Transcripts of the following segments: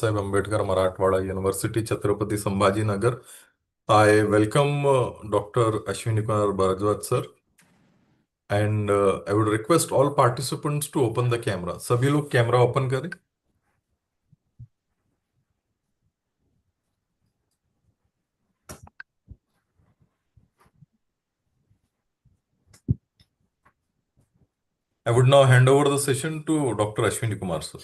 Saheb Ambedkar Marathwada University, Chhatrapati Sambhajinagar. I welcome Dr. Ashwini Kumar Bhardwaj sir, and I would request all participants to open the camera. सभी लोग camera open करें. I would now hand over the session to Dr. Ashwini Kumar sir.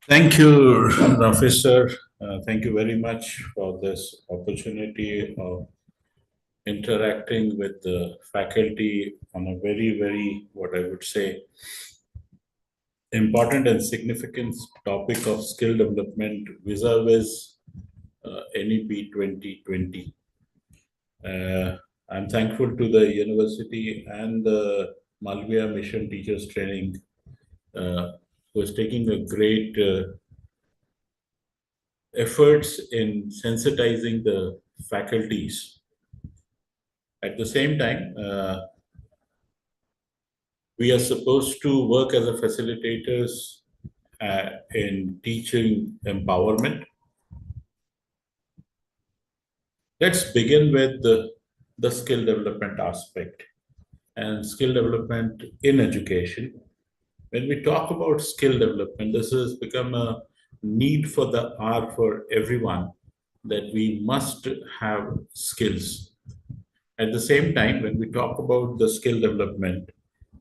Thank you, Rafish sir. Thank you very much for this opportunity of interacting with the faculty on a very, what I would say, important and significant topic of skill development vis-a-vis NEP 2020. I'm thankful to the university and the Malviya Mission Teachers Training who is taking a great efforts in sensitizing the faculties. At the same time, we are supposed to work as a facilitators in teaching empowerment. Let's begin with the skill development aspect and skill development in education. When we talk about skill development, this has become a need for the hour for everyone, that we must have skills. At the same time, when we talk about the skill development,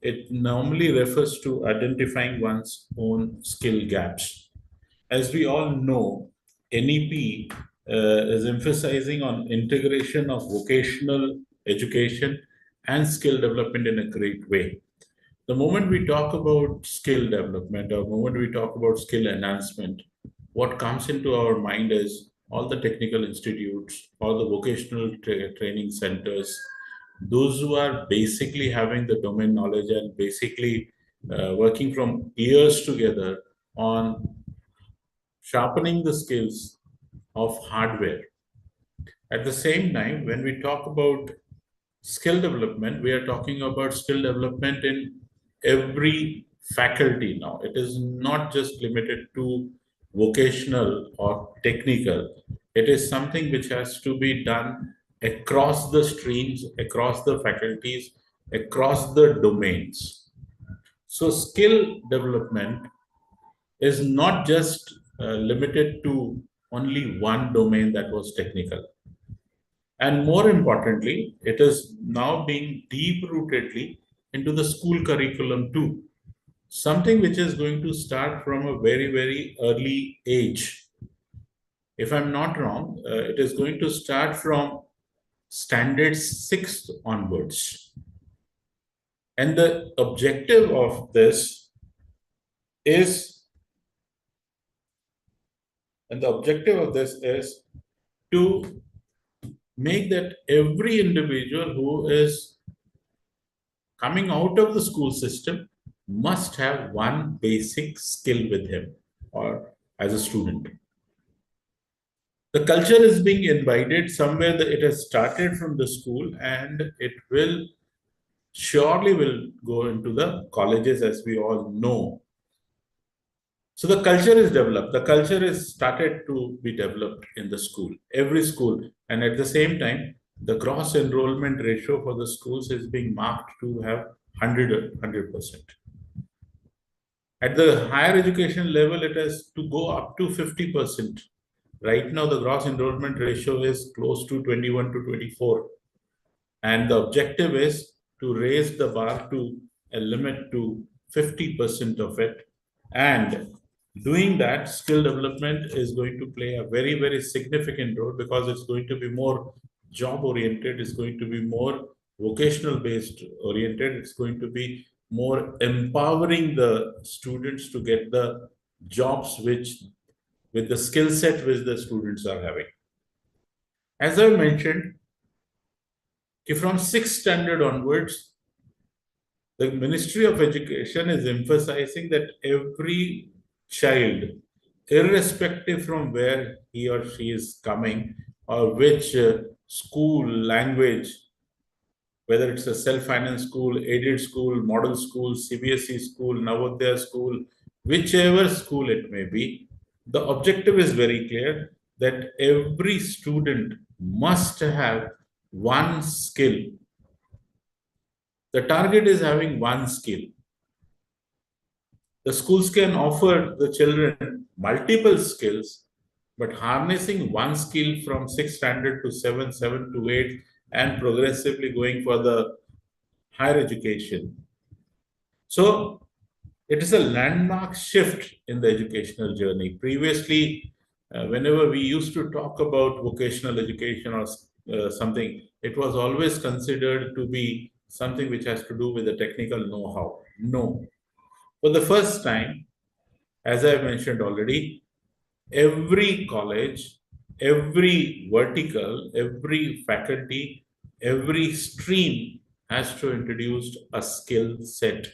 it normally refers to identifying one's own skill gaps. As we all know, NEP is emphasizing on integration of vocational education and skill development in a great way. The moment we talk about skill development, or the moment we talk about skill enhancement, what comes into our mind is all the technical institutes, all the vocational training centers, those who are basically having the domain knowledge and basically working from years together on sharpening the skills of hardware. At the same time, when we talk about skill development, we are talking about skill development in every faculty now. It is not just limited to vocational or technical. It is something which has to be done across the streams, across the faculties, across the domains. So skill development is not just limited to only one domain that was technical. And more importantly, it is now being deep-rootedly into the school curriculum too. Something which is going to start from a very early age. If I'm not wrong, it is going to start from standard 6th onwards. And the objective of this is to make that every individual who is coming out of the school system must have one basic skill with him or as a student. The culture is being invited somewhere, that it has started from the school, and it will surely will go into the colleges, as we all know. So the culture is developed. The culture is started to be developed in the school, every school. And at the same time, the gross enrollment ratio for the schools is being marked to have 100%. At the higher education level, it has to go up to 50%. Right now, the gross enrollment ratio is close to 21 to 24. And the objective is to raise the bar to a limit to 50% of it. And doing that, skill development is going to play a very significant role, because it's going to be more job oriented, it's going to be more vocational based oriented, it's going to be more empowering the students to get the jobs which with the skill set which the students are having. As I mentioned, from 6th standard onwards, the Ministry of Education is emphasizing that every child, irrespective from where he or she is coming or which school, language, whether it's a self-finance school, aided school, model school, CBSE school, Navodaya school, whichever school it may be, the objective is very clear that every student must have one skill. The target is having one skill. The schools can offer the children multiple skills, but harnessing one skill from 6th standard to 7, 7 to 8, and progressively going for the higher education. So it is a landmark shift in the educational journey. Previously, whenever we used to talk about vocational education or something, it was always considered to be something which has to do with the technical know-how. No. For the first time, as I mentioned already, every college, every vertical, every faculty, every stream has to introduce a skill set,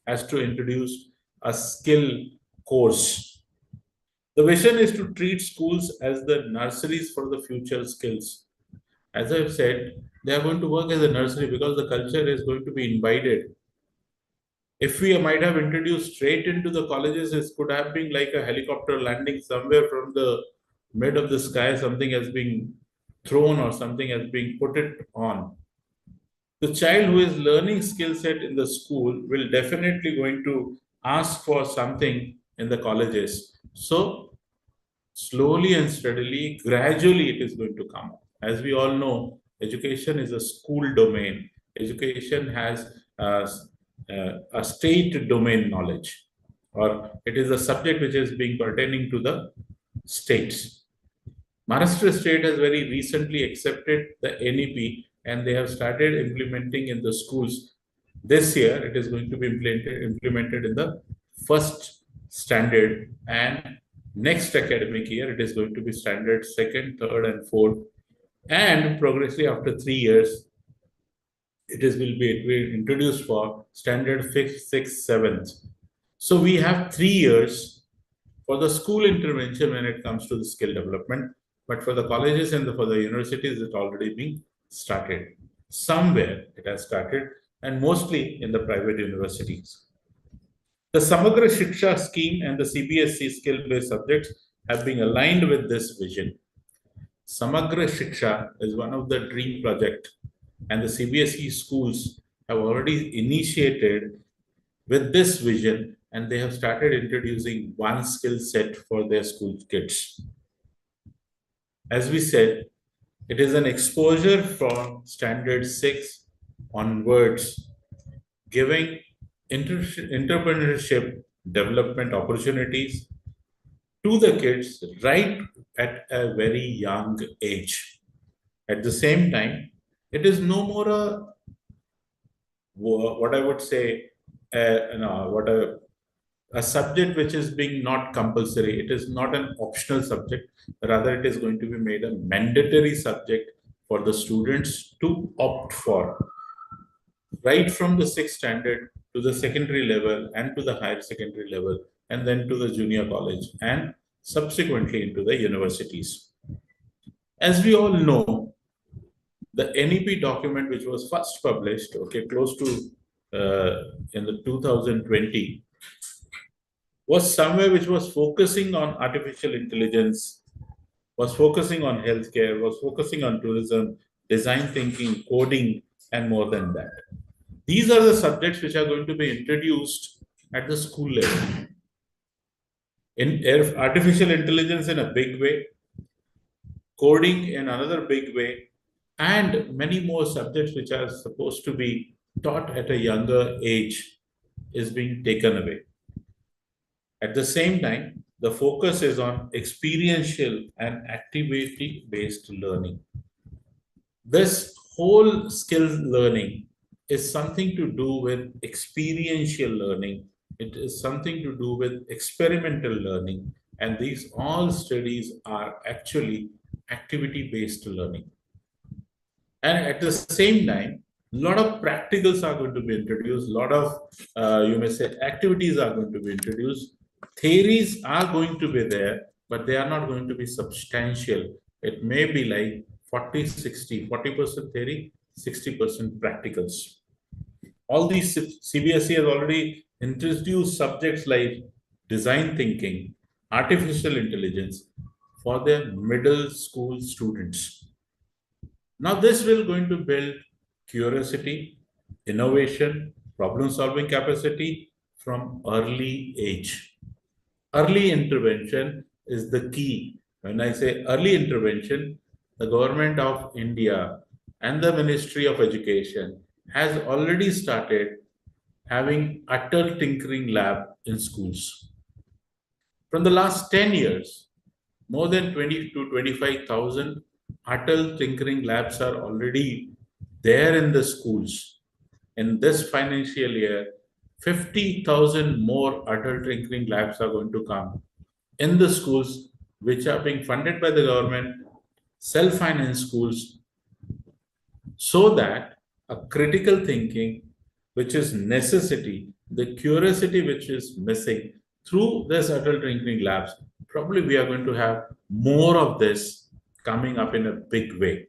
has to introduce a skill course. The vision is to treat schools as the nurseries for the future skills. As I've said, they are going to work as a nursery because the culture is going to be imbibed. If we might have introduced straight into the colleges, it could have been like a helicopter landing somewhere from the mid of the sky, something has been thrown or something has been put it on. The child who is learning skill set in the school will definitely going to ask for something in the colleges. So slowly and steadily, gradually it is going to come. As we all know, education is a school domain. Education has a state domain knowledge, or it is a subject which is being pertaining to the states. Maharashtra state has very recently accepted the NEP and they have started implementing in the schools. This year, it is going to be implemented in the first standard, and next academic year, it is going to be standard second, third, and fourth. And progressively, after 3 years, will be introduced for standard fifth, sixth, seventh. So we have 3 years for the school intervention when it comes to the skill development, but for the colleges and for the universities, it's already been started. Somewhere it has started, and mostly in the private universities. The Samagra Shiksha scheme and the CBSE skill-based subjects have been aligned with this vision. Samagra Shiksha is one of the dream project, and the CBSE schools have already initiated with this vision, and they have started introducing one skill set for their school kids. As we said, it is an exposure from standard 6 onwards, giving entrepreneurship development opportunities to the kids right at a very young age. At the same time, it is no more what I would say, a subject which is being not compulsory. It is not an optional subject. Rather, it is going to be made a mandatory subject for the students to opt for, right from the 6th standard to the secondary level and to the higher secondary level, and then to the junior college, and subsequently into the universities. As we all know, the NEP document, which was first published, okay, close to in the 2020, was somewhere which was focusing on artificial intelligence, was focusing on healthcare, was focusing on tourism, design thinking, coding, and more than that. These are the subjects which are going to be introduced at the school level. In artificial intelligence in a big way, coding in another big way, and many more subjects which are supposed to be taught at a younger age is being taken away. At the same time, the focus is on experiential and activity-based learning. This whole skills learning is something to do with experiential learning. It is something to do with experimental learning. And these all studies are actually activity-based learning. And at the same time, a lot of practicals are going to be introduced, a lot of, you may say, activities are going to be introduced. Theories are going to be there, but they are not going to be substantial. It may be like 40, 60, 40% theory, 60% practicals. All these CBSE has already introduced subjects like design thinking, artificial intelligence for their middle school students. Now, this will going to build curiosity, innovation, problem solving capacity from early age. Early intervention is the key. When I say early intervention, the government of India and the Ministry of Education has already started having Atal Tinkering Lab in schools. From the last 10 years, more than 20 to 25,000 Atal Tinkering Labs are already there in the schools. In this financial year, 50,000 more Atal Tinkering Labs are going to come in the schools, which are being funded by the government, self-finance schools, so that a critical thinking, which is necessity, the curiosity which is missing through this adult drinking labs, probably we are going to have more of this coming up in a big way.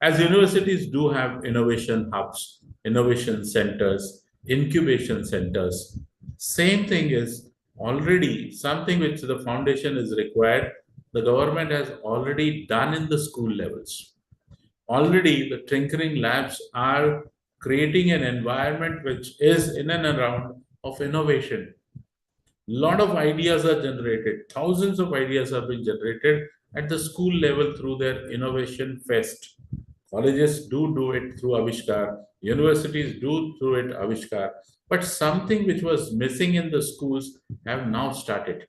As universities do have innovation hubs, innovation centers, incubation centers, same thing is already something which the foundation is required, the government has already done in the school levels. Already the tinkering labs are creating an environment which is in and around of innovation. Lot of ideas are generated, thousands of ideas have been generated at the school level through their innovation fest. Colleges do it through Avishkar, universities do through it Avishkar, but something which was missing in the schools have now started.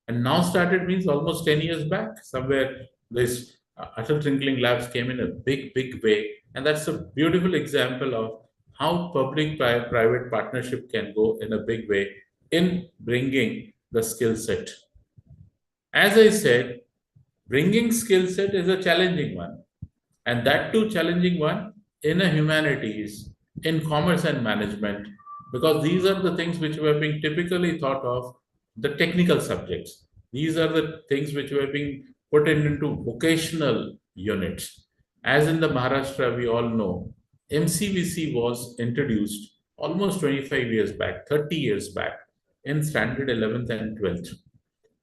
And now started means almost 10 years back, somewhere this Atal Twinkling Labs came in a big way. And that's a beautiful example of how public-private partnership can go in a big way in bringing the skill set. As I said, bringing skill set is a challenging one, and that too challenging one in a humanities, in commerce and management, because these are the things which were being typically thought of the technical subjects. These are the things which were being put into vocational units. As in the Maharashtra, we all know, MCVC was introduced almost 25 years back, 30 years back in standard 11th and 12th,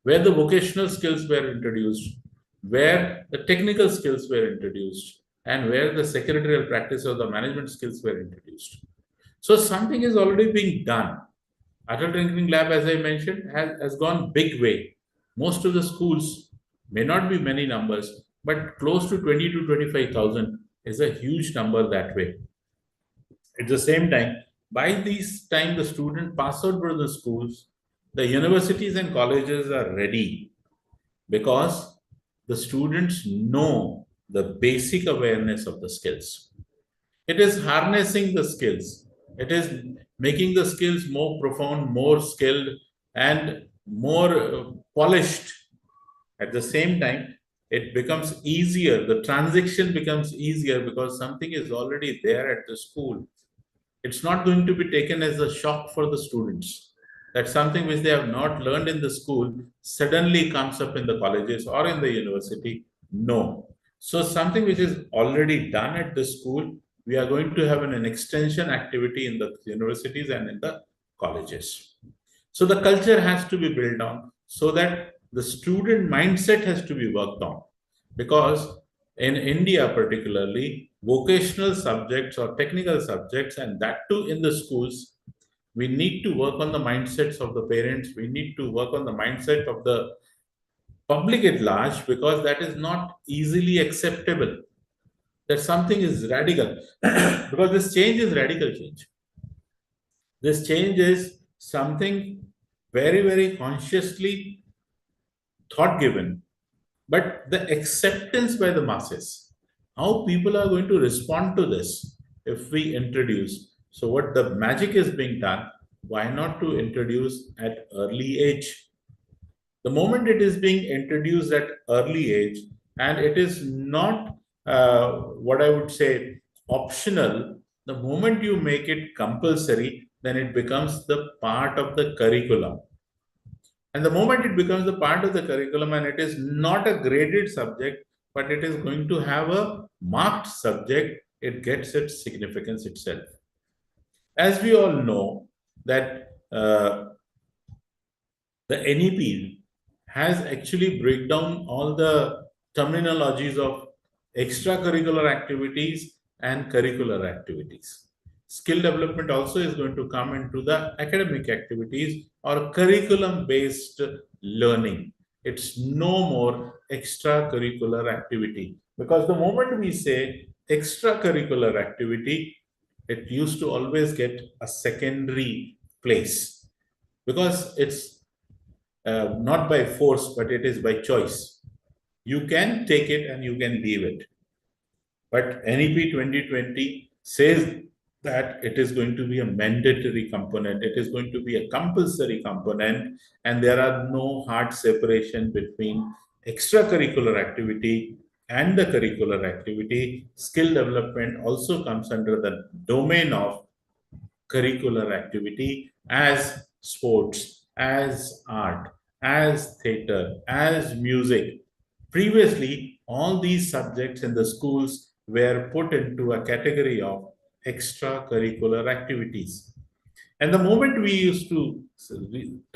where the vocational skills were introduced, where the technical skills were introduced, and where the secretarial practice or the management skills were introduced. So something is already being done. Adult Drinking Lab, as I mentioned, has gone big way. Most of the schools may not be many numbers, but close to 20 to 25,000 is a huge number that way. At the same time, by this time the student pass out from the schools, the universities and colleges are ready because the students know the basic awareness of the skills. It is harnessing the skills. It is making the skills more profound, more skilled, and more polished. At the same time, it becomes easier. The transition becomes easier because something is already there at the school. It's not going to be taken as a shock for the students that something which they have not learned in the school suddenly comes up in the colleges or in the university. No. So something which is already done at the school, we are going to have an extension activity in the universities and in the colleges. So the culture has to be built on so that the student mindset has to be worked on, because in India particularly, vocational subjects or technical subjects, and that too in the schools, we need to work on the mindsets of the parents. We need to work on the mindset of the public at large, because that is not easily acceptable. That something is radical, because this change is radical change. This change is something very consciously thought given, but the acceptance by the masses, how people are going to respond to this if we introduce. So what the magic is being done, why not to introduce at early age? The moment it is being introduced at early age, and it is not what I would say optional, the moment you make it compulsory, then it becomes the part of the curriculum. And the moment it becomes a part of the curriculum and it is not a graded subject, but it is going to have a marked subject, it gets its significance itself. As we all know that The NEP has actually break down all the terminologies of extracurricular activities and curricular activities. Skill development also is going to come into the academic activities or curriculum based learning. It's no more extracurricular activity, because the moment we say extracurricular activity, it used to always get a secondary place, because it's not by force, but it is by choice. You can take it and you can leave it. But NEP 2020 says that it is going to be a mandatory component, it is going to be a compulsory component, and there are no hard separation between extracurricular activity and the curricular activity. Skill development also comes under the domain of curricular activity, as sports, as art, as theater, as music. Previously, all these subjects in the schools were put into a category of extracurricular activities. And the moment we used to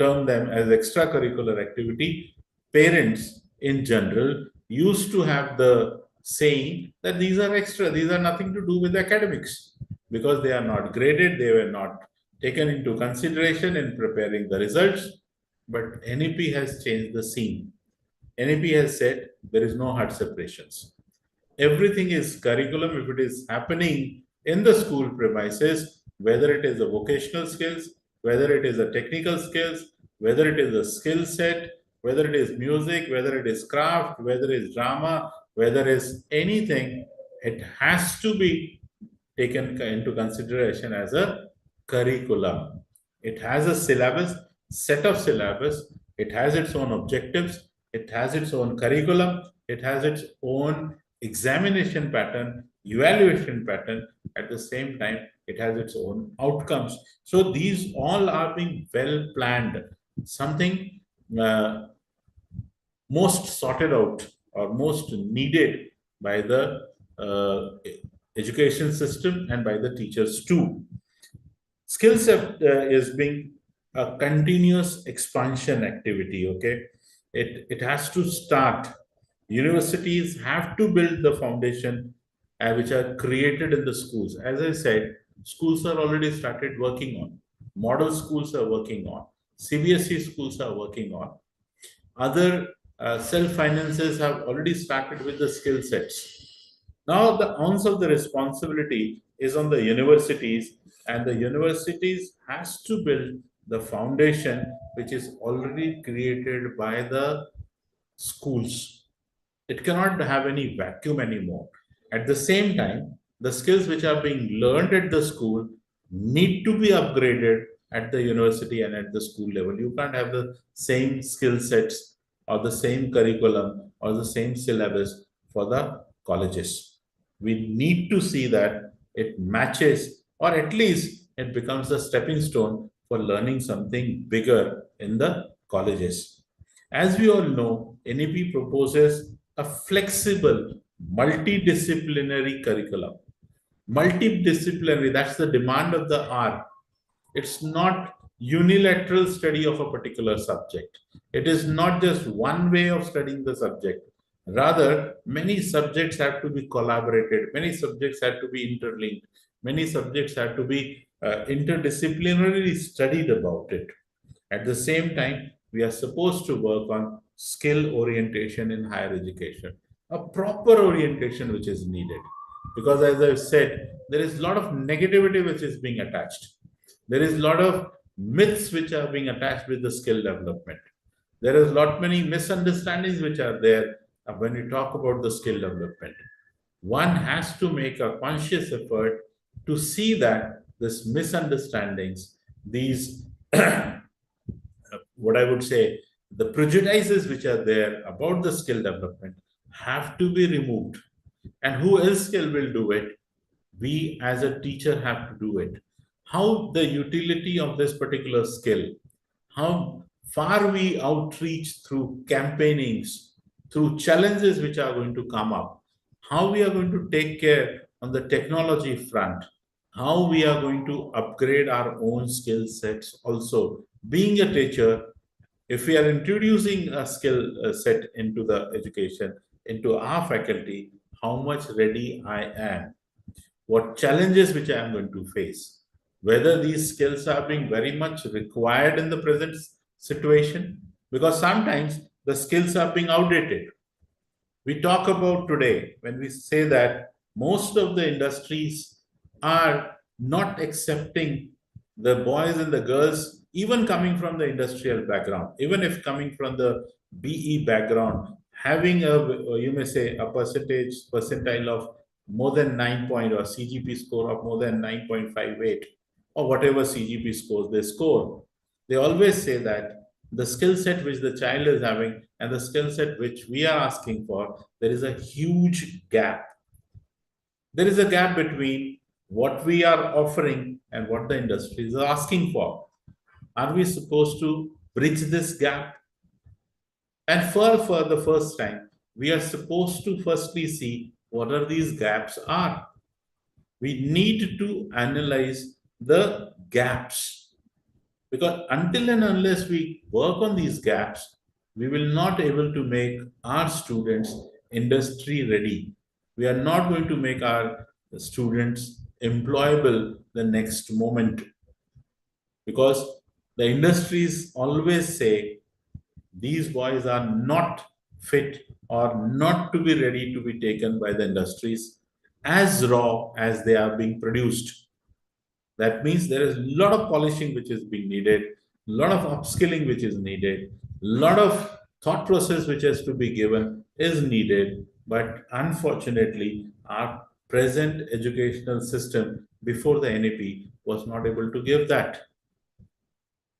term them as extracurricular activity, parents in general used to have the saying that these are extra, these are nothing to do with academics, because they are not graded, they were not taken into consideration in preparing the results. But NEP has changed the scene. NEP has said there is no hard separations. Everything is curriculum if it is happening in the school premises, whether it is a vocational skills, whether it is a technical skills, whether it is a skill set, whether it is music, whether it is craft, whether it is drama, whether it is anything, it has to be taken into consideration as a curriculum. It has a syllabus, set of syllabus, it has its own objectives, it has its own curriculum, it has its own examination pattern, evaluation pattern. At the same time, it has its own outcomes. So these all are being well planned. Something most sorted out or most needed by the education system and by the teachers too. Skill set is being a continuous expansion activity. Okay, it has to start. Universities have to build the foundation which are created in the schools. As I said, schools are already started working on. Model schools are working on. CBSE schools are working on. Other self-finances have already started with the skill sets. Now the ounce of the responsibility is on the universities, and the universities has to build the foundation which is already created by the schools. It cannot have any vacuum anymore. At the same time, the skills which are being learned at the school need to be upgraded at the university and at the school level. You can't have the same skill sets or the same curriculum or the same syllabus for the colleges. We need to see that it matches, or at least it becomes a stepping stone for learning something bigger in the colleges. As we all know, NEP proposes a flexible, multidisciplinary curriculum. Multidisciplinary, that's the demand of the hour. It's not unilateral study of a particular subject. It is not just one way of studying the subject. Rather, many subjects have to be collaborated, many subjects have to be interlinked, many subjects have to be interdisciplinarily studied about it. At the same time, we are supposed to work on skill orientation in higher education, a proper orientation which is needed. Because as I've said, there is a lot of negativity which is being attached. There is a lot of myths which are being attached with the skill development. There is a lot many misunderstandings which are there when we talk about the skill development. One has to make a conscious effort to see that these misunderstandings, these what I would say, the prejudices which are there about the skill development have to be removed. And who else will do it? We as a teacher have to do it. How the utility of this particular skill, how far we outreach through campaignings, through challenges which are going to come up, how we are going to take care on the technology front, how we are going to upgrade our own skill sets also. Being a teacher, if we are introducing a skill set into the education, into our faculty, how much ready I am, what challenges which I am going to face, whether these skills are being very much required in the present situation, because sometimes the skills are being outdated. We talk about today when we say that most of the industries are not accepting the boys and the girls, even coming from the industrial background, even if coming from the BE background, having a, you may say, a percentile of more than 9 point or CGP score of more than 9.58 or whatever CGP scores they score. They always say that the skill set which the child is having and the skill set which we are asking for, there is a huge gap. There is a gap between what we are offering and what the industry is asking for. Are we supposed to bridge this gap? And for the first time, we are supposed to firstly see what are these gaps are. We need to analyze the gaps, because until and unless we work on these gaps, we will not able to make our students industry ready. We are not going to make our students employable the next moment, because the industries always say these boys are not fit or not to be ready to be taken by the industries as raw as they are being produced. That means there is a lot of polishing which is being needed, a lot of upskilling which is needed, a lot of thought process which has to be given is needed. But unfortunately, our present educational system before the NEP was not able to give that.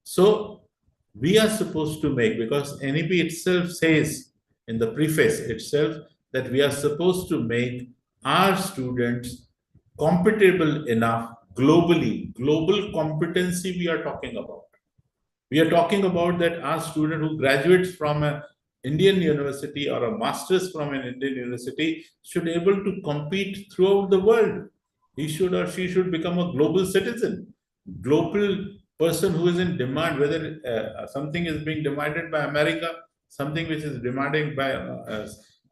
So we are supposed to make, because NEP itself says in the preface itself that we are supposed to make our students compatible enough globally. Global competency we are talking about. We are talking about that our student who graduates from an Indian university or a master's from an Indian university should be able to compete throughout the world. He should or she should become a global citizen, global person who is in demand, whether something is being demanded by America, something which is demanded by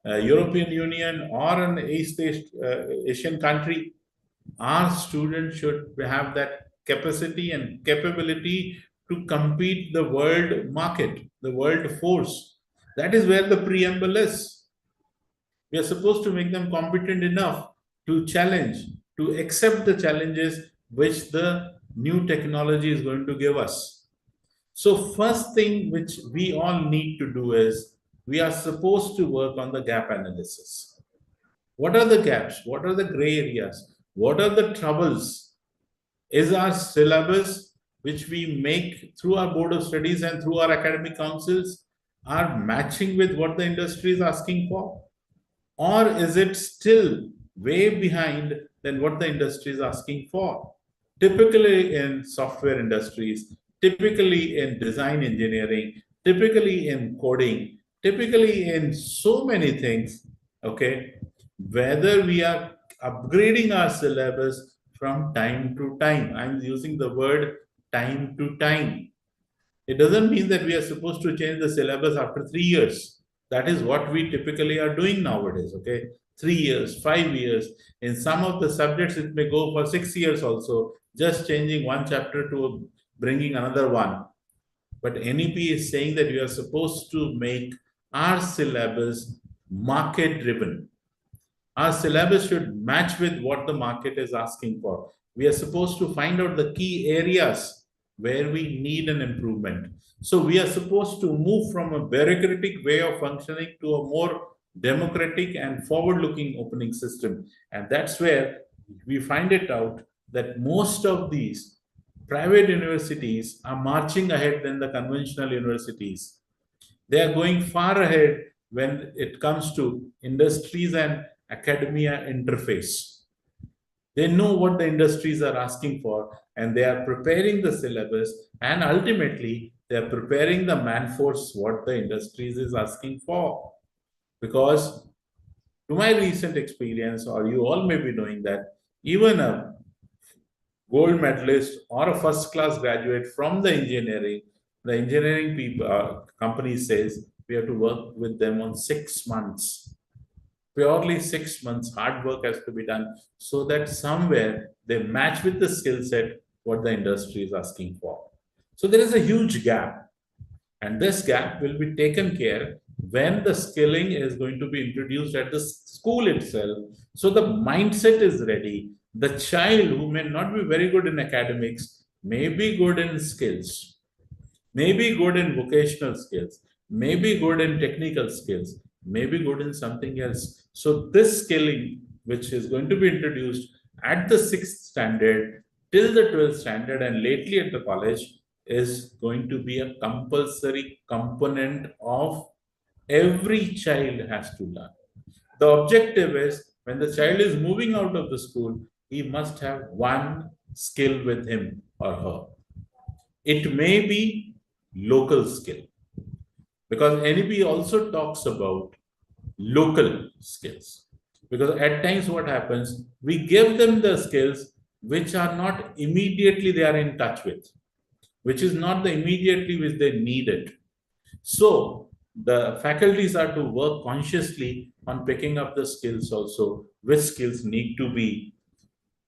European Union or an East Asian country. Our students should have that capacity and capability to compete the world market, the world force. That is where the preamble is. We are supposed to make them competent enough to challenge, to accept the challenges which the new technology is going to give us. So first thing which we all need to do is we are supposed to work on the gap analysis. What are the gaps? What are the gray areas? What are the troubles? Is our syllabus, which we make through our board of studies and through our academic councils, are matching with what the industry is asking for? Or is it still way behind than what the industry is asking for? Typically in software industries, typically in design engineering, typically in coding, typically in so many things, okay, whether we are upgrading our syllabus from time to time. I'm using the word time to time. It doesn't mean that we are supposed to change the syllabus after 3 years. That is what we typically are doing nowadays, okay? 3 years, 5 years. In some of the subjects, it may go for 6 years also, just changing one chapter to bringing another one. But NEP is saying that we are supposed to make our syllabus market driven. Our syllabus should match with what the market is asking for. We are supposed to find out the key areas where we need an improvement. So we are supposed to move from a bureaucratic way of functioning to a more democratic and forward-looking opening system. And that's where we find it out that most of these private universities are marching ahead than the conventional universities. They are going far ahead when it comes to industries and academia interface. They know what the industries are asking for, and they are preparing the syllabus, and ultimately they are preparing the man force what the industries is asking for. Because to my recent experience, or you all may be knowing that even a gold medalist or a first class graduate from the engineering the engineering people company says we have to work with them on 6 months. Purely 6 months hard work has to be done so that somewhere they match with the skill set what the industry is asking for. So there is a huge gap, and this gap will be taken care when the skilling is going to be introduced at the school itself. So the mindset is ready. The child who may not be very good in academics may be good in skills, may be good in vocational skills, may be good in technical skills, may be good in something else. So this skilling, which is going to be introduced at the sixth standard till the 12th standard and lately at the college, is going to be a compulsory component of every child has to learn. The objective is when the child is moving out of the school, he must have one skill with him or her. It may be local skill, because NEP also talks about local skills. Because at times what happens, we give them the skills which are not immediately they are in touch with, which is not the immediately which they need it. So the faculties are to work consciously on picking up the skills also, which skills need to be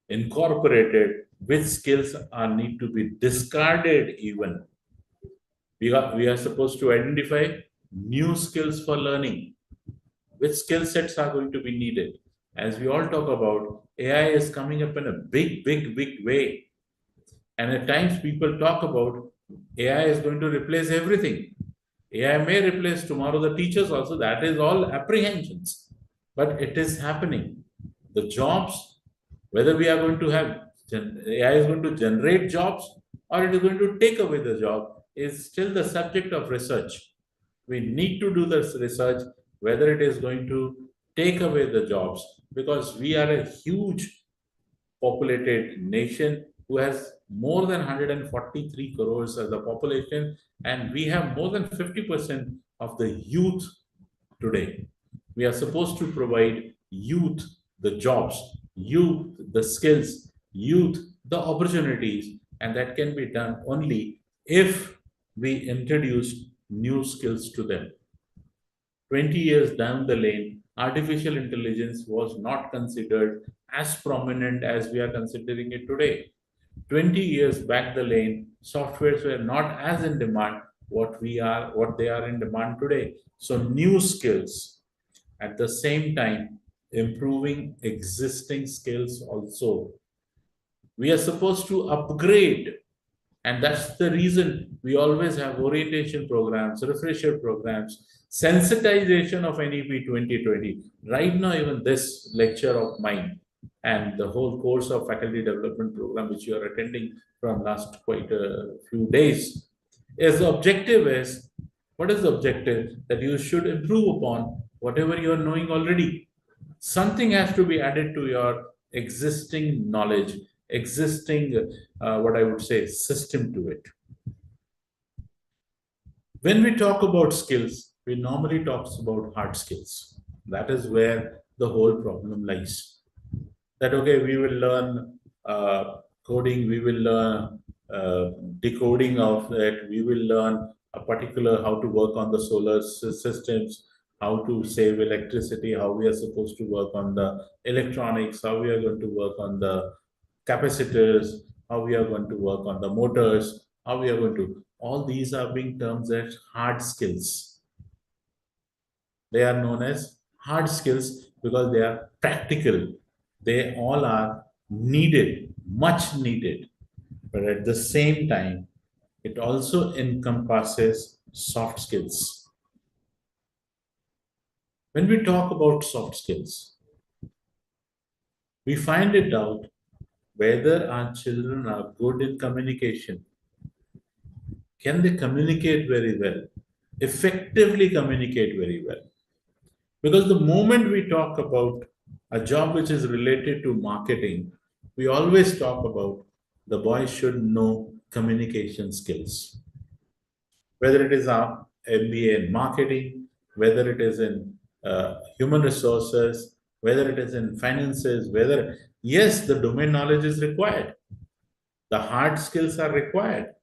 incorporated, which skills are need to be discarded even. We are supposed to identify new skills for learning. Which skill sets are going to be needed? As we all talk about, AI is coming up in a big, big, big way. And at times people talk about AI is going to replace everything. AI may replace tomorrow the teachers also. That is all apprehensions. But it is happening. The jobs, whether we are going to have AI is going to generate jobs or it is going to take away the job, is still the subject of research. We need to do this research whether it is going to take away the jobs, because we are a huge populated nation who has more than 143 crores as a population, and we have more than 50% of the youth today. We are supposed to provide youth the jobs, youth the skills, youth the opportunities, and that can be done only if we introduce new skills to them. 20 years down the lane, artificial intelligence was not considered as prominent as we are considering it today. 20 years back the lane, softwares were not as in demand what they are in demand today. So new skills, at the same time improving existing skills also. We are supposed to upgrade, and that's the reason we always have orientation programs, refresher programs, sensitization of NEP 2020. Right now, even this lecture of mine and the whole course of faculty development program, which you are attending from last quite a few days, is the objective is, what is the objective? That you should improve upon whatever you are knowing already. Something has to be added to your existing knowledge, existing, what I would say, system to it. When we talk about skills, we normally talk about hard skills. That is where the whole problem lies. That, okay, we will learn coding, we will learn decoding of it, we will learn a particular how to work on the solar systems, how to save electricity, how we are supposed to work on the electronics, how we are going to work on the capacitors, how we are going to work on the motors, how we are going to, all these are being termed as hard skills. They are known as hard skills because they are practical. They all are needed, much needed. But at the same time, it also encompasses soft skills. When we talk about soft skills, we find it out whether our children are good in communication. Can they communicate very well? Effectively communicate very well? Because the moment we talk about a job which is related to marketing, we always talk about the boy should know communication skills. Whether it is our MBA in marketing, whether it is in human resources, whether it is in finances, whether, yes, the domain knowledge is required. The hard skills are required.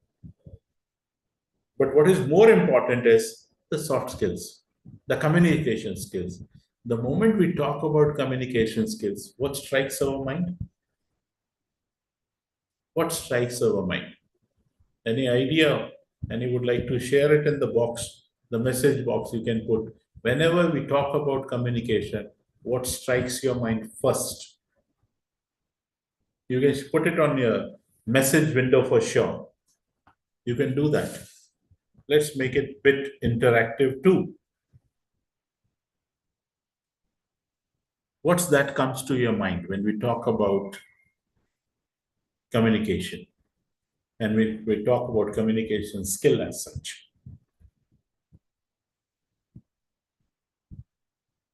But what is more important is the soft skills, the communication skills. The moment we talk about communication skills, what strikes our mind? What strikes our mind? Any idea? And you would like to share it in the box, the message box you can put. Whenever we talk about communication, what strikes your mind first? You can put it on your message window for sure. You can do that. Let's make it bit interactive too. What's that comes to your mind when we talk about communication? And we talk about communication skill as such.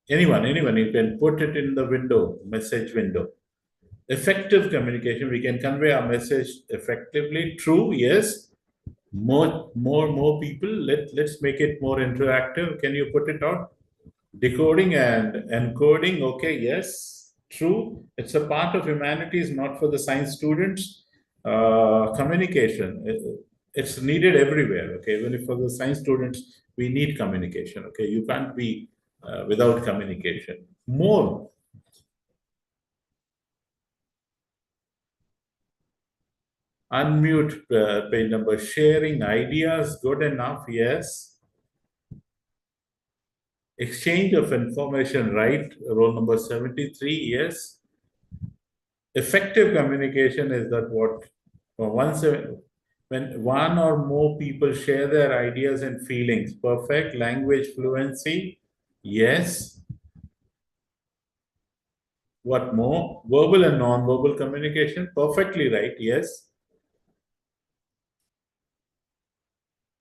Anyone, you can put it in the window, message window. Effective communication, we can convey our message effectively. True, yes. More people. Let's make it more interactive. Can you put it out? Decoding and encoding. Okay, yes, true. It's a part of humanities, not for the science students. Communication, it's needed everywhere. Okay, even if for the science students, we need communication. Okay, you can't be without communication. More. Unmute page number. Sharing ideas, good enough. Yes. Exchange of information, right? Roll number 73. Yes. Effective communication is that what when one or more people share their ideas and feelings. Perfect. Language fluency. Yes. What more? Verbal and non-verbal communication. Perfectly right. Yes.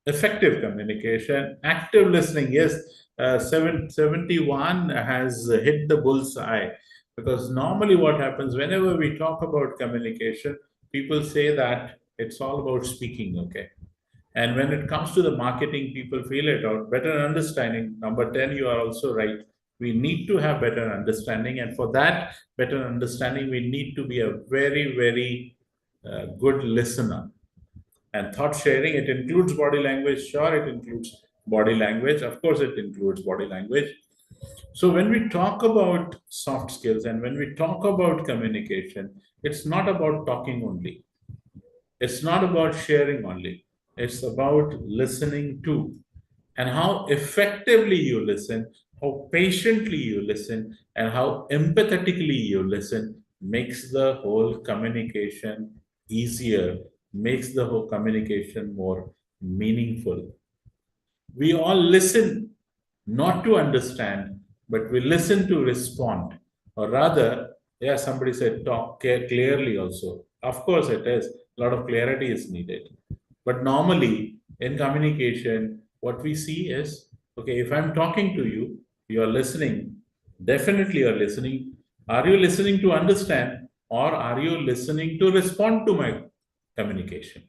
Effective communication. Active listening. Yes. 71 has hit the bullseye, because normally what happens whenever we talk about communication, people say that it's all about speaking. Okay. And when it comes to the marketing, people feel it out. Better understanding. Number 10, you are also right. We need to have better understanding. And for that better understanding, we need to be a very, very good listener. And thought sharing, it includes body language. Sure, it includes body language. Of course, it includes body language. So when we talk about soft skills and when we talk about communication, it's not about talking only. It's not about sharing only. It's about listening too. And how effectively you listen, how patiently you listen, and how empathetically you listen makes the whole communication easier, makes the whole communication more meaningful. We all listen not to understand, but we listen to respond. Or rather, yeah, somebody said talk clearly also. Of course, it is. A lot of clarity is needed. But normally in communication, what we see is, okay, if I'm talking to you, you're listening. Definitely you're listening. Are you listening to understand, or are you listening to respond to my communication?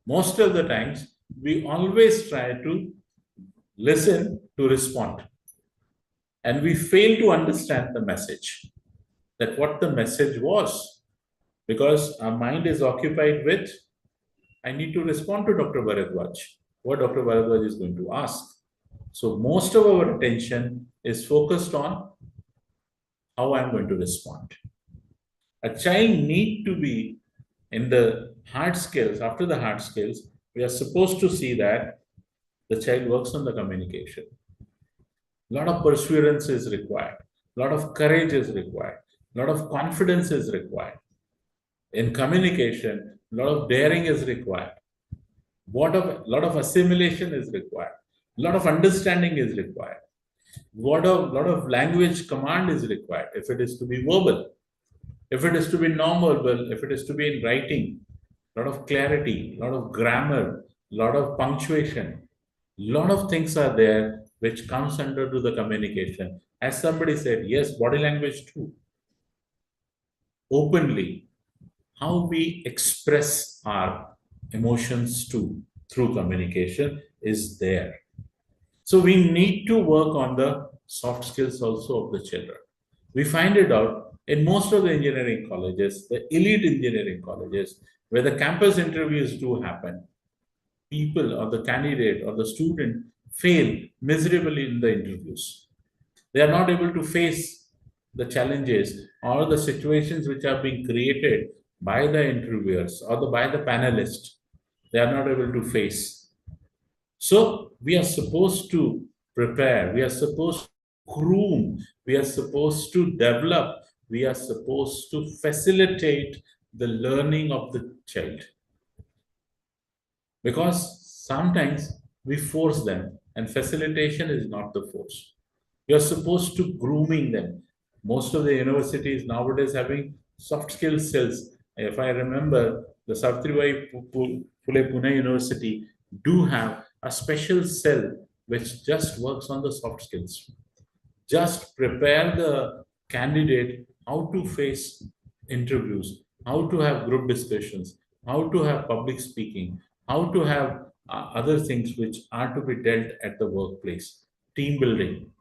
Most of the times, we always try to listen to respond. And we fail to understand the message, that what the message was, because our mind is occupied with, I need to respond to Dr. Bhardwaj, what Dr. Bhardwaj is going to ask. So most of our attention is focused on how I'm going to respond. A child need to be in the hard skills. After the hard skills, we are supposed to see that the child works on the communication. A lot of perseverance is required. A lot of courage is required. A lot of confidence is required. In communication, a lot of daring is required. A lot of assimilation is required. A lot of understanding is required. Lot of language command is required if it is to be verbal. If it is to be non-verbal, if it is to be in writing, a lot of clarity, a lot of grammar, a lot of punctuation, a lot of things are there which comes under to the communication. As somebody said, yes, body language too. Openly, how we express our emotions too through communication is there. So we need to work on the soft skills also of the children. We find it out in most of the engineering colleges, the elite engineering colleges, where the campus interviews do happen. people or the candidate or the student fail miserably in the interviews. They are not able to face the challenges or the situations which are being created by the interviewers or by the panelists. They are not able to face. So we are supposed to prepare, we are supposed to groom, we are supposed to develop, we are supposed to facilitate the learning of the child. Because sometimes we force them, and facilitation is not the force. You're supposed to grooming them. Most of the universities nowadays having soft skill cells. If I remember, the Savitribai Phule Pune University do have a special cell which just works on the soft skills. Just prepare the candidate how to face interviews, how to have group discussions, how to have public speaking, how to have other things which are to be dealt at the workplace, team building,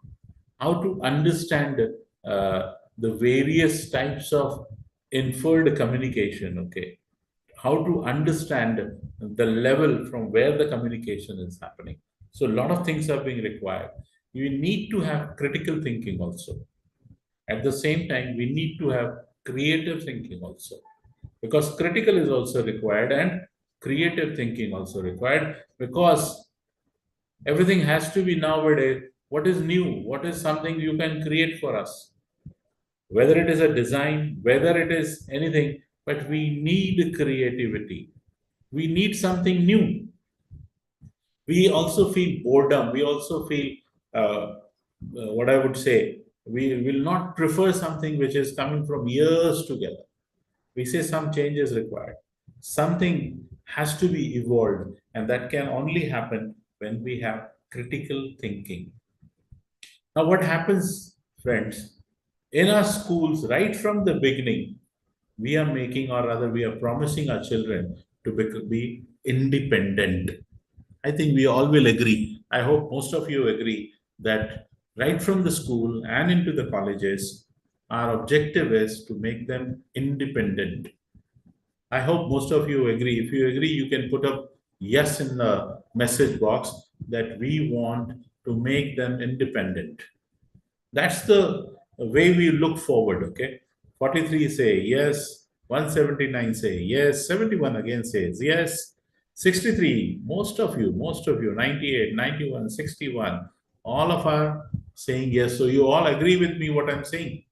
how to understand the various types of inferred communication, okay, how to understand the level from where the communication is happening. So a lot of things are being required. You need to have critical thinking also. At the same time, we need to have creative thinking also, because critical is also required and creative thinking also required, because everything has to be nowadays what is new, what is something you can create for us, whether it is a design, whether it is anything, but we need creativity. We need something new. We also feel boredom. We also feel, what I would say, we will not prefer something which is coming from years together. We say some change is required. Something has to be evolved, and that can only happen when we have critical thinking. Now, what happens, friends, in our schools, right from the beginning, we are making, or rather, we are promising our children to be independent. I think we all will agree. I hope most of you agree that right from the school and into the colleges, our objective is to make them independent. I hope most of you agree. If you agree, you can put up yes in the message box that we want to make them independent. That's the way we look forward, okay? 43 say yes, 179 say yes, 71 again says yes, 63, most of you, 98, 91, 61, all of are saying yes. So you all agree with me what I'm saying?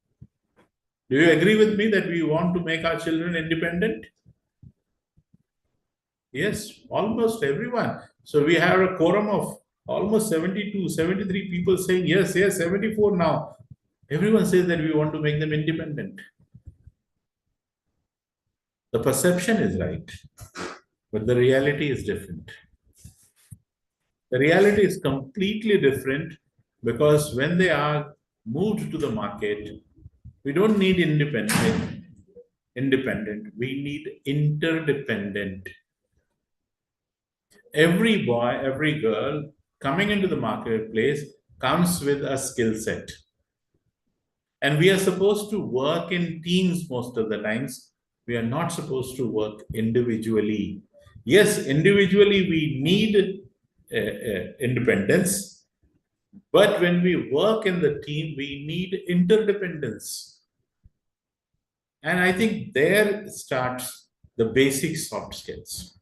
Do you agree with me that we want to make our children independent? Yes, almost everyone. So we have a quorum of almost 72, 73 people saying yes, yes, 74 now. Everyone says that we want to make them independent. The perception is right, but the reality is different. The reality is completely different, because when they are moved to the market, we don't need independent, we need interdependent. Every boy, every girl coming into the marketplace comes with a skill set. And we are supposed to work in teams most of the times. We are not supposed to work individually. Yes, individually we need independence, but when we work in the team, we need interdependence. And I think there starts the basic soft skills.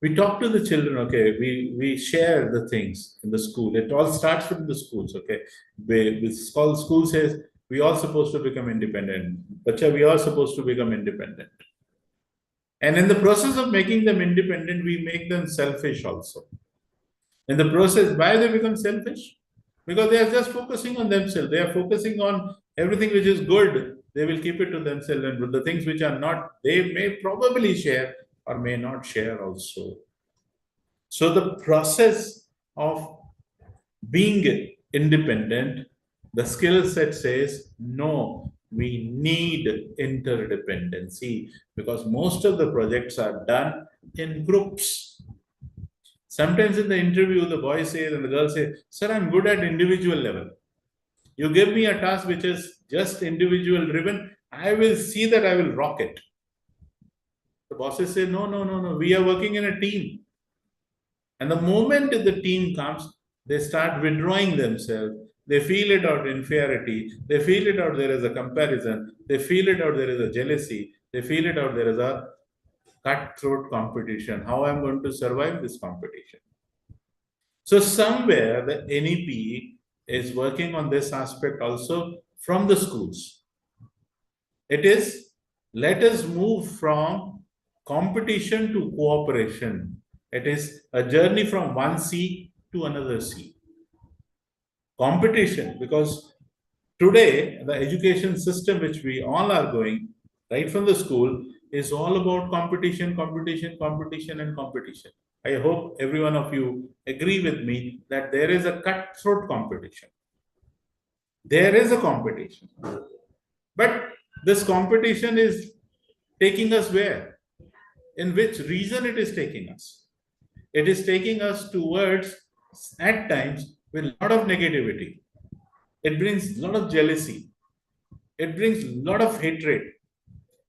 We talk to the children, okay, we share the things in the school. It all starts from the schools, okay. School says we all supposed to become independent. Bacha, we are supposed to become independent. And in the process of making them independent, we make them selfish also. In the process, why they become selfish? Because they are just focusing on themselves. They are focusing on everything which is good. They will keep it to themselves. And the things which are not, they may probably share or may not share also. So the process of being independent, the skill set says, no, we need interdependency, because most of the projects are done in groups. Sometimes in the interview, the boy says and the girl says, sir, I'm good at individual level. You give me a task which is just individual driven, I will see that I will rock it. The bosses say, no, no, no, no, we are working in a team. And the moment the team comes, they start withdrawing themselves. They feel it out inferiority. They feel it out there is a comparison. They feel it out there is a jealousy. They feel it out there is a cutthroat competition. How I'm going to survive this competition? So somewhere the NEP is working on this aspect also from the schools. It is, let us move from competition to cooperation. It is a journey from one sea to another sea. Competition, because today the education system which we all are going right from the school is all about competition, competition, competition, and competition. I hope every one of you agree with me that there is a cutthroat competition. There is a competition. But this competition is taking us where? In which region it is taking us? It is taking us towards, at times, with a lot of negativity. It brings a lot of jealousy. It brings a lot of hatred.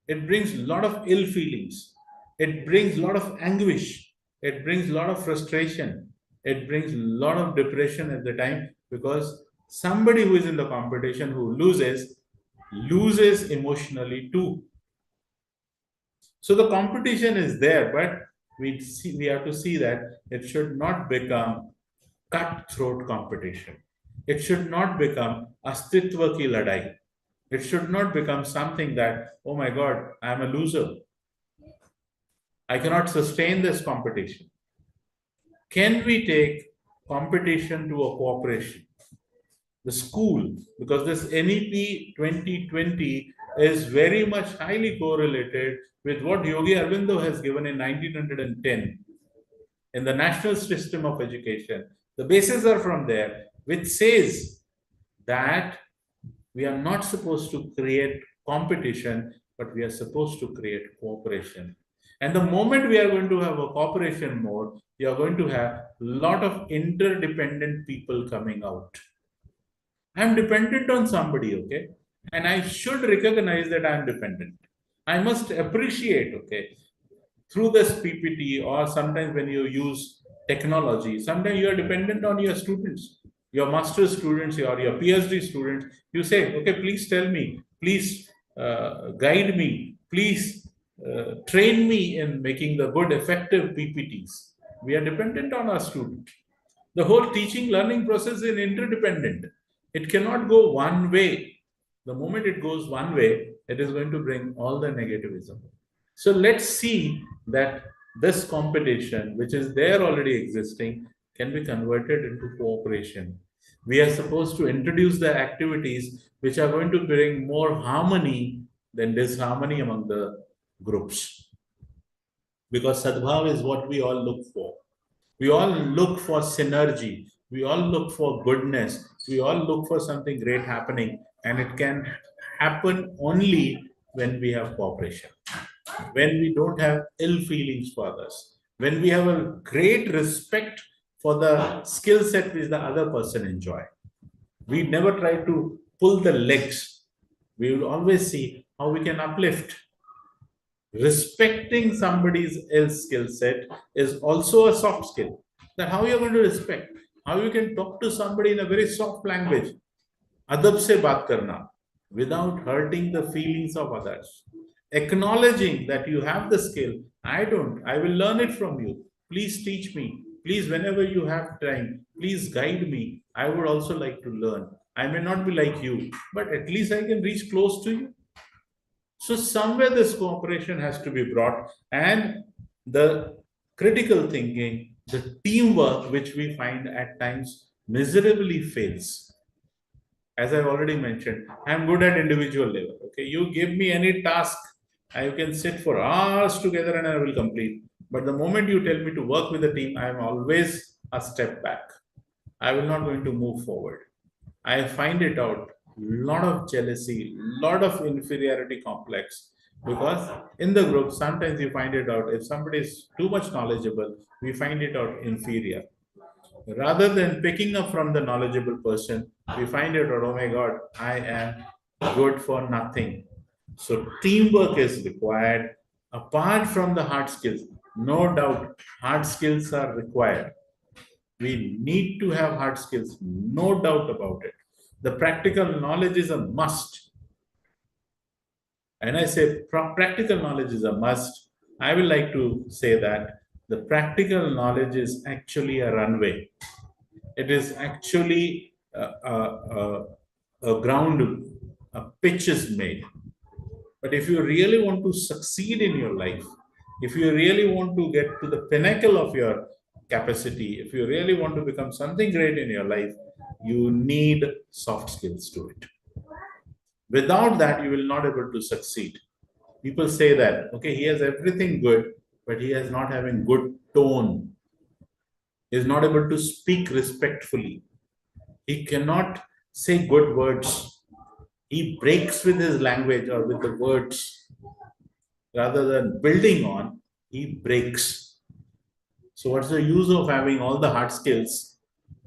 It brings a lot of ill feelings. It brings a lot of anguish. It brings a lot of frustration. It brings a lot of depression at the time, because somebody who is in the competition who loses emotionally too. So the competition is there, but we have to see that it should not become cutthroat competition. It should not become astitva ki ladai. It should not become something that, oh my God, I'm a loser. I cannot sustain this competition. Can we take competition to a cooperation? The school, because this NEP 2020 is very much highly correlated with what Yogi Aurobindo has given in 1910 in the National System of Education. The bases are from there, which says that we are not supposed to create competition, but we are supposed to create cooperation. And the moment we are going to have a cooperation mode, you are going to have a lot of interdependent people coming out. I'm dependent on somebody, okay? And I should recognize that I'm dependent. I must appreciate, okay, through this PPT, or sometimes when you use technology, sometimes you are dependent on your students, your master's students, or your PhD students. You say, okay, please tell me, please guide me, please train me in making the good, effective PPTs. We are dependent on our students. The whole teaching learning process is interdependent. It cannot go one way. The moment it goes one way, it is going to bring all the negativism. So let's see that this competition, which is there already existing, can be converted into cooperation. We are supposed to introduce the activities which are going to bring more harmony than disharmony among the groups. Because Sadbhav is what we all look for. We all look for synergy. We all look for goodness. We all look for something great happening. And it can happen only when we have cooperation, when we don't have ill feelings for others, when we have a great respect for the skill set which the other person enjoy. We never try to pull the legs. We will always see how we can uplift. Respecting somebody's else skill set is also a soft skill. That how you're going to respect, how you can talk to somebody in a very soft language, adab se baat karna, without hurting the feelings of others. Acknowledging that you have the skill. I don't. I will learn it from you. Please teach me. Please, whenever you have time, please guide me. I would also like to learn. I may not be like you, but at least I can reach close to you. So somewhere this cooperation has to be brought, and the critical thinking, the teamwork, which we find at times miserably fails. As I've already mentioned, I'm good at individual level. Okay, you give me any task, I can sit for hours together and I will complete. But the moment you tell me to work with a team, I am always a step back. I will not going to move forward. I find it out lot of jealousy, lot of inferiority complex, because in the group sometimes you find it out if somebody is too much knowledgeable, we find it out inferior. Rather than picking up from the knowledgeable person, we find it out, oh my God, I am good for nothing. So teamwork is required, Apart from the hard skills, no doubt hard skills are required. We need to have hard skills, no doubt about it. The practical knowledge is a must. And I say practical knowledge is a must. I will like to say that the practical knowledge is actually a runway. It is actually a ground, a pitch is made. But if you really want to succeed in your life, if you really want to get to the pinnacle of your capacity, if you really want to become something great in your life, you need soft skills to it. Without that, you will not able to succeed. People say that, okay, he has everything good, but he is not having good tone. He is not able to speak respectfully. He cannot say good words. He breaks with his language or with the words. Rather than building on, he breaks. So what's the use of having all the hard skills,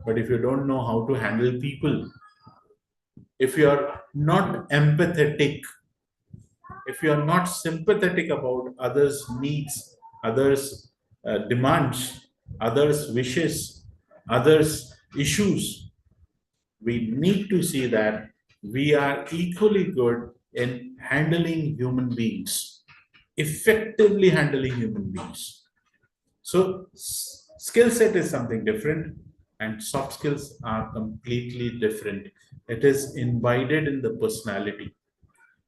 but if you don't know how to handle people, if you are not empathetic, if you are not sympathetic about others' needs, others' demands, others' wishes, others' issues, we need to see that we are equally good in handling human beings, effectively handling human beings. So, skill set is something different, and soft skills are completely different. It is imbibed in the personality.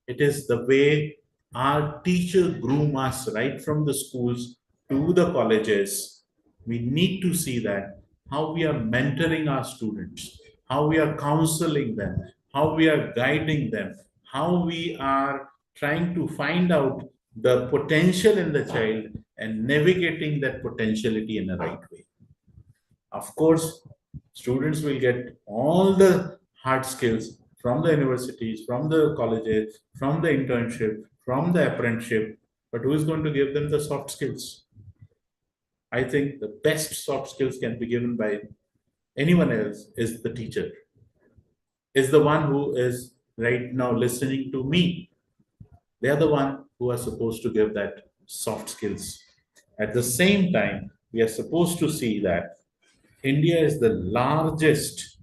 It is the way our teachers groom us right from the schools to the colleges. We need to see that how we are mentoring our students, how we are counseling them, how we are guiding them, how we are trying to find out the potential in the child and navigating that potentiality in the right way. Of course, students will get all the hard skills from the universities, from the colleges, from the internship, from the apprenticeship, but who is going to give them the soft skills? I think the best soft skills can be given by anyone else is the teacher, is the one who is right now listening to me. They are the one who are supposed to give that soft skills. At the same time, we are supposed to see that India is the largest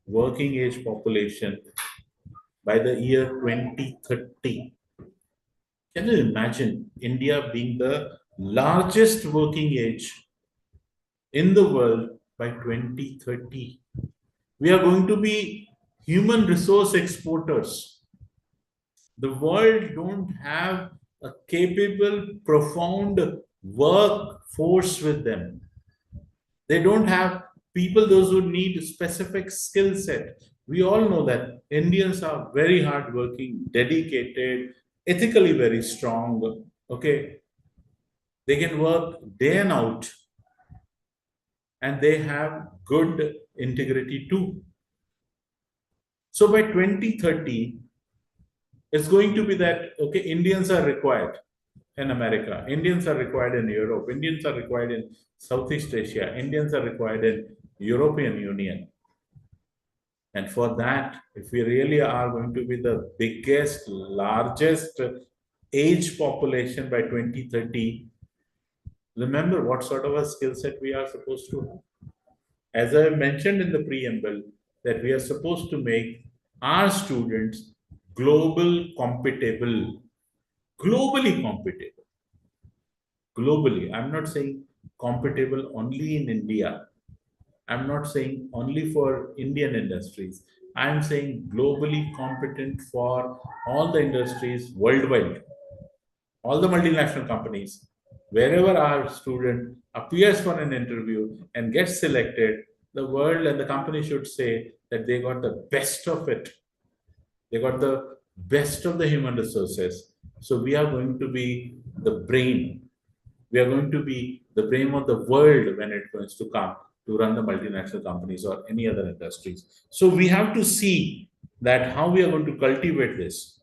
working age population by the year 2030. Can you imagine India being the largest working age in the world by 2030? We are going to be human resource exporters. The world don't have a capable, profound workforce with them. They don't have people, those who need specific skill set. We all know that Indians are very hardworking, dedicated, ethically very strong. Okay, they can work day and out, and they have good integrity too. So by 2030, it's going to be that okay, Indians are required in America, Indians are required in Europe, Indians are required in Southeast Asia, Indians are required in European Union. And for that, if we really are going to be the biggest, largest age population by 2030, remember what sort of a skill set we are supposed to have. As I mentioned in the preamble, that we are supposed to make our students global compatible, globally compatible. Globally, I'm not saying compatible only in India. I'm not saying only for Indian industries. I'm saying globally competent for all the industries worldwide, all the multinational companies. Wherever our student appears for an interview and gets selected, the world and the company should say that they got the best of it. They got the best of the human resources. So we are going to be the brain. We are going to be the brain of the world when it comes to come to run the multinational companies or any other industries. So we have to see that how we are going to cultivate this.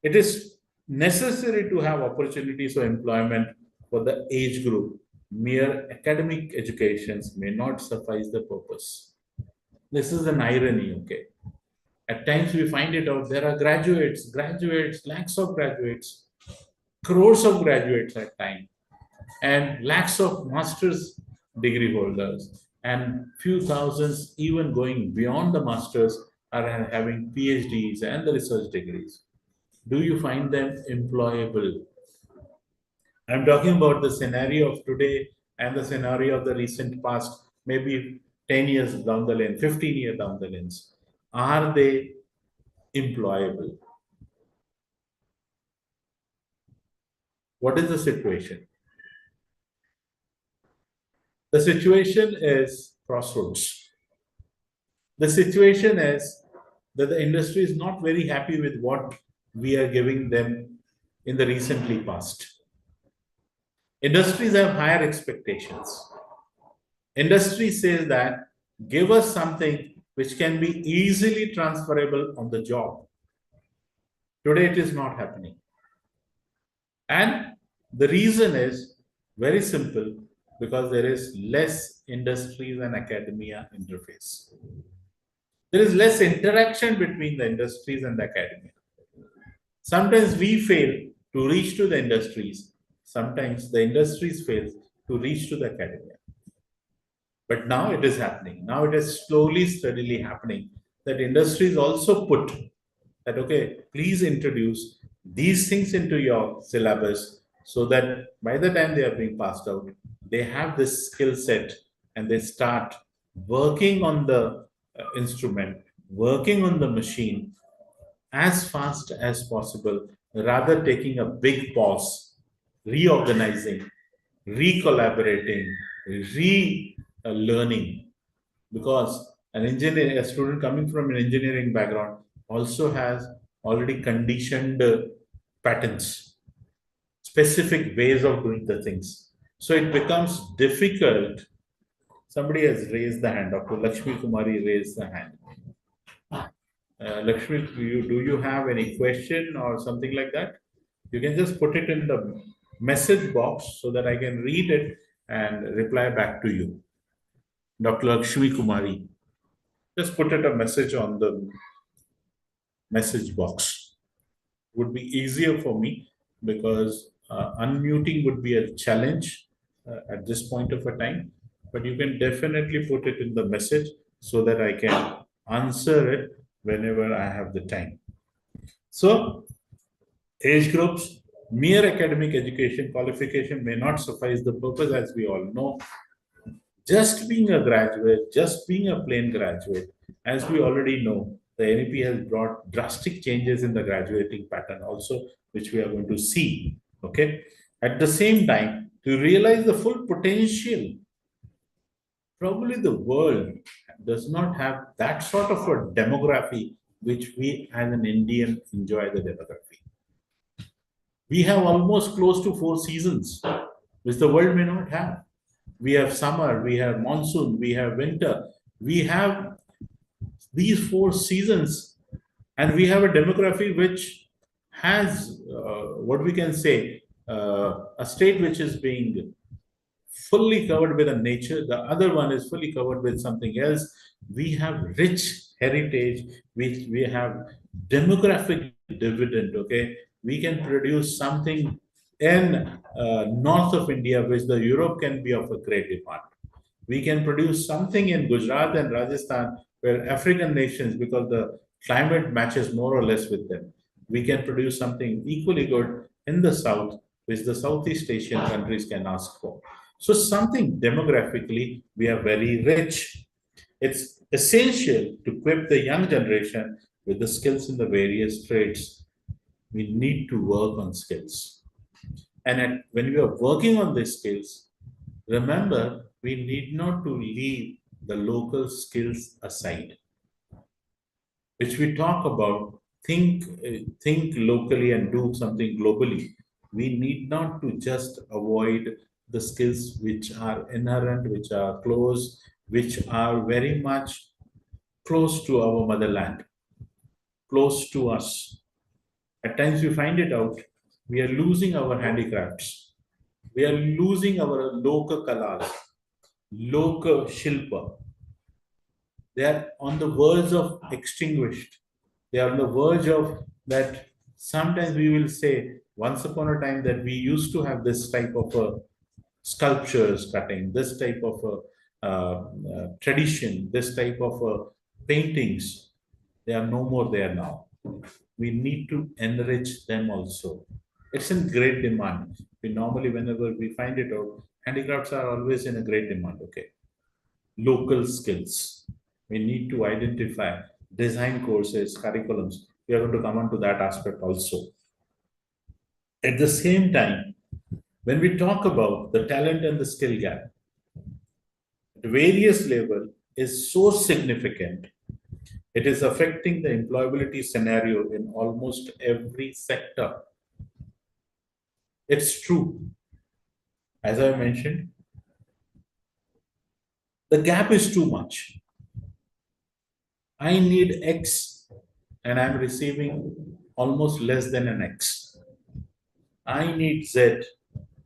It is necessary to have opportunities for employment for the age group. Mere academic educations may not suffice the purpose. This is an irony, okay? At times we find it out, there are graduates, lakhs of graduates, crores of graduates at time, and lakhs of master's degree holders, and few thousands even going beyond the masters are having PhDs and the research degrees. Do you find them employable? I'm talking about the scenario of today and the scenario of the recent past, maybe 10 years down the lane, 15 years down the lanes. Are they employable? What is the situation? The situation is crossroads. The situation is that the industry is not very happy with what we are giving them in the recently past. Industries have higher expectations. Industry says that give us something which can be easily transferable on the job. Today it is not happening. And the reason is very simple, because there is less industries and academia interface. There is less interaction between the industries and the academia. Sometimes we fail to reach to the industries. Sometimes the industries fail to reach to the academia. But now it is happening. Now it is slowly, steadily happening that industries also put that, okay, please introduce these things into your syllabus so that by the time they are being passed out, they have this skill set and they start working on the instrument, working on the machine as fast as possible, rather taking a big pause, reorganizing, re-collaborating, re-learning. Because an engineer, a student coming from an engineering background also has already conditioned patterns, specific ways of doing the things. So it becomes difficult. Somebody has raised the hand. Dr. Lakshmi Kumari raised the hand. Lakshmi, do you have any question or something like that? You can just put it in the message box so that I can read it and reply back to you. Dr. Lakshmi Kumari, just put it a message on the message box. Would be easier for me because unmuting would be a challenge at this point of a time. But you can definitely put it in the message so that I can answer it whenever I have the time. So, age groups, mere academic education qualification may not suffice the purpose, as we all know. Just being a graduate, just being a plain graduate, as we already know, the NEP has brought drastic changes in the graduating pattern also, which we are going to see. Okay. At the same time, to realize the full potential, probably the world does not have that sort of a demography which we as an Indian enjoy the demography. We have almost close to 4 seasons, which the world may not have. We have summer, we have monsoon, we have winter. We have these 4 seasons, and we have a demography which has what we can say a state which is being fully covered with a nature, the other one is fully covered with something else. We have rich heritage, which we have demographic dividend. Okay, we can produce something in north of India, which the Europe can be of a great demand. We can produce something in Gujarat and Rajasthan, where African nations, because the climate matches more or less with them, we can produce something equally good in the south, which the Southeast Asian countries can ask for. So something demographically, we are very rich. It's essential to equip the young generation with the skills in the various trades. We need to work on skills. And when we are working on these skills, remember, we need not to leave the local skills aside. Which we talk about, think locally and do something globally. We need not to just avoid the skills which are inherent, which are close, which are very much close to our motherland, close to us. At times we find it out, we are losing our handicrafts. We are losing our loka kalas, loka shilpa. They are on the verge of extinguished. They are on the verge of that Sometimes we will say, once upon a time that we used to have this type of a sculptures cutting, this type of a tradition, this type of paintings, they are no more there now. We need to enrich them also. It's in great demand. We normally, whenever we find it out, handicrafts are always in a great demand. Okay, local skills. We need to identify design courses, curriculums. We are going to come on to that aspect also. At the same time, when we talk about the talent and the skill gap, at various level is so significant. It is affecting the employability scenario in almost every sector. It's true. As I mentioned, the gap is too much. I need X and I'm receiving almost less than an X. I need Z,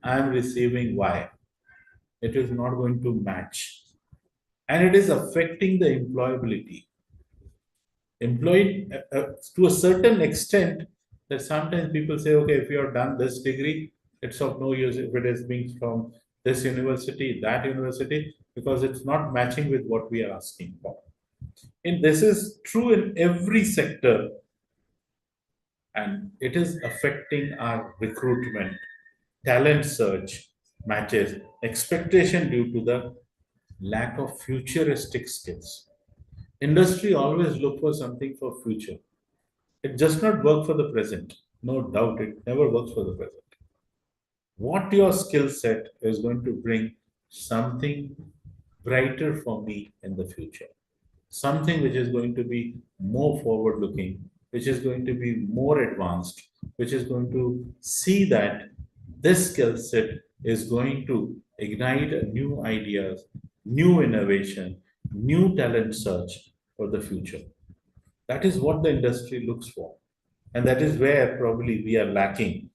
I'm receiving Y. It is not going to match. And it is affecting the employability. Employed to a certain extent that sometimes people say, okay, if you have done this degree, it's of no use if it is being from this university, that university, because it's not matching with what we are asking for. And this is true in every sector, and it is affecting our recruitment, talent search, matches, expectation due to the lack of futuristic skills. Industry always look for something for future. It does not work for the present. No doubt, it never works for the present. What your skill set is going to bring something brighter for me in the future, something which is going to be more forward looking, which is going to be more advanced, which is going to see that this skill set is going to ignite new ideas, new innovation, new talent search for the future. That is what the industry looks for. And that is where probably we are lacking.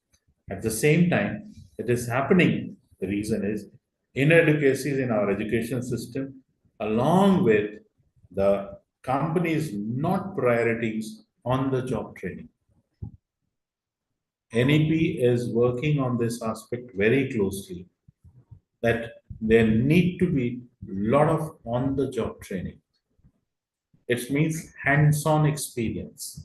At the same time, it is happening. The reason is inadequacies in our education system, along with the companies not priorities on the job training. NEP is working on this aspect very closely, that there need to be a lot of on-the-job training. It means hands-on experience.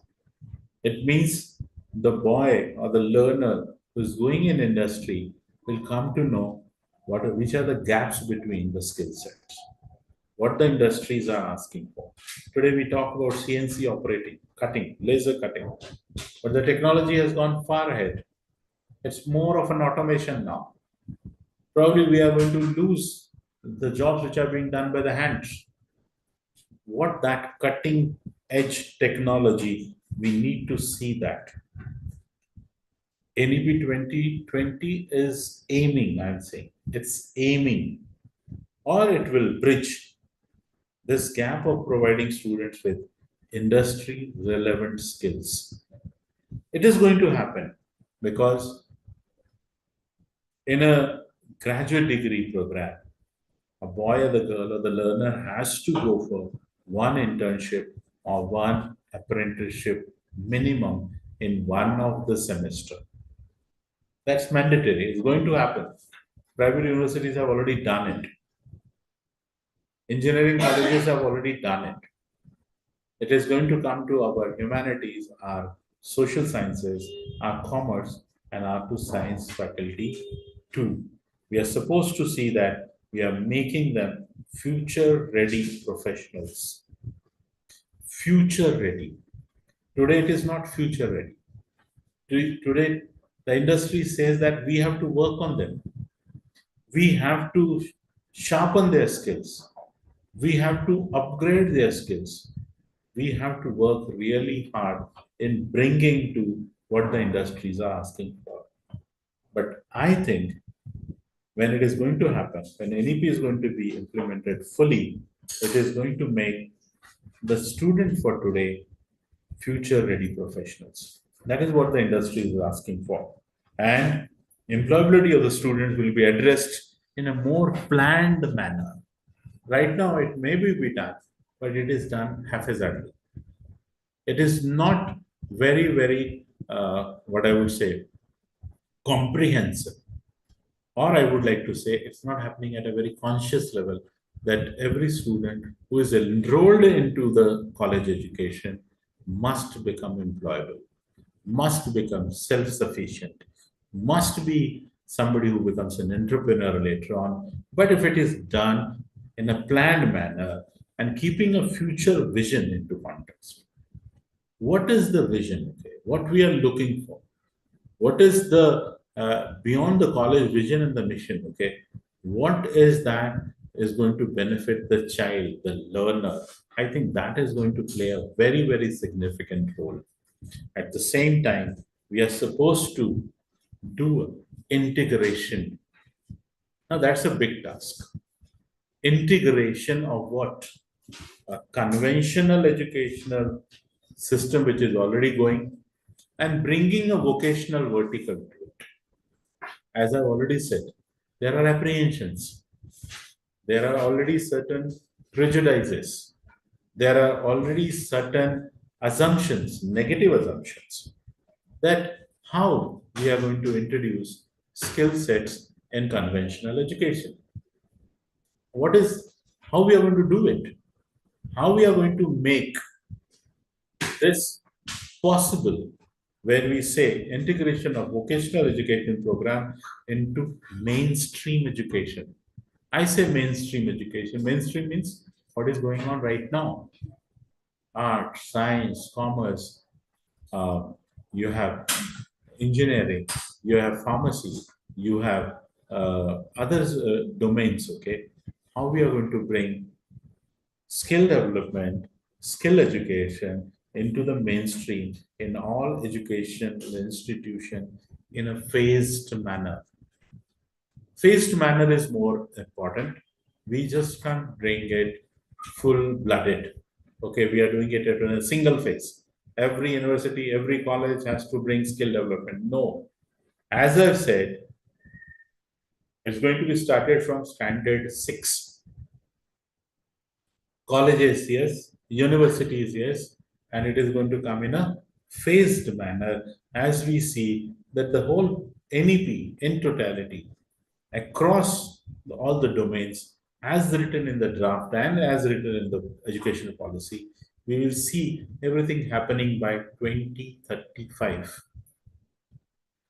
It means the boy or the learner who is going in industry will come to know which are the gaps between the skill sets, what the industries are asking for. Today we talk about CNC operating, cutting, laser cutting, but the technology has gone far ahead. It's more of an automation now. Probably we are going to lose the jobs which are being done by the hands. What that cutting edge technology, we need to see that. NEP 2020 is aiming, I'm saying, it's aiming, or it will bridge this gap of providing students with industry relevant skills. It is going to happen because in a graduate degree program, a boy or the girl or the learner has to go for one internship or one apprenticeship minimum in one of the semester. That's mandatory. It's going to happen. Private universities have already done it. Engineering colleges have already done it. It is going to come to our humanities, our social sciences, our commerce, and our to science faculty too. We are supposed to see that we are making them future ready professionals. Future ready. Today it is not future ready. Today the industry says that we have to work on them. We have to sharpen their skills. We have to upgrade their skills. We have to work really hard in bringing to what the industries are asking for. But I think when it is going to happen, when NEP is going to be implemented fully, it is going to make the student for today future ready professionals. That is what the industry is asking for. And employability of the students will be addressed in a more planned manner. Right now, it may be done, but it is done haphazardly. It is not very, very what I would say, comprehensive. Or I would like to say it's not happening at a very conscious level that every student who is enrolled into the college education must become employable, must become self-sufficient, must be somebody who becomes an entrepreneur later on. But if it is done in a planned manner and keeping a future vision into context, what is the vision? Okay? What we are looking for? What is the beyond the college vision and the mission? Okay, what is that is going to benefit the child, the learner? I think that is going to play a very, very significant role. At the same time, we are supposed to do integration. Now, that's a big task. Integration of what? A conventional educational system which is already going and bringing a vocational vertical to it. As I've already said, there are apprehensions. There are already certain prejudices. There are already certain assumptions, negative assumptions, that how we are going to introduce skill sets in conventional education. What is how we are going to do it? How we are going to make this possible where we say integration of vocational education program into mainstream education. I say mainstream education. Mainstream means what is going on right now. Art, science, commerce, uh, you have engineering, you have pharmacy, you have other domains, okay? How we are going to bring skill development, skill education into the mainstream in all educational institution in a phased manner. Phased manner is more important. We just can't bring it full-blooded. Okay, we are doing it at a single phase. Every university, every college has to bring skill development. No. As I've said, it's going to be started from standard 6. Colleges, yes, universities, yes, and it is going to come in a phased manner as we see that the whole NEP in totality across all the domains as written in the draft and as written in the educational policy, we will see everything happening by 2035.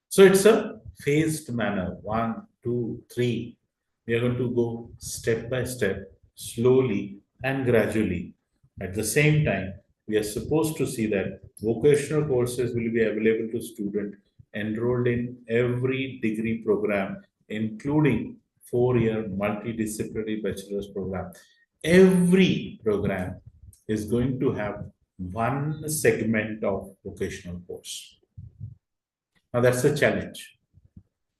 So it's a phased manner, one, two, three. We are going to go step by step, slowly and gradually. At the same time, we are supposed to see that vocational courses will be available to students enrolled in every degree program, including 4-year multidisciplinary bachelor's program. Every program is going to have one segment of vocational course. Now that's a challenge.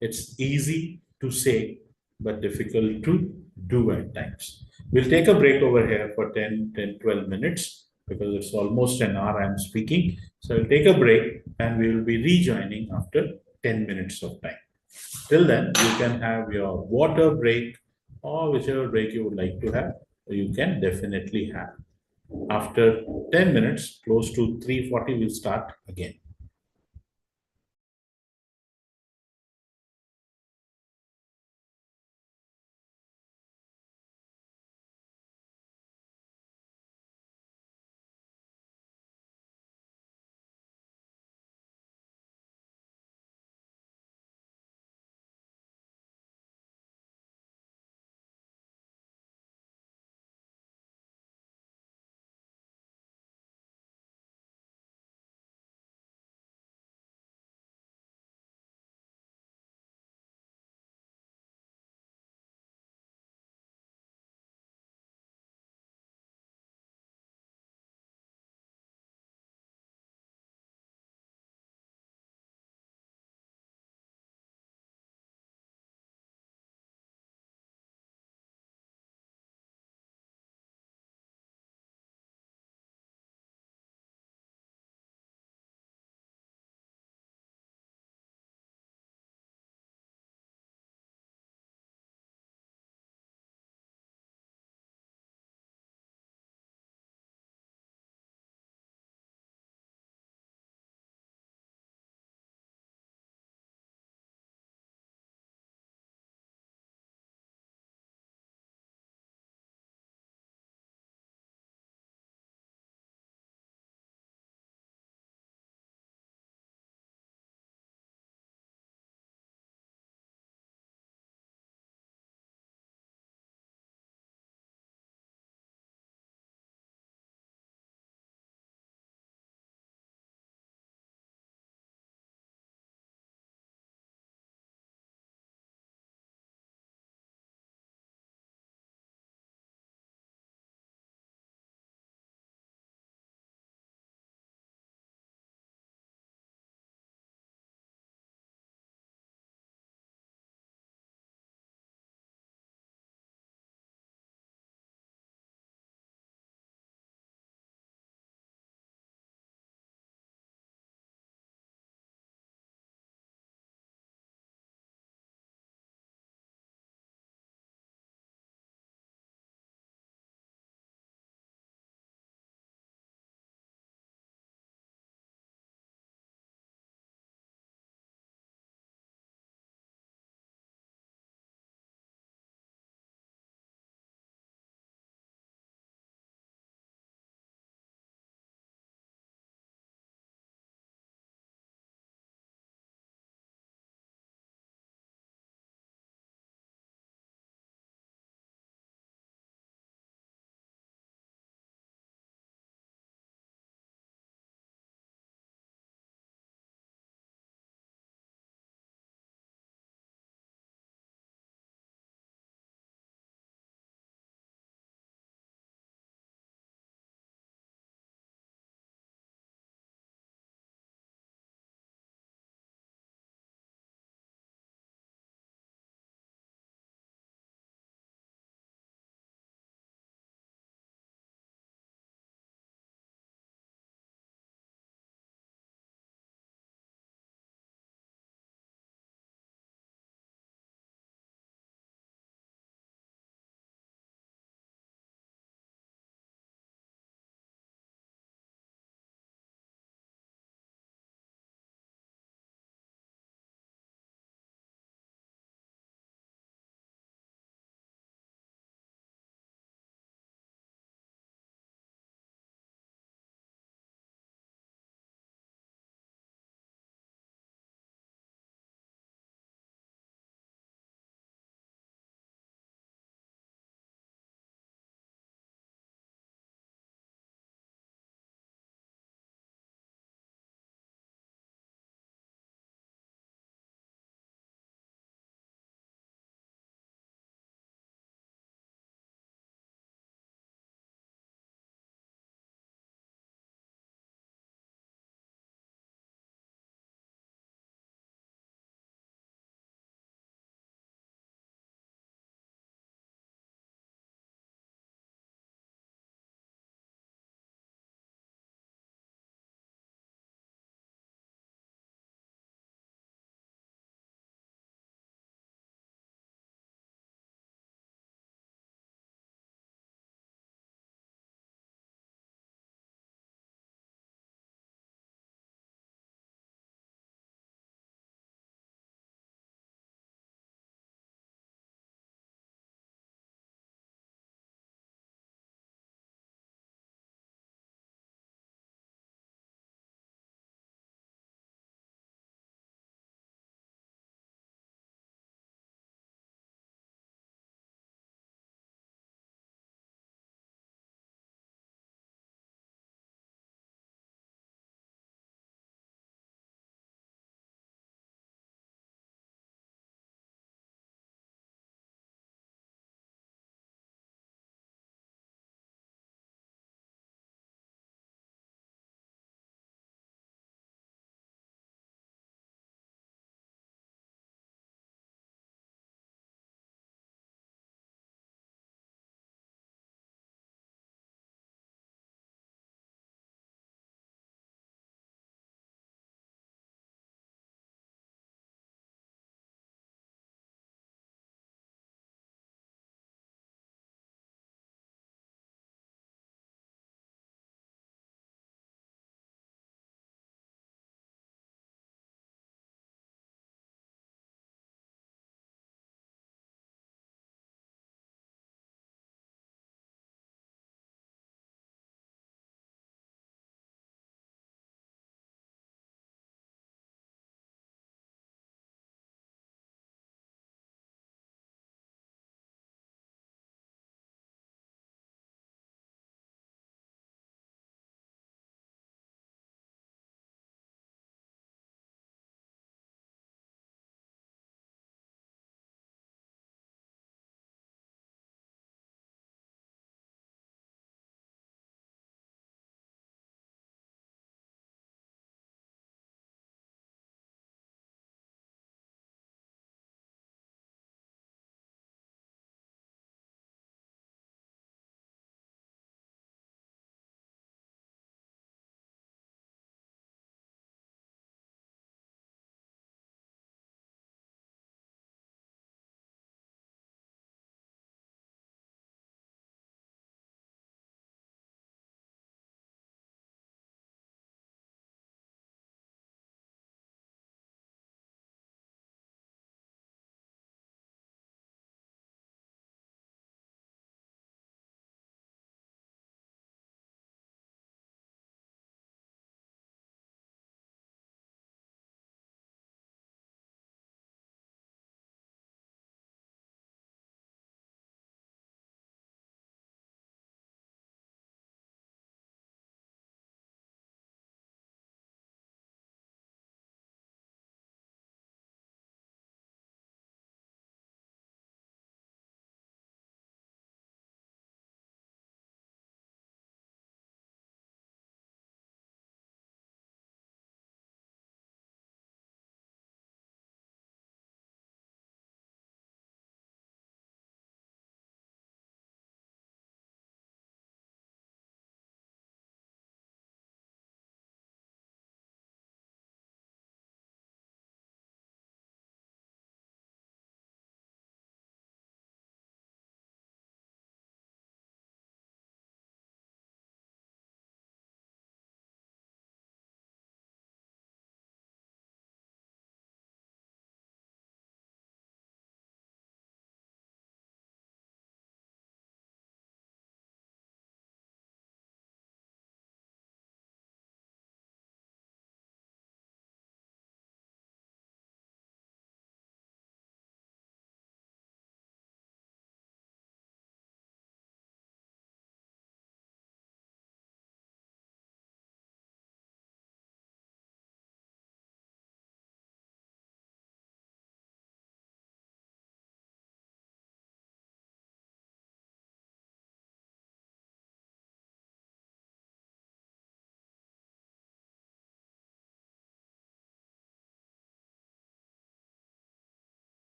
It's easy to say, but difficult to do at times. We'll take a break over here for 12 minutes because it's almost an hour I'm speaking. So I'll take a break and we will be rejoining after 10 minutes of time. Till then, you can have your water break or whichever break you would like to have, you can definitely have. After 10 minutes, close to 3:40, we'll start again.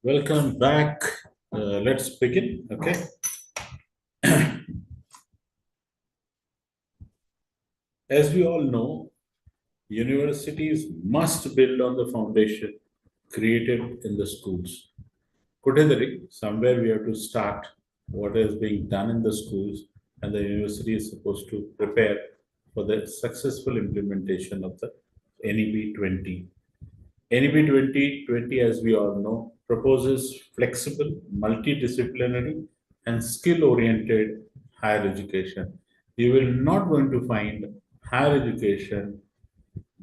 Welcome back. Let's begin. Okay. As we all know, universities must build on the foundation created in the schools. Kutedari, somewhere we have to start what is being done in the schools, and the university is supposed to prepare for the successful implementation of the NEP 20. NEP 2020, as we all know, proposes flexible, multidisciplinary, and skill-oriented higher education. You will not going to find higher education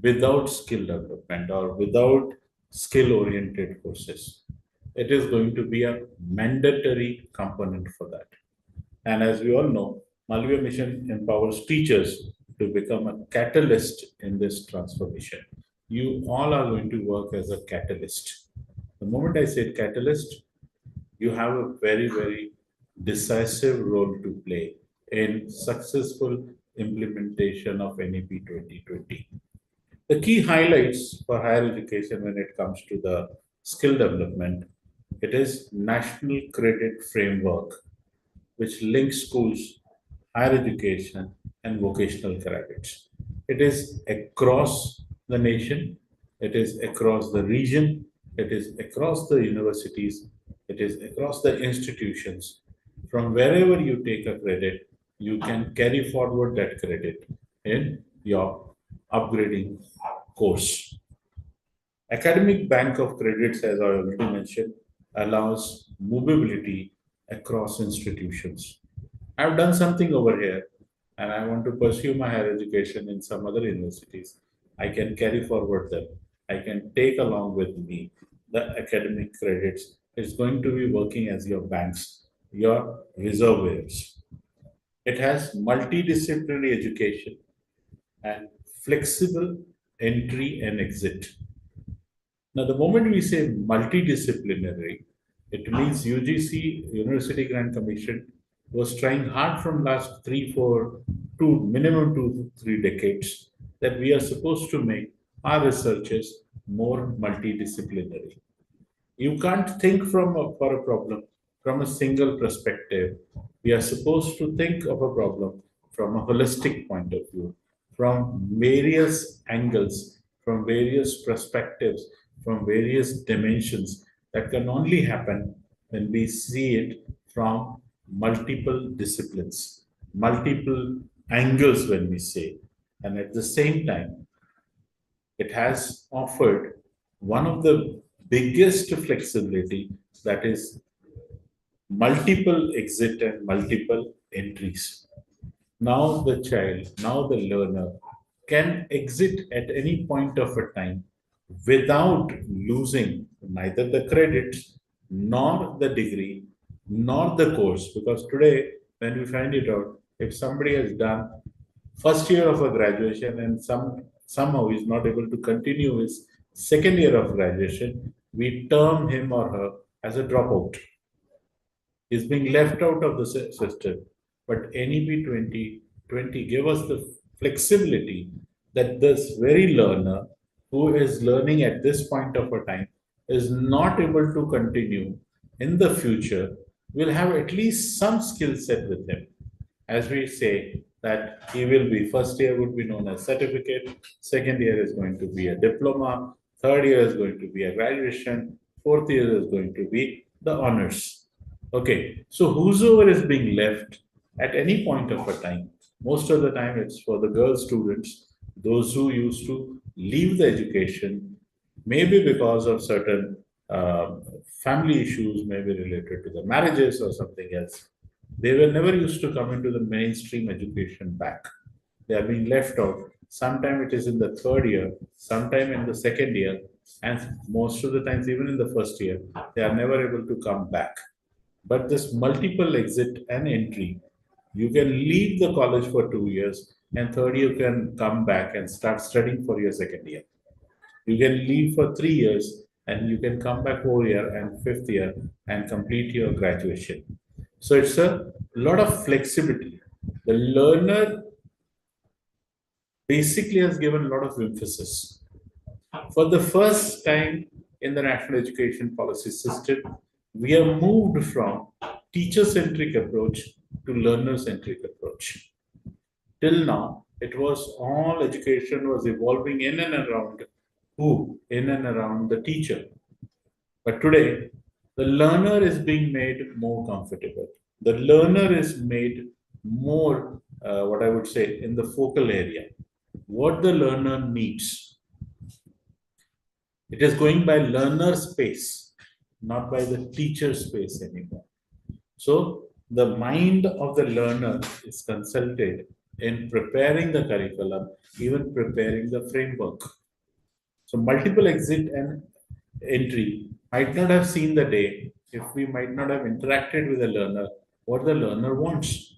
without skill development or without skill-oriented courses. It is going to be a mandatory component for that. And as we all know, Malviya Mission empowers teachers to become a catalyst in this transformation. You all are going to work as a catalyst. The moment I said catalyst, you have a very, very decisive role to play in successful implementation of NEP 2020. The key highlights for higher education when it comes to the skill development, it is national credit framework which links schools, higher education, and vocational credits. It is across the nation, it is across the region, it is across the universities, it is across the institutions. From wherever you take a credit, you can carry forward that credit in your upgrading course. Academic Bank of Credits, as I already mentioned, allows movability across institutions. I've done something over here and I want to pursue my higher education in some other universities. I can carry forward them. I can take along with me the academic credits. It's going to be working as your banks, your reservoirs. It has multidisciplinary education and flexible entry and exit. Now, the moment we say multidisciplinary, it means UGC, University Grant Commission, was trying hard from last 2 to 3 decades that we are supposed to make our researches more multidisciplinary. You can't think for a problem from a single perspective. We are supposed to think of a problem from a holistic point of view, from various angles, from various perspectives, from various dimensions. That can only happen when we see it from multiple disciplines, multiple angles when we say. And at the same time, it has offered one of the biggest flexibility, that is multiple exit and multiple entries. Now the child, now the learner can exit at any point of a time without losing neither the credits nor the degree nor the course. Because today, when we find it out, if somebody has done first year of a graduation and somehow is not able to continue his second year of graduation, we term him or her as a dropout. Is being left out of the system. But NEP 2020 gave us the flexibility that this very learner who is learning at this point of a time is not able to continue in the future will have at least some skill set with him. As we say that he will be, first year would be known as certificate, second year is going to be a diploma, third year is going to be a graduation, fourth year is going to be the honors. Okay, so whosoever is being left at any point of a time, most of the time it's for the girl students, those who used to leave the education, maybe because of certain family issues, maybe related to the marriages or something else. They were never used to come into the mainstream education back. They are being left out. Sometime it is in the third year, sometime in the second year, and most of the times, even in the first year, they are never able to come back. But this multiple exit and entry, you can leave the college for 2 years, and third year you can come back and start studying for your second year. You can leave for 3 years and you can come back over year and fifth year and complete your graduation. So it's a lot of flexibility. The learner basically has given a lot of emphasis. For the first time, in the national education policy system, we have moved from teacher-centric approach to learner-centric approach. Till now, it was all education was evolving in and around who? In and around the teacher. But today, the learner is being made more comfortable. The learner is made more, what I would say, in the focal area. What the learner needs. It is going by learner space, not by the teacher space anymore. So the mind of the learner is consulted in preparing the curriculum, even preparing the framework. So multiple exit and entry might not have seen the day if we might not have interacted with the learner, what the learner wants.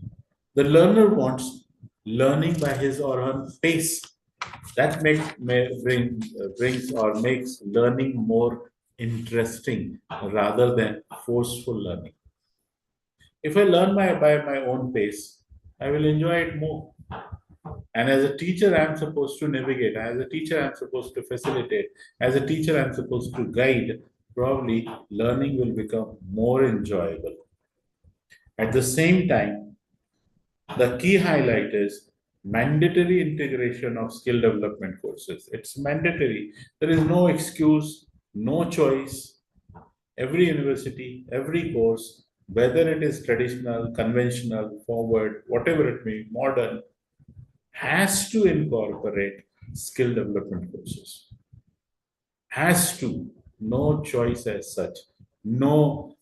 The learner wants learning by his or her pace. That brings or makes learning more interesting rather than forceful learning. If I learn by my own pace, I will enjoy it more. And as a teacher, I'm supposed to navigate. As a teacher, I'm supposed to facilitate. As a teacher, I'm supposed to guide. Probably learning will become more enjoyable. At the same time, the key highlight is mandatory integration of skill development courses. It's mandatory. There is no excuse, no choice. Every university, every course, whether it is traditional, conventional, forward, whatever it may be, modern, has to incorporate skill development courses. Has to. No choice as such. No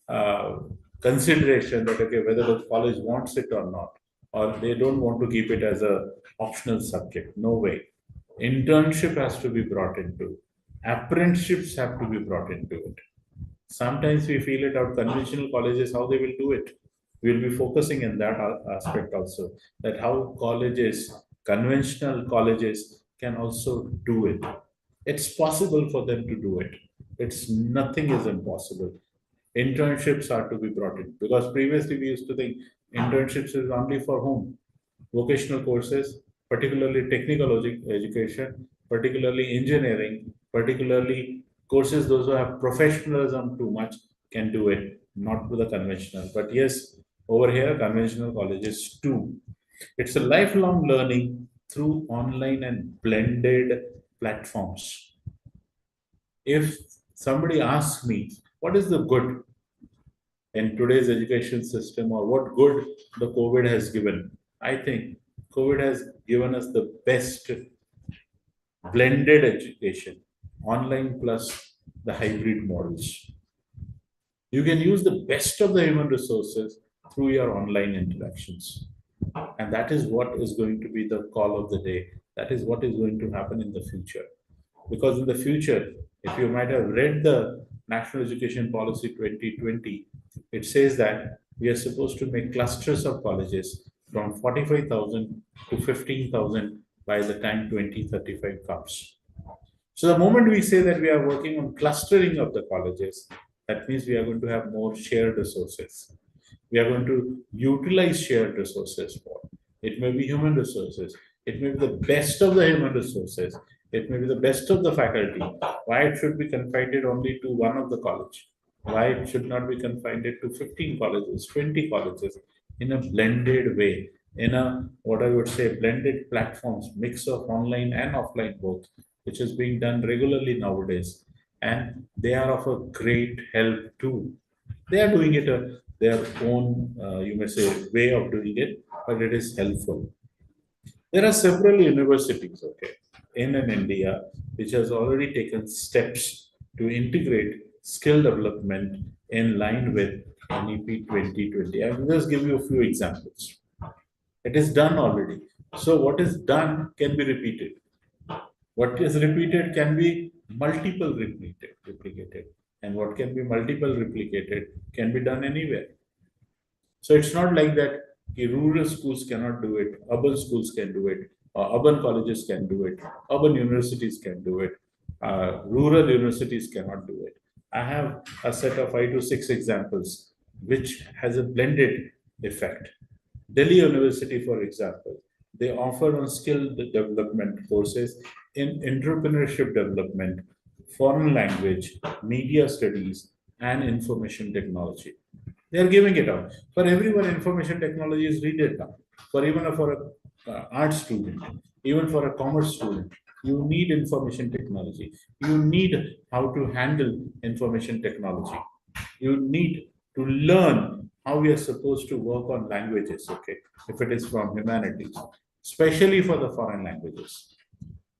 consideration that, okay, whether the college wants it or not, or they don't want to keep it as a optional subject. No way. Internship has to be brought into. Apprenticeships have to be brought into it. Sometimes we feel it out conventional colleges, how they will do it. We'll be focusing in that aspect also, that how colleges, conventional colleges can also do it. It's possible for them to do it. It's nothing is impossible. Internships are to be brought in because previously we used to think internships is only for whom? Vocational courses, particularly technical education, particularly engineering, particularly courses those who have professionalism too much can do it, not to the conventional. But yes, over here, conventional colleges too. It's a lifelong learning through online and blended platforms. If somebody asks me, what is the good in today's education system or what good the COVID has given? I think COVID has given us the best blended education, online plus the hybrid models. You can use the best of the human resources through your online interactions. And that is what is going to be the call of the day. That is what is going to happen in the future. Because in the future, if you might have read the National Education Policy 2020, it says that we are supposed to make clusters of colleges from 45,000 to 15,000 by the time 2035 comes. So the moment we say that we are working on clustering of the colleges, that means we are going to have more shared resources. We are going to utilize shared resources more. It may be human resources. It may be the best of the human resources. It may be the best of the faculty. Why it should be confined only to one of the college? Why it should not be confined to 15 colleges, 20 colleges in a blended way, in a, what I would say, blended platforms, mix of online and offline both, which is being done regularly nowadays. And they are of a great help too. They are doing it their own, you may say, way of doing it, but it is helpful. There are several universities, okay, in India, which has already taken steps to integrate skill development in line with NEP 2020. I will just give you a few examples. It is done already. So what is done can be repeated. What is repeated can be multiple replicated. And what can be multiple replicated can be done anywhere. So it's not like that rural schools cannot do it, urban schools can do it, urban colleges can do it, urban universities can do it, rural universities cannot do it. I have a set of 5 to 6 examples which has a blended effect. Delhi University, for example, they offer on skill development courses in entrepreneurship development, foreign language, media studies, and information technology. They are giving it out. For everyone, information technology is needed now. For a art student, even for a commerce student, you need information technology. You need how to handle information technology. You need to learn how we are supposed to work on languages, okay, if it is from humanities, especially for the foreign languages.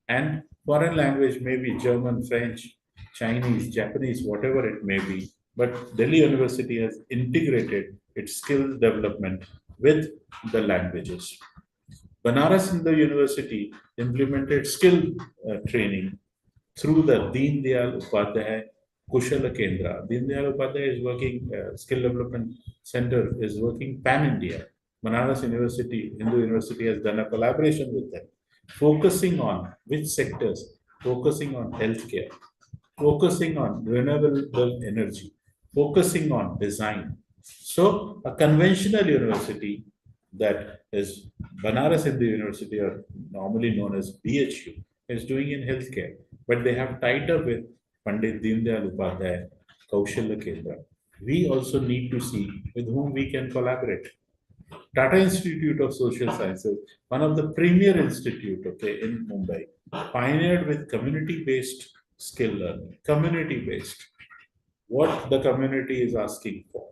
And foreign language may be German, French, Chinese, Japanese, whatever it may be. But Delhi University has integrated its skill development with the languages. Banaras Hindu University implemented skill training through the Deen Dayal Upadhyay Kushala Kendra. Deen Dayal Upadhyay is working, skill development center is working pan-India. Banaras University, Hindu University has done a collaboration with them, focusing on which sectors, focusing on healthcare, focusing on renewable energy, focusing on design. So a conventional university that is Banaras Hindu University, or normally known as BHU, is doing in healthcare, but they have tied up with Pandit Deendayal Upadhyay, Kaushalya Kendra. We also need to see with whom we can collaborate. Tata Institute of Social Sciences, one of the premier institute, okay, in Mumbai, pioneered with community-based skill learning, community-based, what the community is asking for,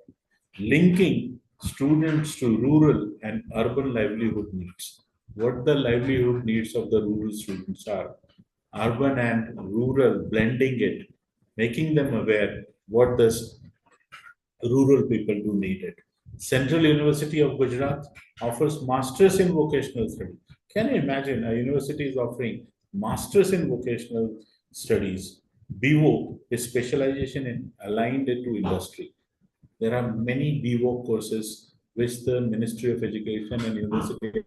linking students to rural and urban livelihood needs, what the livelihood needs of the rural students are, urban and rural, blending it, making them aware what this rural people do need it. Central University of Gujarat offers masters in vocational studies. Can you imagine a university is offering masters in vocational studies? BVO is specialization in aligned to industry. There are many BVO courses which the Ministry of Education and University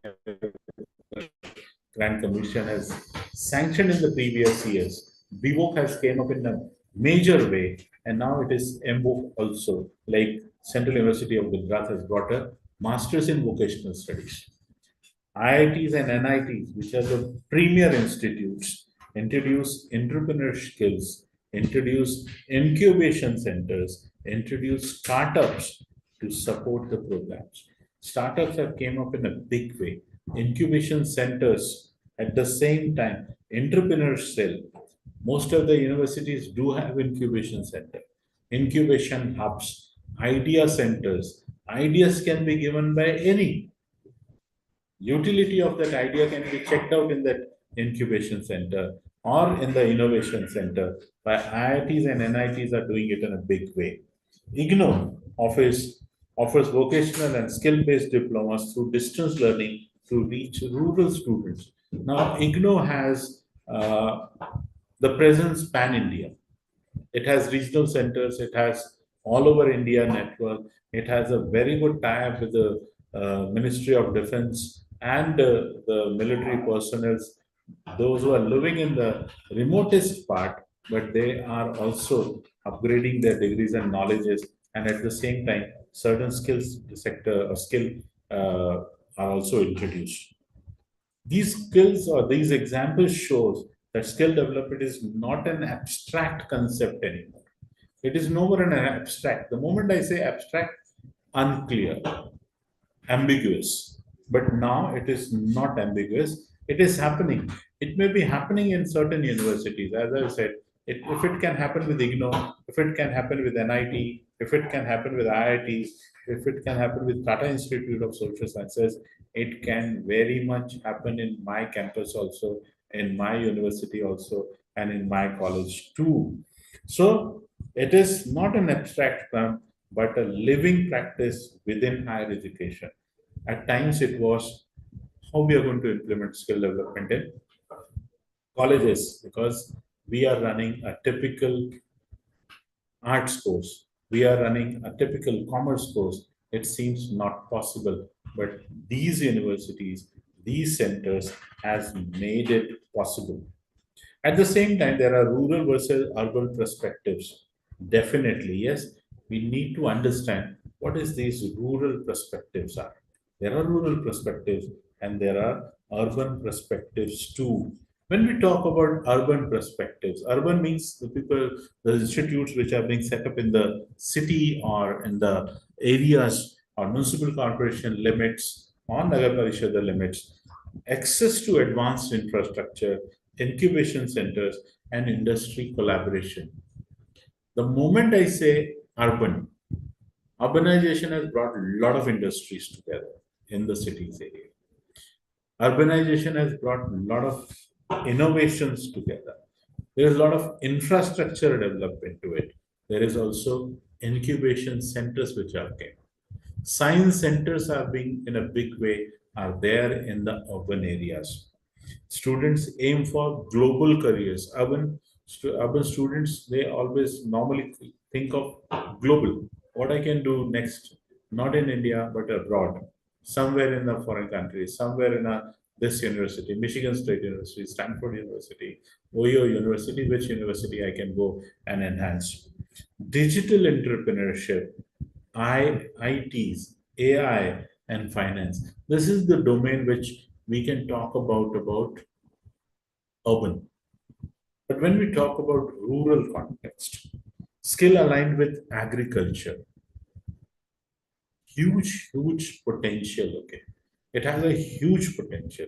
Grant Commission has sanctioned in the previous years. BVOC has came up in a major way, and now it is MVOC also. Like Central University of Gujarat has brought a Masters in Vocational Studies. IITs and NITs, which are the premier institutes, introduce entrepreneur skills, introduce incubation centers, introduce startups to support the programs. Startups have came up in a big way. Incubation centers at the same time, entrepreneur cell. Most of the universities do have incubation center, incubation hubs, idea centers. Ideas can be given by any utility of that idea can be checked out in that incubation center or in the innovation center. By IITs and NITs are doing it in a big way. IGNO offers vocational and skill-based diplomas through distance learning to reach rural students. Now, IGNO has the presence pan-India. It has regional centers. It has all over India network. It has a very good tie-up with the Ministry of Defense and the military personnel, those who are living in the remotest part, but they are also upgrading their degrees and knowledges, and at the same time, certain skills sector or skill are also introduced. These skills or these examples shows that skill development is not an abstract concept anymore. It is no more an abstract. The moment I say abstract, unclear, ambiguous. But now it is not ambiguous. It is happening. It may be happening in certain universities. As I said, if it can happen with IGNO, if it can happen with NIT, if it can happen with IITs, if it can happen with Tata Institute of Social Sciences, it can very much happen in my campus also, in my university also, and in my college too. So it is not an abstract term, but a living practice within higher education. At times it was how we are going to implement skill development in colleges, because we are running a typical arts course, we are running a typical commerce course. It seems not possible, but these universities, these centers has made it possible. At the same time, there are rural versus urban perspectives. Definitely, yes, we need to understand what is these rural perspectives are. There are rural perspectives and there are urban perspectives too. When we talk about urban perspectives, urban means the people, the institutes which are being set up in the city or in the areas or municipal corporation limits or Nagar Parishad limits, access to advanced infrastructure, incubation centers, and industry collaboration. The moment I say urban, urbanization has brought a lot of industries together in the cities area. Urbanization has brought a lot of innovations together. There is a lot of infrastructure development to it. There is also incubation centers which are came. Science centers are being in a big way are there in the urban areas. Students aim for global careers. Urban students, they always normally think of global. What I can do next, not in India, but abroad, somewhere in a foreign country, somewhere in a this university, Michigan State University, Stanford University, Ohio University, which university I can go and enhance. Digital entrepreneurship, ITs, AI, and finance. This is the domain which we can talk about urban. But when we talk about rural context, skill aligned with agriculture, huge potential. Okay, it has a huge potential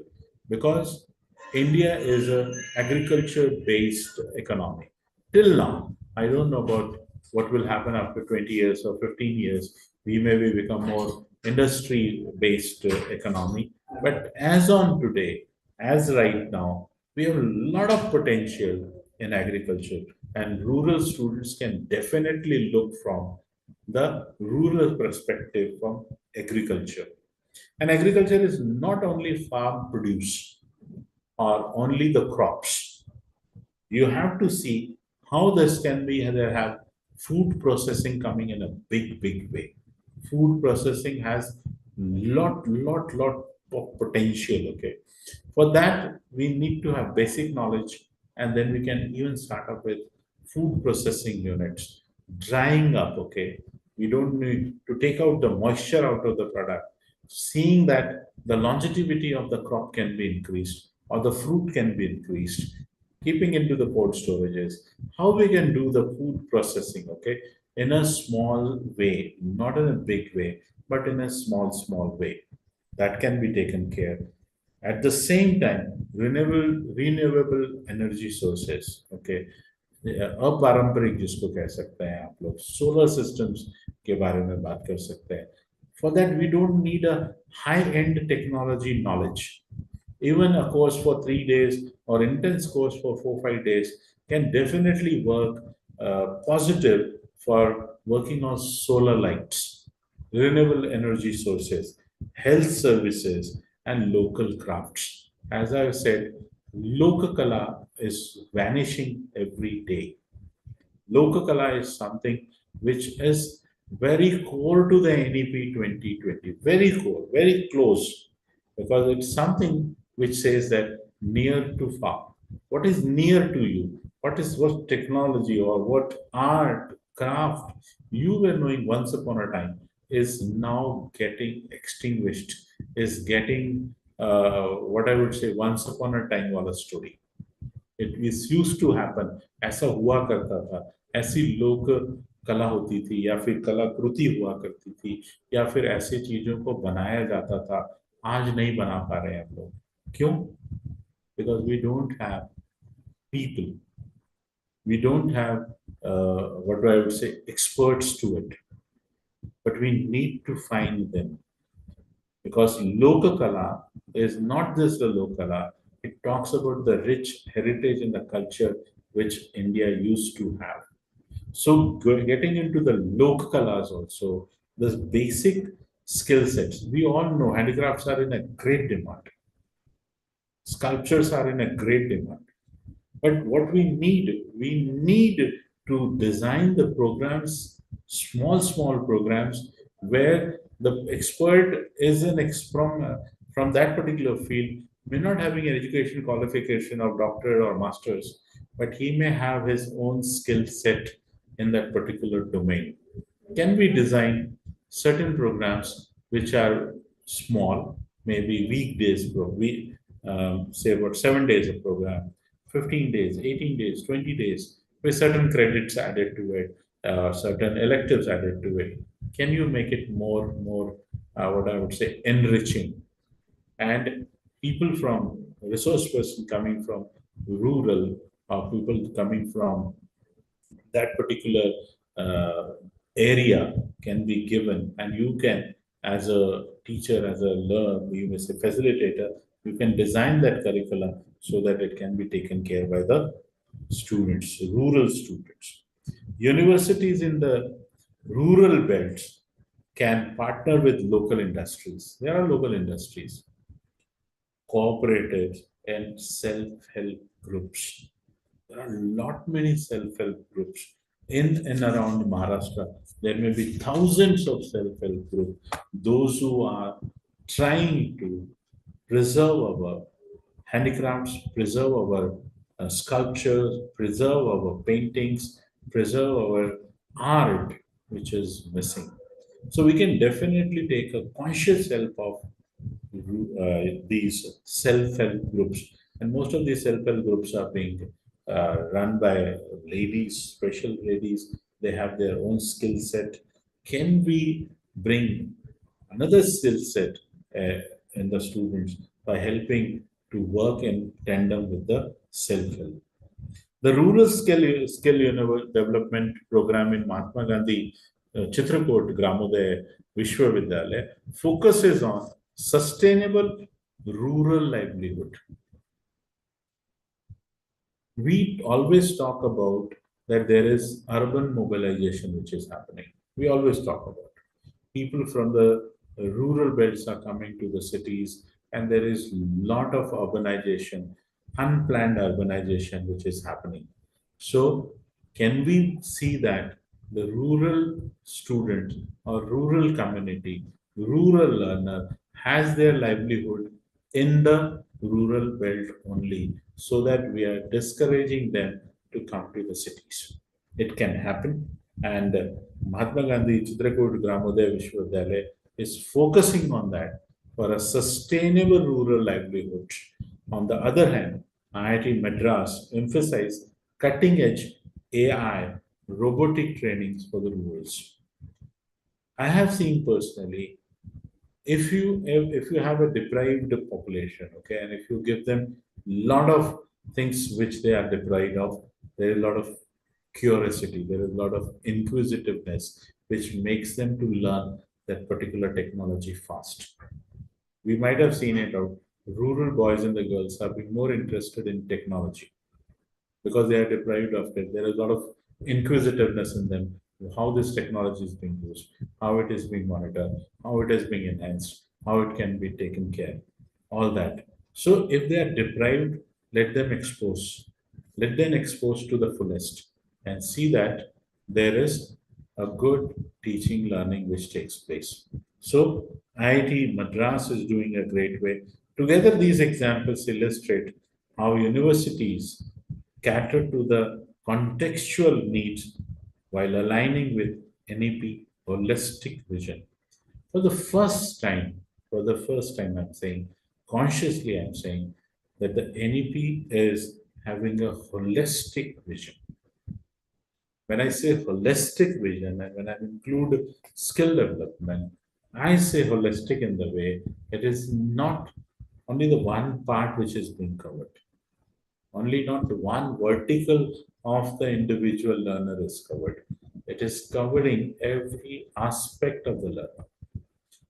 because India is a agriculture based economy. Till now, I don't know about what will happen after 20 years or 15 years. We maybe become more industry based economy. But as on today, as right now, we have a lot of potential in agriculture, and rural students can definitely look from the rural perspective from agriculture. And agriculture is not only farm produce or only the crops. You have to see how this can be, they have food processing coming in a big way. Food processing has lot of potential. Okay, for that we need to have basic knowledge, and then we can even start up with food processing units, drying up. Okay, we don't need to take out the moisture out of the product, seeing that the longevity of the crop can be increased or the fruit can be increased, keeping into the cold storages, how we can do the food processing. Okay, in a small way, not in a big way, but in a small way, that can be taken care. At the same time, renewable energy sources. Okay, अपारंपरिक जिसको कह सकते हैं आप लोग, solar systems के बारे में बात कर सकते हैं. For that, we don't need a high-end technology knowledge. Even a course for 3 days or intense course for 4 5 days can definitely work positive for working on solar lights, renewable energy sources, health services, and local crafts. As I've said, Lokakala is vanishing every day. Lokakala is something which is very core to the NEP 2020, very core, very close, because it's something which says that near to far. What is near to you? What technology or what art, craft you were knowing once upon a time is now getting extinguished, is getting what I would say once upon a time wala story. It is used to happen. ऐसा हुआ करता था, ऐसी लोक कला होती थी या फिर कलाकृति हुआ करती थी या फिर ऐसे चीजों को बनाया जाता था. आज नहीं बना पा रहे हैं हम लोग. क्यों? Because we don't have people, we don't have what I would say experts to it, but we need to find them. Because Lokakala is not just the Lokala, it talks about the rich heritage and the culture which India used to have. So, getting into the Lokakalas also, the basic skill sets, we all know handicrafts are in a great demand, sculptures are in a great demand. But what we need to design the programs, small programs, where the expert is from that particular field, may not having an education qualification of doctor or masters, but he may have his own skill set in that particular domain. Can we design certain programs which are small, maybe weekdays, say about 7 days of program, 15 days, 18 days, 20 days, with certain credits added to it, certain electives added to it. Can you make it more, what I would say, enriching? And people from resource person coming from rural, or people coming from that particular uh, area can be given, and you can, as a teacher, as a learner, you may say facilitator, you can design that curriculum so that it can be taken care by the students, rural students. Universities in the rural belts can partner with local industries. There are local industries, cooperatives, and self-help groups. There are a lot many self-help groups in and around Maharashtra. There may be thousands of self-help groups. Those who are trying to preserve our handicrafts, preserve our sculptures, preserve our paintings, preserve our art, which is missing. So we can definitely take a conscious help of these self-help groups, and most of these self-help groups are being run by ladies, special ladies. They have their own skill set. Can we bring another skill set uh, in the students by helping to work in tandem with the self-help? The Rural Development Program in Mahatma Gandhi Chitrakoot Gramodaya Vishwavidyalaya focuses on sustainable rural livelihood. We always talk about that there is urban mobilization which is happening. We always talk about people from the rural belts are coming to the cities, and there is lot of urbanization, unplanned urbanization which is happening. So can we see that the rural student or rural community, rural learner has their livelihood in the rural belt only, so that we are discouraging them to come to the cities? It can happen, and Mahatma Gandhi Chitrakoot Gramodaya Vishwavidyalaya is focusing on that for a sustainable rural livelihood. On the other hand, IIT Madras emphasized cutting edge AI robotic trainings for the rurals. I have seen personally, if you have a deprived population, okay, and if you give them lot of things which they are deprived of, there is a lot of curiosity, there is a lot of inquisitiveness which makes them to learn that particular technology fast. We might have seen it out. Rural boys and the girls have been more interested in technology because they are deprived of it. There is a lot of inquisitiveness in them, how this technology is being used, how it is being monitored, how it is being enhanced, how it can be taken care, all that. So if they are deprived, let them expose, let them expose to the fullest, and see that there is a good teaching learning which takes place. So IIT Madras is doing a great way. Together, these examples illustrate how universities cater to the contextual needs while aligning with NEP holistic vision. For the first time, I'm saying, consciously, I'm saying that the NEP is having a holistic vision. When I say holistic vision and when I include skill development, I say holistic in the way it is not only the one part which is being covered, only not one vertical of the individual learner is covered. It is covering every aspect of the learner,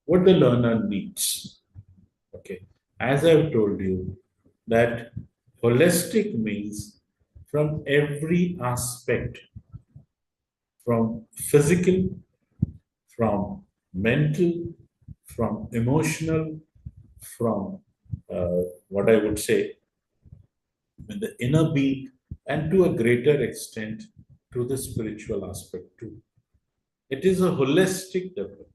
what the learner needs. Okay. As I've told you, that holistic means from every aspect, from physical, from mental, from emotional, from what I would say, the inner being, and to a greater extent to the spiritual aspect too. It is a holistic development.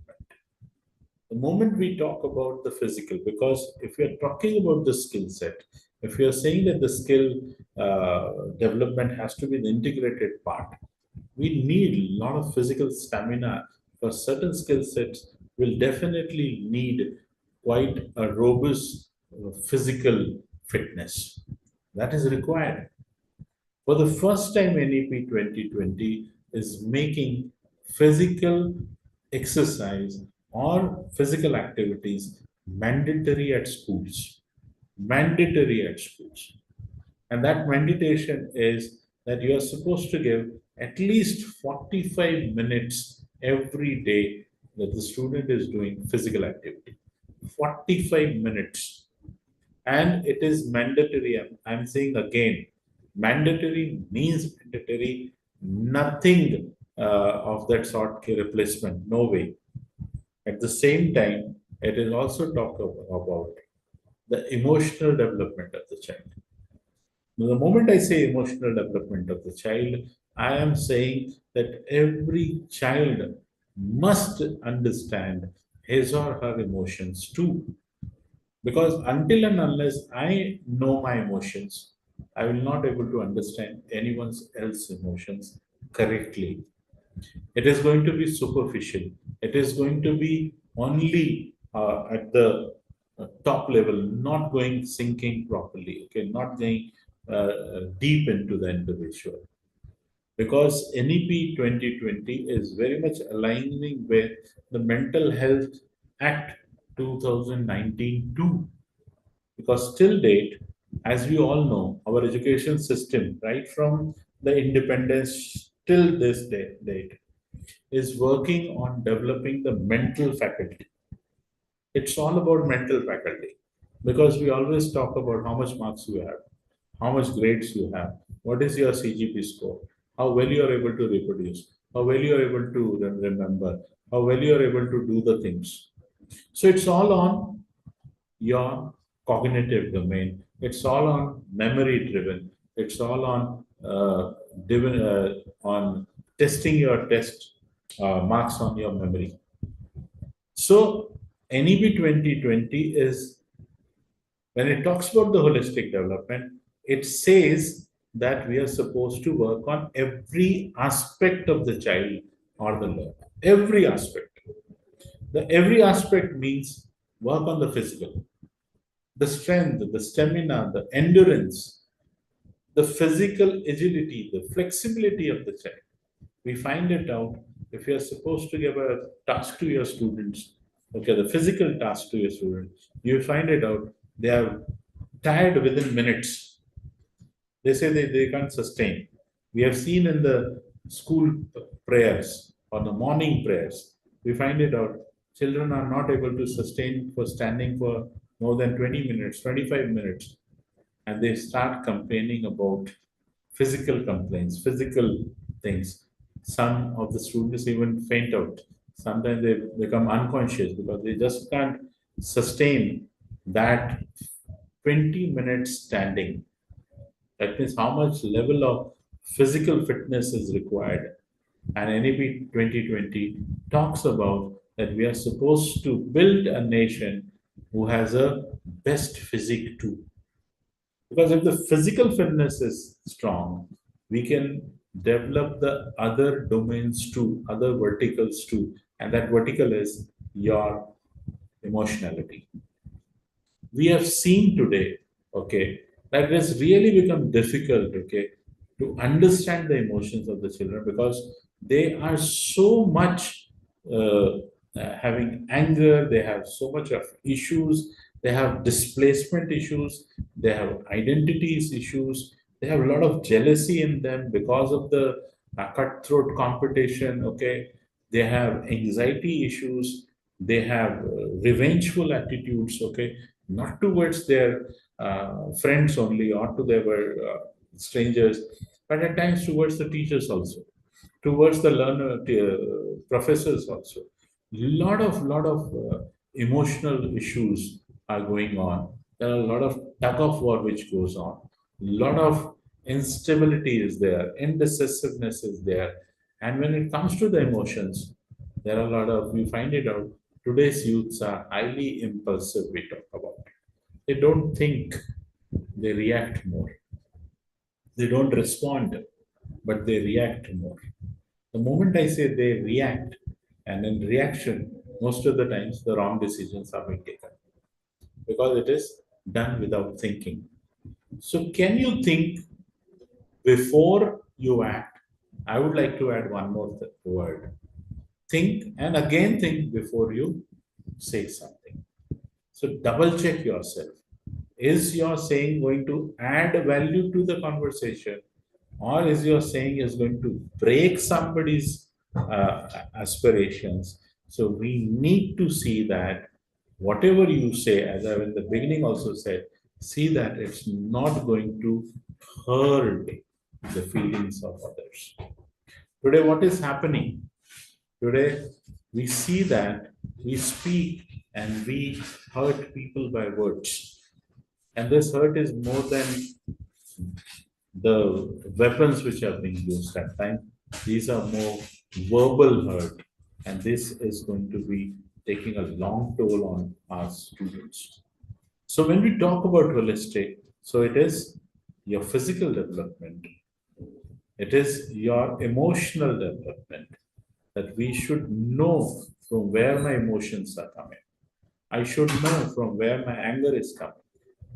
The moment we talk about the physical, because if we are talking about the skill set, if you are saying that the skill development has to be the integrated part, we need a lot of physical stamina. For certain skill sets will definitely need quite a robust physical fitness. That is required. For the first time, NEP 2020 is making physical exercise or physical activities mandatory at schools. Mandatory at schools. And that meditation is that you are supposed to give at least 45 minutes every day that the student is doing physical activity. 45 minutes. And it is mandatory. I'm saying again, mandatory means mandatory, nothing of that sort replacement, no way. At the same time, it is also talk about the emotional development of the child. Now, the moment I say emotional development of the child, I am saying that every child must understand his or her emotions too. Because until and unless I know my emotions, I will not able to understand anyone else's emotions correctly. It is going to be superficial. It is going to be only at the top level, not going sinking properly, okay, not going deep into the individual. Because NEP 2020 is very much aligning with the Mental Health Act 2019 too. Because till date, as we all know, our education system, right from the independence till this date, is working on developing the mental faculty. It's all about mental faculty because we always talk about how much marks you have, how much grades you have, what is your CGP score, how well you are able to reproduce, how well you are able to remember, how well you are able to do the things. So it's all on your cognitive domain. It's all on memory driven. It's all on testing your test marks on your memory. So NEP 2020 is, when it talks about the holistic development, it says that we are supposed to work on every aspect of the child or the learner. Every aspect. The every aspect means work on the physical, the strength, the stamina, the endurance, the physical agility, the flexibility of the child. We find it out if you're supposed to give a task to your students, okay, the physical task to your students, you find it out they are tired within minutes. They say they can't sustain. We have seen in the school prayers or the morning prayers, we find it out children are not able to sustain for standing for more than 20 minutes, 25 minutes, and they start complaining about physical complaints, physical things. Some of the students even faint out. Sometimes they become unconscious because they just can't sustain that 20 minutes standing. That means how much level of physical fitness is required. And NEP 2020 talks about that we are supposed to build a nation who has a best physique too. Because if the physical fitness is strong, we can develop the other domains too, other verticals too. And that vertical is your emotionality. We have seen today, okay, that it has really become difficult, okay, to understand the emotions of the children because they are so much having anger, they have so much of issues, they have displacement issues, they have identities issues, they have a lot of jealousy in them because of the cutthroat competition, okay, they have anxiety issues, they have revengeful attitudes, okay, not towards their friends only or to their strangers, but at times towards the teachers also, towards the learner, professors also. Lot of emotional issues are going on. There are a lot of tug of war which goes on. Lot of instability is there, indecisiveness is there, and when it comes to the emotions, there are a lot of, we find it out. Today's youths are highly impulsive. We talk about. They don't think, they react more. They don't respond, but they react more. The moment I say they react, and in reaction, most of the times the wrong decisions are being taken because it is done without thinking. So can you think before you act? I would like to add one more word. Think and again think before you say something. So double check yourself. Is your saying going to add value to the conversation, or is your saying is going to break somebody's aspirations? So we need to see that whatever you say, as I in the beginning also said, see that it's not going to hurt the feelings of others. Today, what is happening? Today, we see that we speak and we hurt people by words. And this hurt is more than the weapons which are being used at times. These are more verbal hurt. And this is going to be taking a long toll on our students. So when we talk about holistic, so it is your physical development, it is your emotional development, that we should know from where my emotions are coming. I should know from where my anger is coming,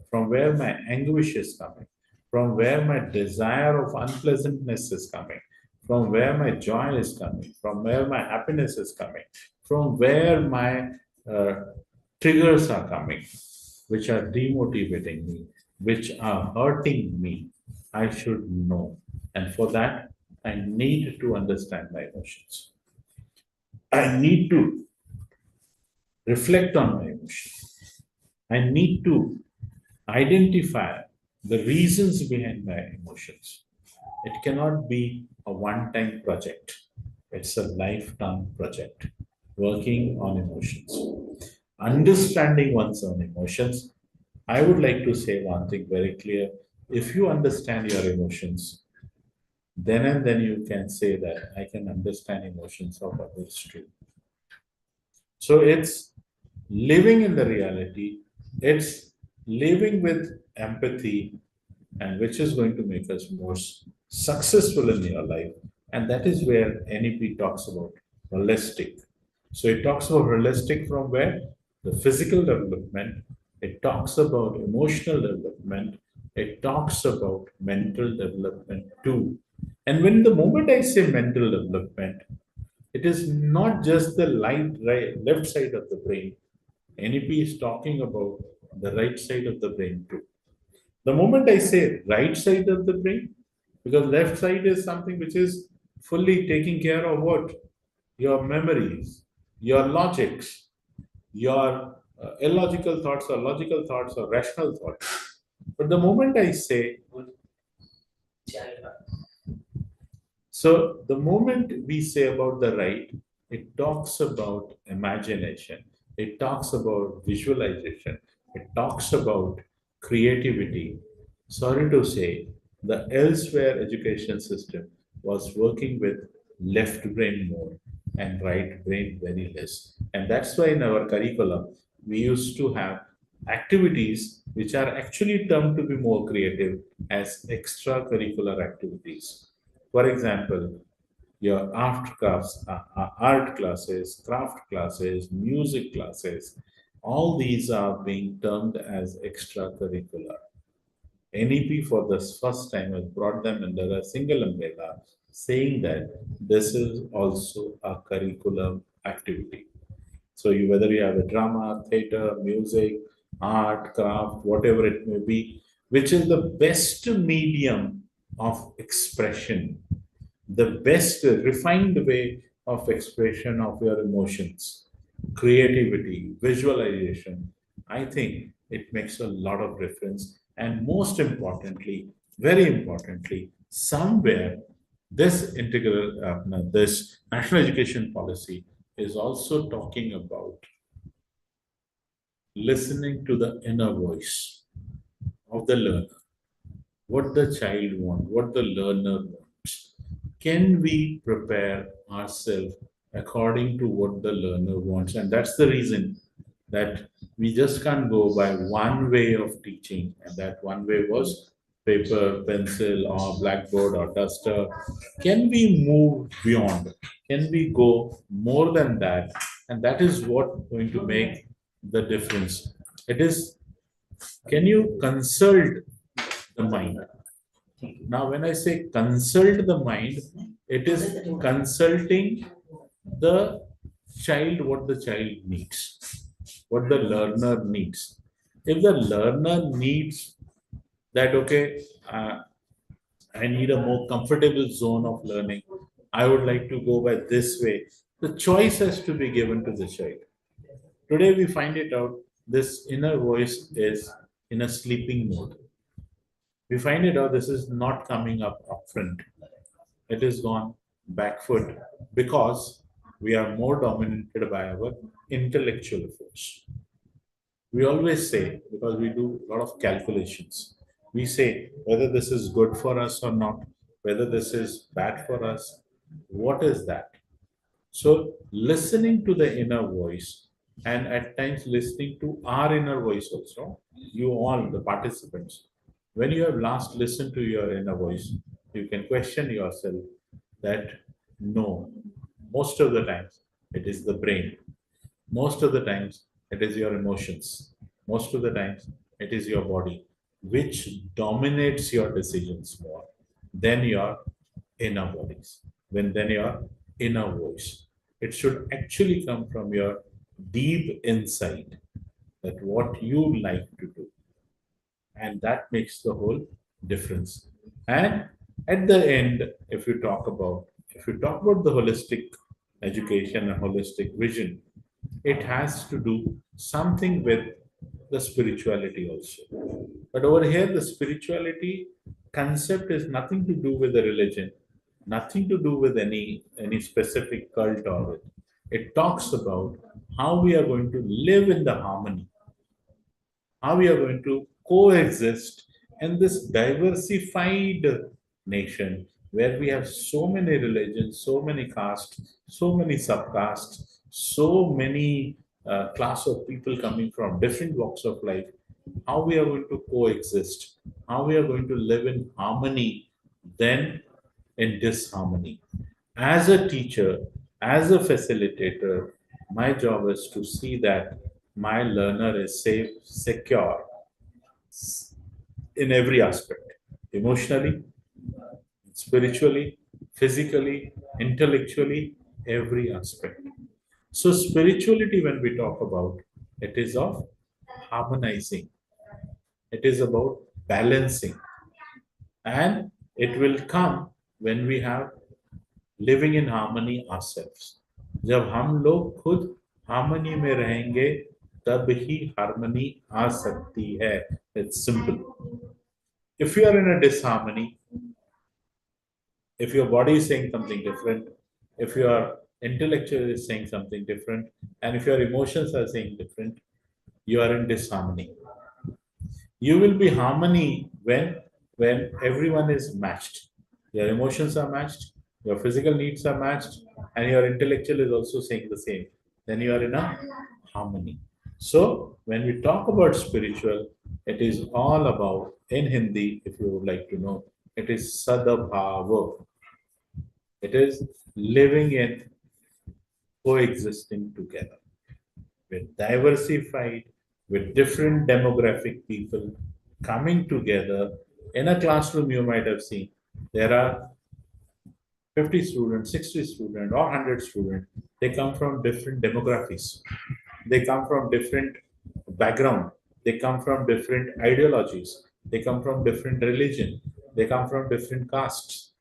from where my anguish is coming, from where my desire of unpleasantness is coming, from where my joy is coming, from where my happiness is coming, from where my uh, triggers are coming, which are demotivating me, which are hurting me. I should know. And for that, I need to understand my emotions. I need to reflect on my emotions. I need to identify the reasons behind my emotions. It cannot be a one time project, it's a lifetime project working on emotions. Understanding one's own emotions, I would like to say one thing very clear. If you understand your emotions, then and then you can say that I can understand emotions of others too. So it's living in the reality, it's living with empathy, and which is going to make us more successful in your life. And that is where NEP talks about holistic. So it talks about holistic from where? The physical development, it talks about emotional development, it talks about mental development too. And when the moment I say mental development, it is not just the left side of the brain. NEP is talking about the right side of the brain too. The moment I say right side of the brain, because left side is something which is fully taking care of what? Your memories, your logics, your illogical thoughts or logical thoughts or rational thoughts. But the moment I say, so the moment we say about the right, it talks about imagination, it talks about visualization, it talks about creativity. Sorry to say, the elsewhere education system was working with left brain more and right brain very less. And that's why in our curriculum, we used to have activities which are actually termed to be more creative as extracurricular activities. For example, your art classes, craft classes, music classes, all these are being termed as extracurricular. NEP for the first time has brought them under a single umbrella, saying that this is also a curriculum activity. So whether you have a drama, theater, music, art, craft, whatever it may be, which is the best medium of expression, the best refined way of expression of your emotions, creativity, visualization, I think it makes a lot of difference. And most importantly, very importantly, somewhere this national education policy is also talking about listening to the inner voice of the learner, what the child wants, what the learner wants. Can we prepare ourselves according to what the learner wants? And that's the reason that we just can't go by one way of teaching, and that one way was paper, pencil, or blackboard or duster. Can we move beyond? Can we go more than that? And that is what going to make the difference. It is, can you consult the mind. Now, when I say consult the mind, it is consulting the child, what the child needs, what the learner needs. If the learner needs that, okay, I need a more comfortable zone of learning, I would like to go by this way, the choice has to be given to the child. Today, we find it out this inner voice is in a sleeping mode. We find it out this is not coming up front. It is gone back foot because we are more dominated by our intellectual force. We always say, because we do a lot of calculations, we say whether this is good for us or not, whether this is bad for us, what is that? So, listening to the inner voice and at times listening to our inner voice also, you all, the participants, when you have last listened to your inner voice, you can question yourself that no, most of the times it is the brain, most of the times it is your emotions, most of the times it is your body, which dominates your decisions more than your inner bodies, than your inner voice. It should actually come from your deep inside that what you like to do. And that makes the whole difference. And at the end, if you talk about the holistic education and holistic vision, it has to do something with the spirituality also. But over here, the spirituality concept is nothing to do with the religion, nothing to do with any specific cult or it. It talks about how we are going to live in the harmony, how we are going to coexist in this diversified nation where we have so many religions, so many castes, so many subcastes, so many class of people coming from different walks of life, how we are going to coexist, how we are going to live in harmony, then in disharmony. As a teacher, as a facilitator, my job is to see that my learner is safe, secure in every aspect, emotionally, spiritually, physically, intellectually, every aspect. So, spirituality, when we talk about, it is of harmonizing, it is about balancing, and it will come when we have living in harmony ourselves. जब हम लोग खुद harmony में रहेंगे तब ही harmony आ सकती है. It's simple. If you are in a disharmony, if your body is saying something different, if your intellectual is saying something different, and if your emotions are saying different, you are in disharmony. You will be harmony when everyone is matched. Your emotions are matched, your physical needs are matched, and your intellectual is also saying the same. Then you are in a harmony. So when we talk about spiritual, it is all about, in Hindi, if you would like to know, it is sadabhava. It is living in coexisting together with diversified, with different demographic people coming together. In a classroom, you might have seen there are 50 students, 60 students, or 100 students. They come from different demographies. They come from different background. They come from different ideologies. They come from different religion. They come from different castes.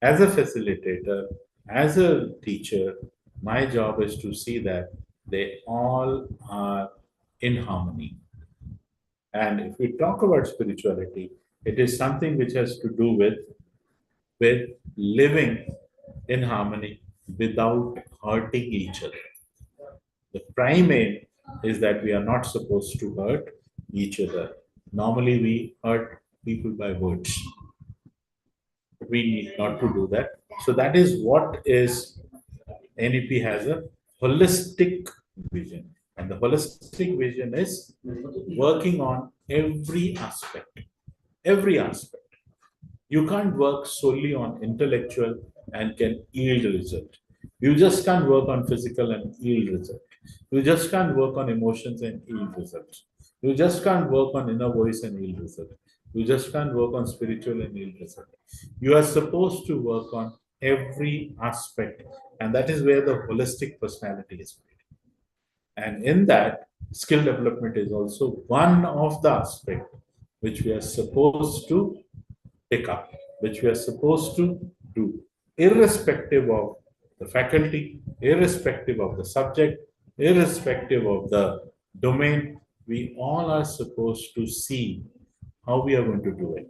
As a facilitator, as a teacher, my job is to see that they all are in harmony. And if we talk about spirituality, it is something which has to do with living in harmony without hurting each other. The prime aim is that we are not supposed to hurt each other. Normally, we hurt people by words. We need not to do that. So that is what is NEP has a holistic vision. And the holistic vision is working on every aspect. Every aspect. You can't work solely on intellectual and can yield result. You just can't work on physical and yield result. You just can't work on emotions and yield results. You just can't work on inner voice and yield result. You just can't work on spiritual and ill result. You are supposed to work on every aspect, and that is where the holistic personality is made. And in that, skill development is also one of the aspects which we are supposed to pick up, which we are supposed to do, irrespective of the faculty, irrespective of the subject, irrespective of the domain. We all are supposed to see how we are going to do it.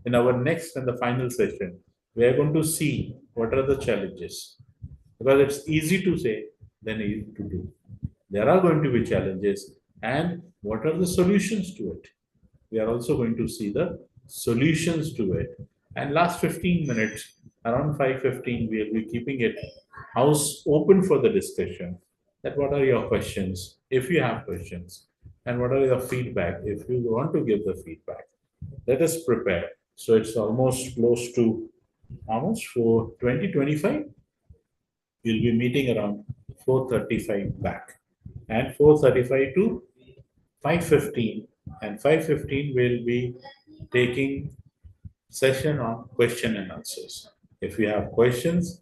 In our next and the final session, we are going to see what are the challenges. Because it's easy to say than easy to do. There are going to be challenges, and what are the solutions to it? We are also going to see the solutions to it. And last 15 minutes, around 5:15, we'll be keeping it house open for the discussion. That what are your questions, if you have questions, and what are your feedback, if you want to give the feedback. Let us prepare. So it's almost close to almost for 2025. We'll be meeting around 4:35 back, and 4:35 to 5:15, and 5:15 will be taking session on question and answers. If you have questions,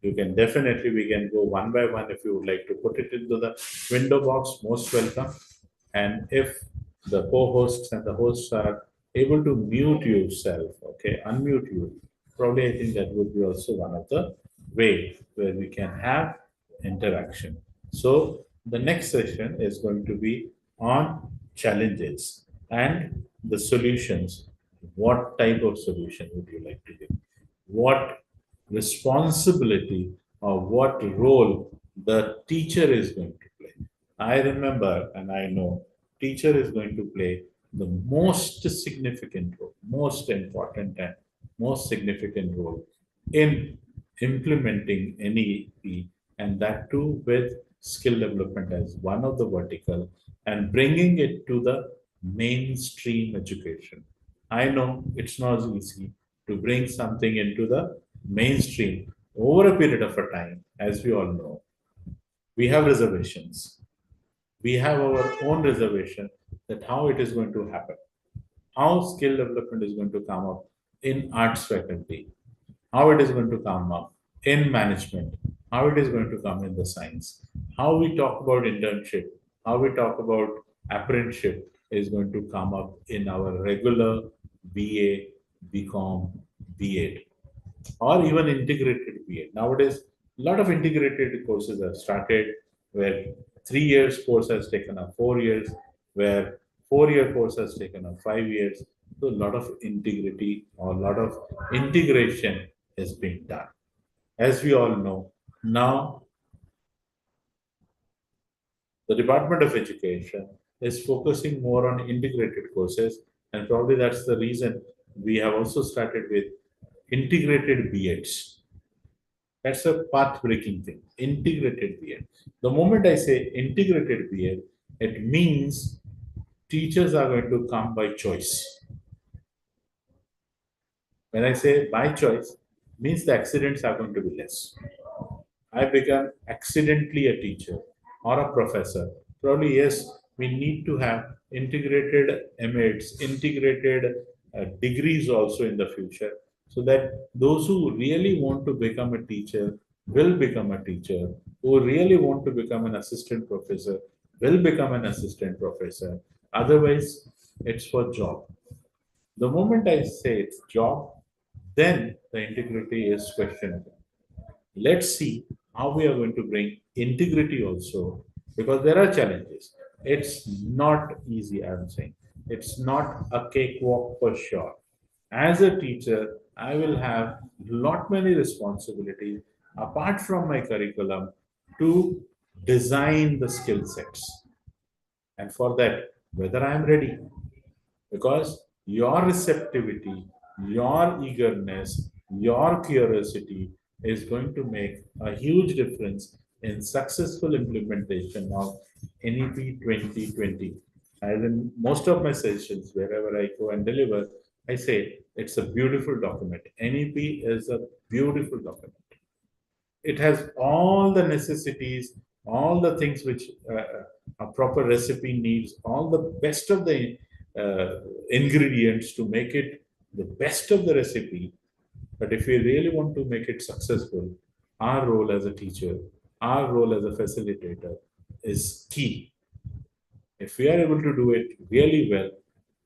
you can definitely, we can go one by one. If you would like to put it into the window box, most welcome. And if the co-hosts and the hosts are able to mute yourself, okay, unmute you, probably I think that would be also one of the way where we can have interaction. So the next session is going to be on challenges and the solutions. What type of solution would you like to give? What responsibility or what role the teacher is going to play? I remember and I know teacher is going to play the most significant role, most important and most significant role in implementing NEP, and that too with skill development as one of the vertical and bringing it to the mainstream education. I know it's not easy to bring something into the mainstream over a period of a time, as we all know. We have reservations. We have our own reservation that how it is going to happen, how skill development is going to come up in arts faculty, how it is going to come up in management, how it is going to come in the science, how we talk about internship, how we talk about apprenticeship is going to come up in our regular BA, BCom, B.Ed, or even integrated B.Ed. Nowadays, a lot of integrated courses have started where 3 years course has taken up 4 years, where 4 year course has taken up 5 years. So a lot of integrity or a lot of integration is being done. As we all know, now the Department of Education is focusing more on integrated courses, and probably that's the reason we have also started with integrated B.Eds. That's a path-breaking thing. Integrated B.Ed. The moment I say integrated B.Ed, it means teachers are going to come by choice. When I say by choice, means the accidents are going to be less. I become accidentally a teacher or a professor. Probably, yes, we need to have integrated MEDs, integrated degrees also in the future, so that those who really want to become a teacher will become a teacher, who really want to become an assistant professor will become an assistant professor. Otherwise, it's for job. The moment I say it's job, then the integrity is questionable. Let's see how we are going to bring integrity also, because there are challenges. It's not easy, I'm saying. It's not a cakewalk for sure. As a teacher, I will have lot many responsibilities apart from my curriculum to design the skill sets. And for that, whether I am ready, because your receptivity, your eagerness, your curiosity is going to make a huge difference in successful implementation of NEP 2020. As in most of my sessions, wherever I go and deliver, I say it's a beautiful document. NEP is a beautiful document. It has all the necessities, all the things which a proper recipe needs, all the best of the ingredients to make it the best of the recipe. But if we really want to make it successful, our role as a teacher, our role as a facilitator is key. If we are able to do it really well,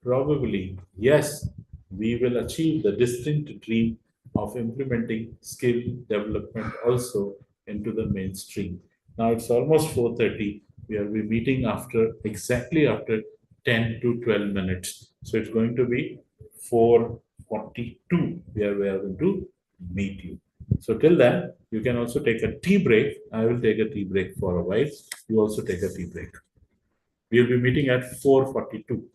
probably, yes, we will achieve the distinct dream of implementing skill development also into the mainstream. Now it's almost 4:30. We will be meeting after exactly after 10 to 12 minutes. So it's going to be 4:42 where we are going to meet you. So till then, you can also take a tea break. I will take a tea break for a while. You also take a tea break. We will be meeting at 4:42.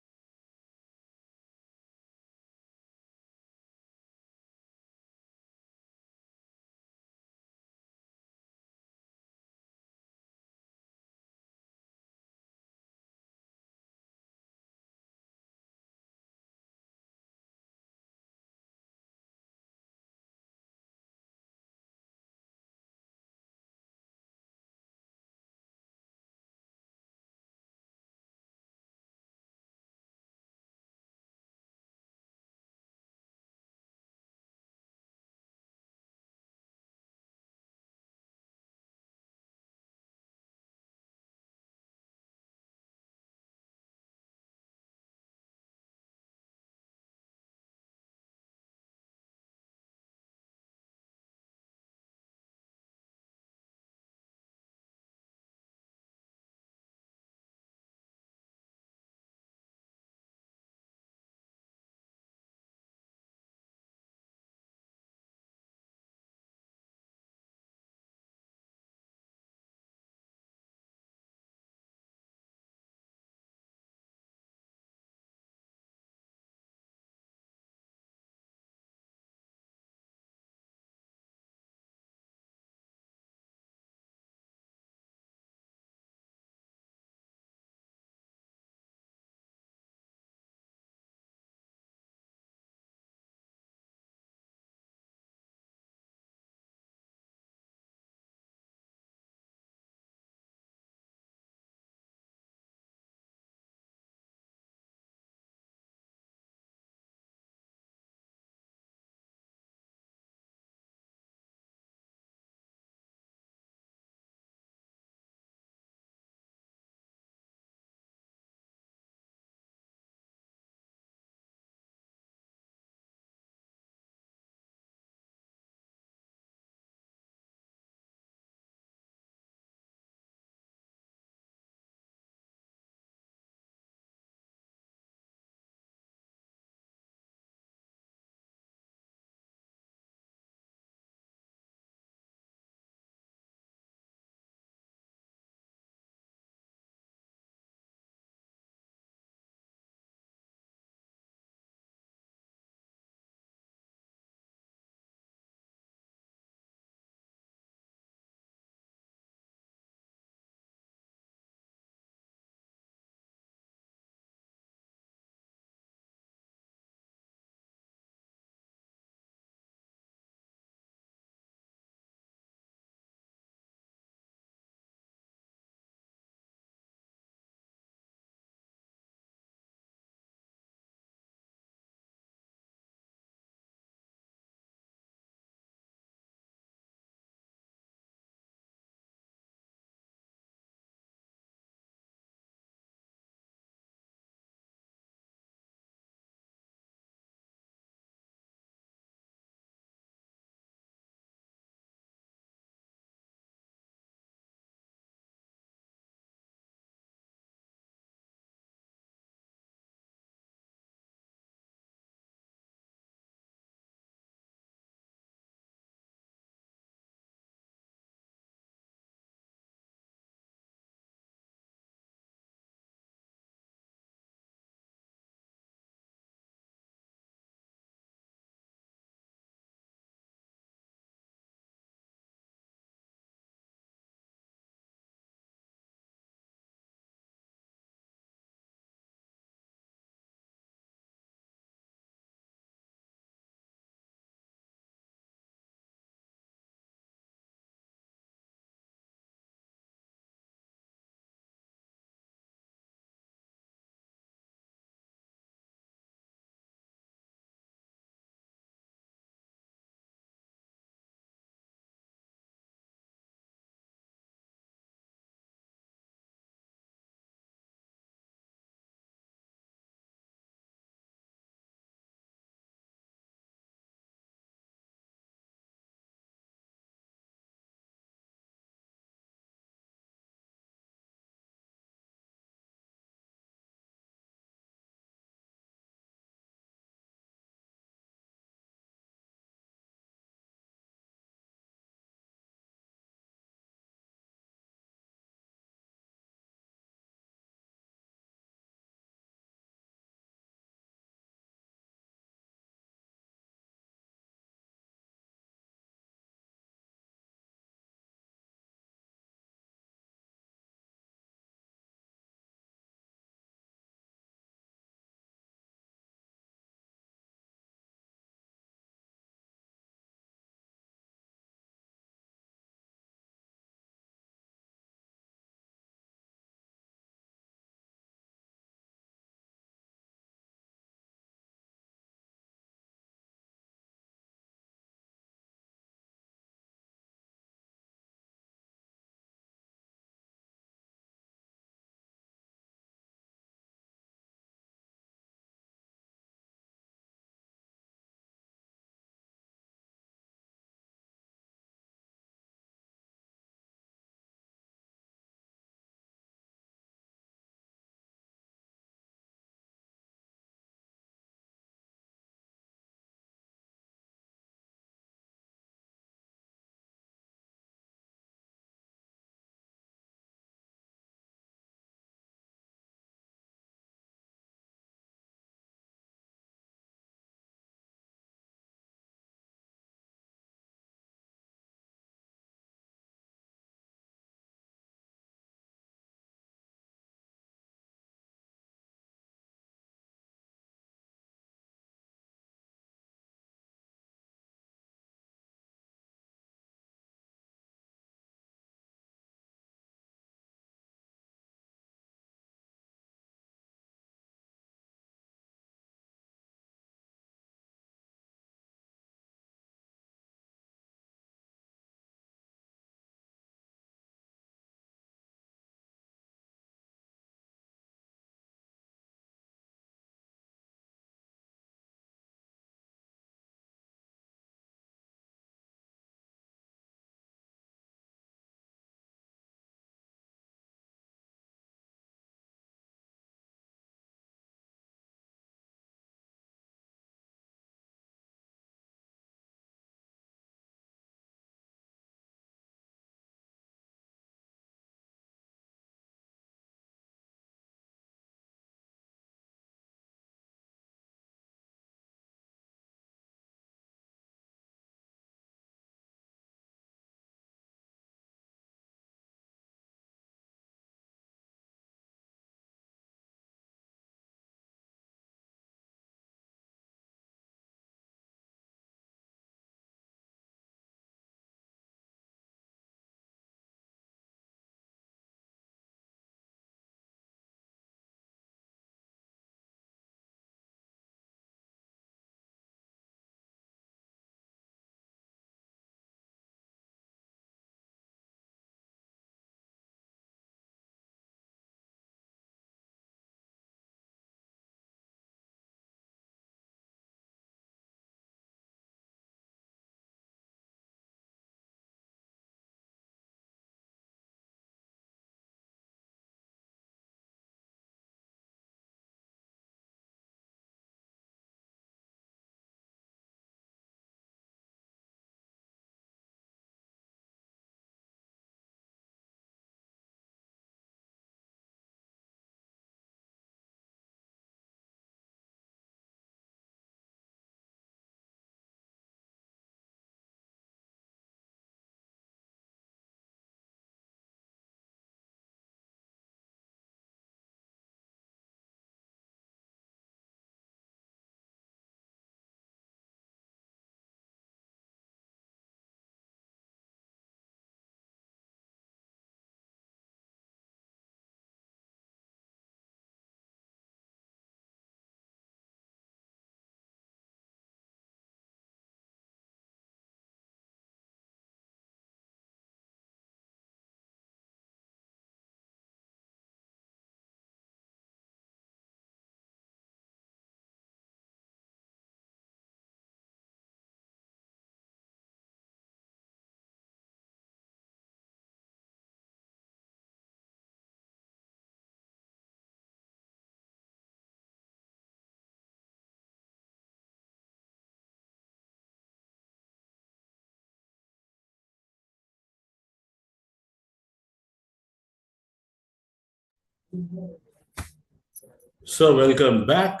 So welcome back.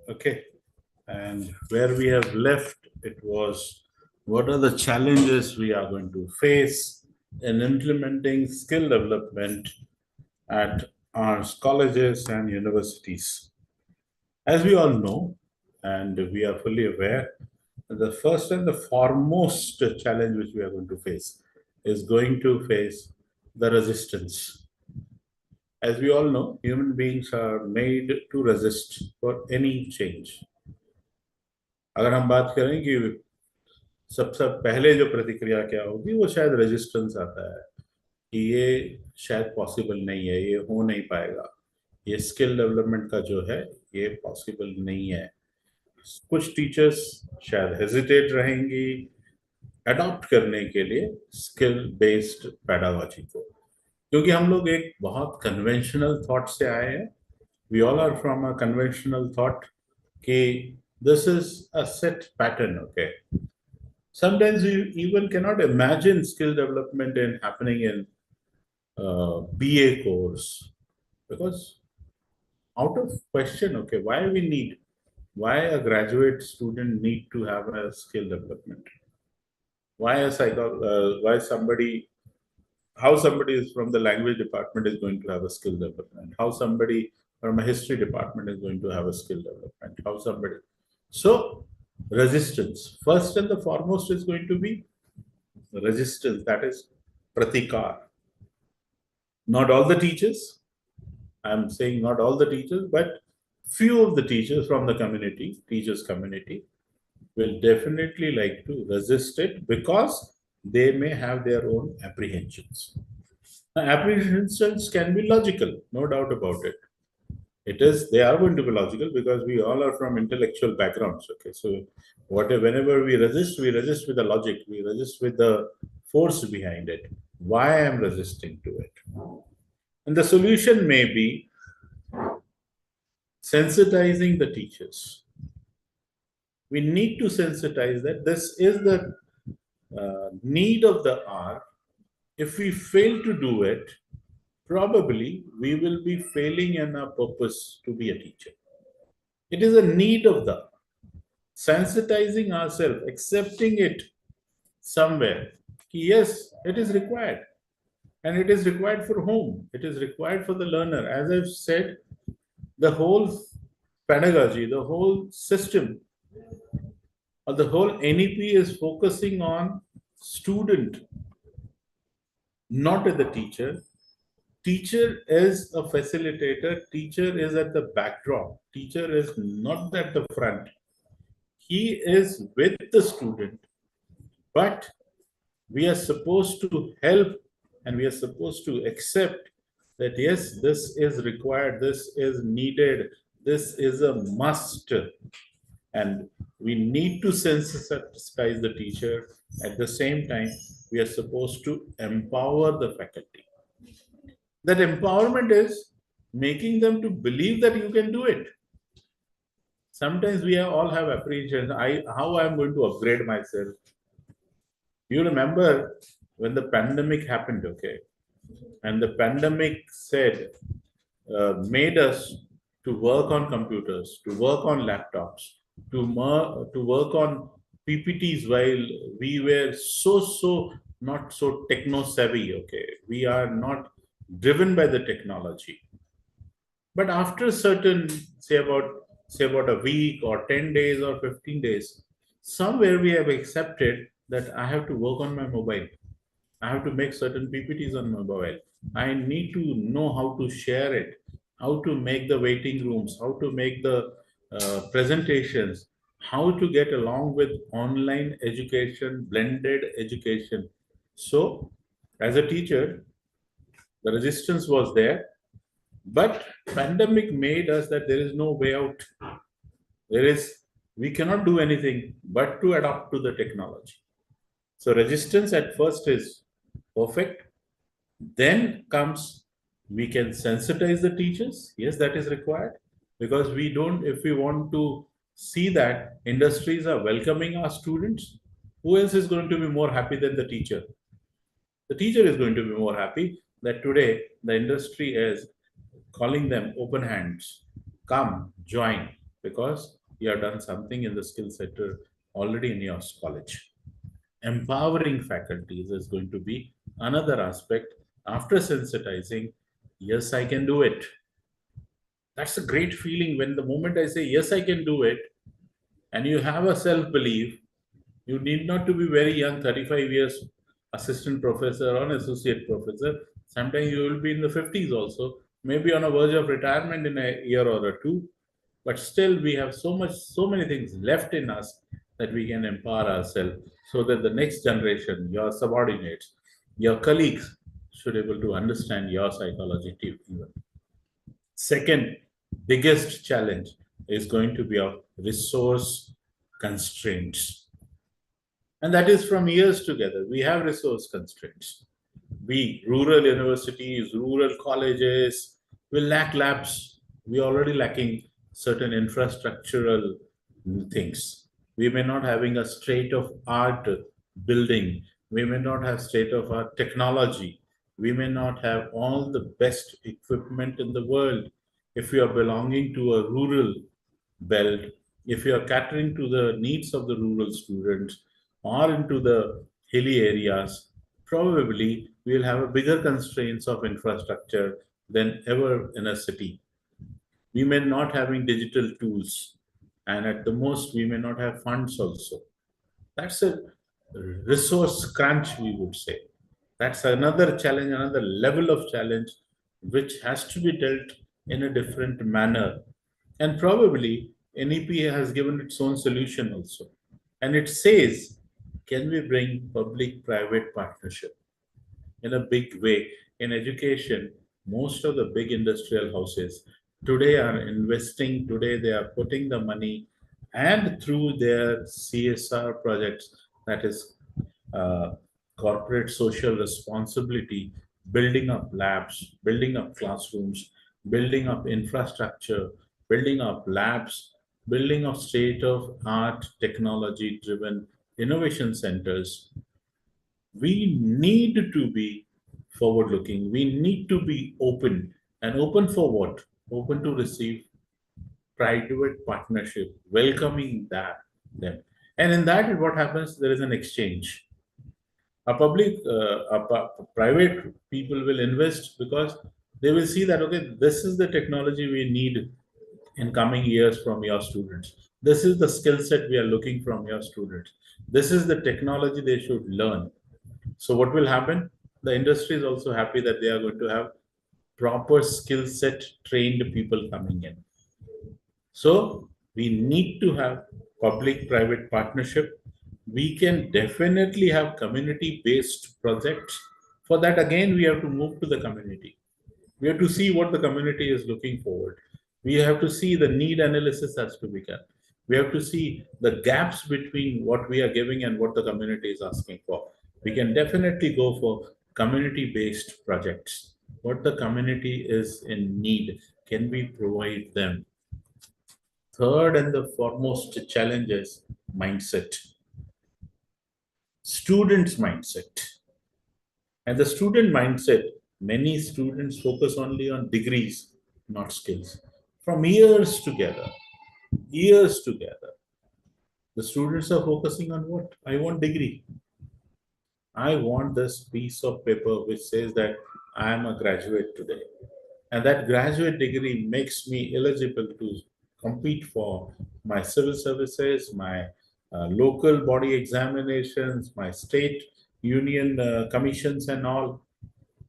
Okay. And where we have left, it was what are the challenges we are going to face in implementing skill development at our colleges and universities. As we all know, and we are fully aware, the first and the foremost challenge which we are going to face is going to face the resistance. As we all know, human beings are made to resist for any change. अगर हम बात करें कि सबसे पहले जो प्रतिक्रिया क्या होगी वो शायद रेजिस्टेंस आता है कि ये शायद पॉसिबल नहीं है, ये हो नहीं पाएगा, ये स्किल डेवलपमेंट का जो है ये पॉसिबल नहीं है। कुछ टीचर्स शायद हेजिटेट रहेंगी अडॉप्ट करने के लिए स्किल बेस्ड पेडागोजी को, क्योंकि हम लोग एक बहुत कन्वेंशनल थॉट से आए हैं। We all are from a conventional thought कि this is a set pattern. Okay, sometimes we even cannot imagine skill development in happening in BA course, because out of question, okay, why a graduate student need to have a skill development? Why somebody, how somebody is from the language department is going to have a skill development, how somebody from a history department is going to have a skill development, how somebody. So resistance, first and the foremost, is going to be resistance, that is pratikar. Not all the teachers, I'm saying not all the teachers, but few of the teachers from the community, teachers community, will definitely like to resist it because they may have their own apprehensions. Now, apprehensions can be logical, no doubt about it. They are going to be logical because we all are from intellectual backgrounds. Okay, so whenever we resist with the logic, we resist with the force behind it. Why I am resisting to it? And the solution may be sensitizing the teachers. We need to sensitize that this is the need of the hour. If we fail to do it, probably we will be failing in our purpose to be a teacher. It is a need of the sensitizing ourselves, accepting it somewhere. Yes, it is required. And it is required for whom? It is required for the learner. As I've said, the whole pedagogy, the whole system, or the whole NEP is focusing on student, not at the teacher. Teacher is a facilitator. Teacher is at the backdrop. Teacher is not at the front. He is with the student, but we are supposed to help and we are supposed to accept that yes, this is required, this is needed, this is a must. And we need to sensitize the teacher. At the same time, we are supposed to empower the faculty. That empowerment is making them to believe that you can do it. Sometimes we all have apprehensions. How I'm going to upgrade myself. You remember when the pandemic happened, okay? And the pandemic made us to work on computers, to work on laptops, to work on PPTs while we were so not so techno savvy, okay? We are not driven by the technology. But after certain, say about a week or 10 days or 15 days, somewhere we have accepted that I have to work on my mobile. I have to make certain PPTs on my mobile. I need to know how to share it, how to make the waiting rooms, how to make the presentations, how to get along with online education, blended education. So, as a teacher, the resistance was there, but pandemic made us that there is no way out. We cannot do anything but to adapt to the technology. So resistance at first is perfect. Then comes, we can sensitize the teachers. Yes, that is required, because if we want to see that industries are welcoming our students, who else is going to be more happy than the teacher? The teacher is going to be more happy that today the industry is calling them open hands, come, join, because you have done something in the skill sector already in your college. Empowering faculties is going to be another aspect after sensitizing. Yes, I can do it. That's a great feeling when the moment I say, yes, I can do it, and you have a self belief. You need not to be very young, 35 years, assistant professor or an associate professor. Sometimes you will be in the 50s also, maybe on a verge of retirement in a year or a two. But still, we have so many things left in us that we can empower ourselves so that the next generation, your subordinates, your colleagues, should able to understand your psychology too. Even. Second biggest challenge is going to be of resource constraints. And that is from years together. We have resource constraints. We, rural universities, rural colleges, will lack labs. We're already lacking certain infrastructural things. We may not having a state of art building. We may not have state of art technology. We may not have all the best equipment in the world. If you are belonging to a rural belt, if you are catering to the needs of the rural students or into the hilly areas, probably we'll have a bigger constraints of infrastructure than ever in a city. We may not having digital tools, and at the most we may not have funds also. That's a resource crunch, we would say. That's another challenge, another level of challenge which has to be dealt in a different manner. And probably NEP has given its own solution also. And it says, can we bring public private partnership in a big way? In education, most of the big industrial houses today are investing, today they are putting the money, and through their CSR projects, that is uh, corporate social responsibility, building up labs, building up classrooms, building up infrastructure, building up labs, building up state of art technology driven innovation centers. We need to be forward looking. We need to be open. And open for what? Open to receive private partnership, welcoming them. And in that, what happens? There is an exchange. A private people will invest because they will see that, okay, this is the technology we need in coming years from your students. This is the skill set we are looking from your students. This is the technology they should learn. So what will happen? The industry is also happy that they are going to have proper skill set trained people coming in. So we need to have public-private partnership. We can definitely have community-based projects. For that, again, we have to move to the community. We have to see what the community is looking forward. We have to see the need analysis has to be done. We have to see the gaps between what we are giving and what the community is asking for. We can definitely go for community-based projects. What the community is in need, can we provide them? Third and the foremost challenge is mindset. Students' mindset. And the student mindset, many students focus only on degrees, not skills. From years together, the students are focusing on what? I want degree. I want this piece of paper which says that I am a graduate today. And that graduate degree makes me eligible to compete for my civil services, my local body examinations, my state union commissions, and all.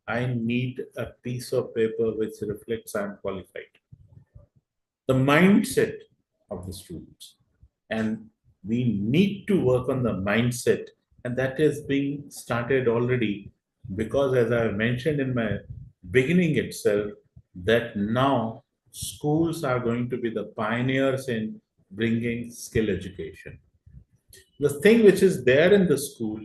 I need a piece of paper which reflects I'm qualified. The mindset of the students. And we need to work on the mindset, and that is being started already because, as I mentioned in my beginning itself, that now schools are going to be the pioneers in bringing skill education. The thing which is there in the school,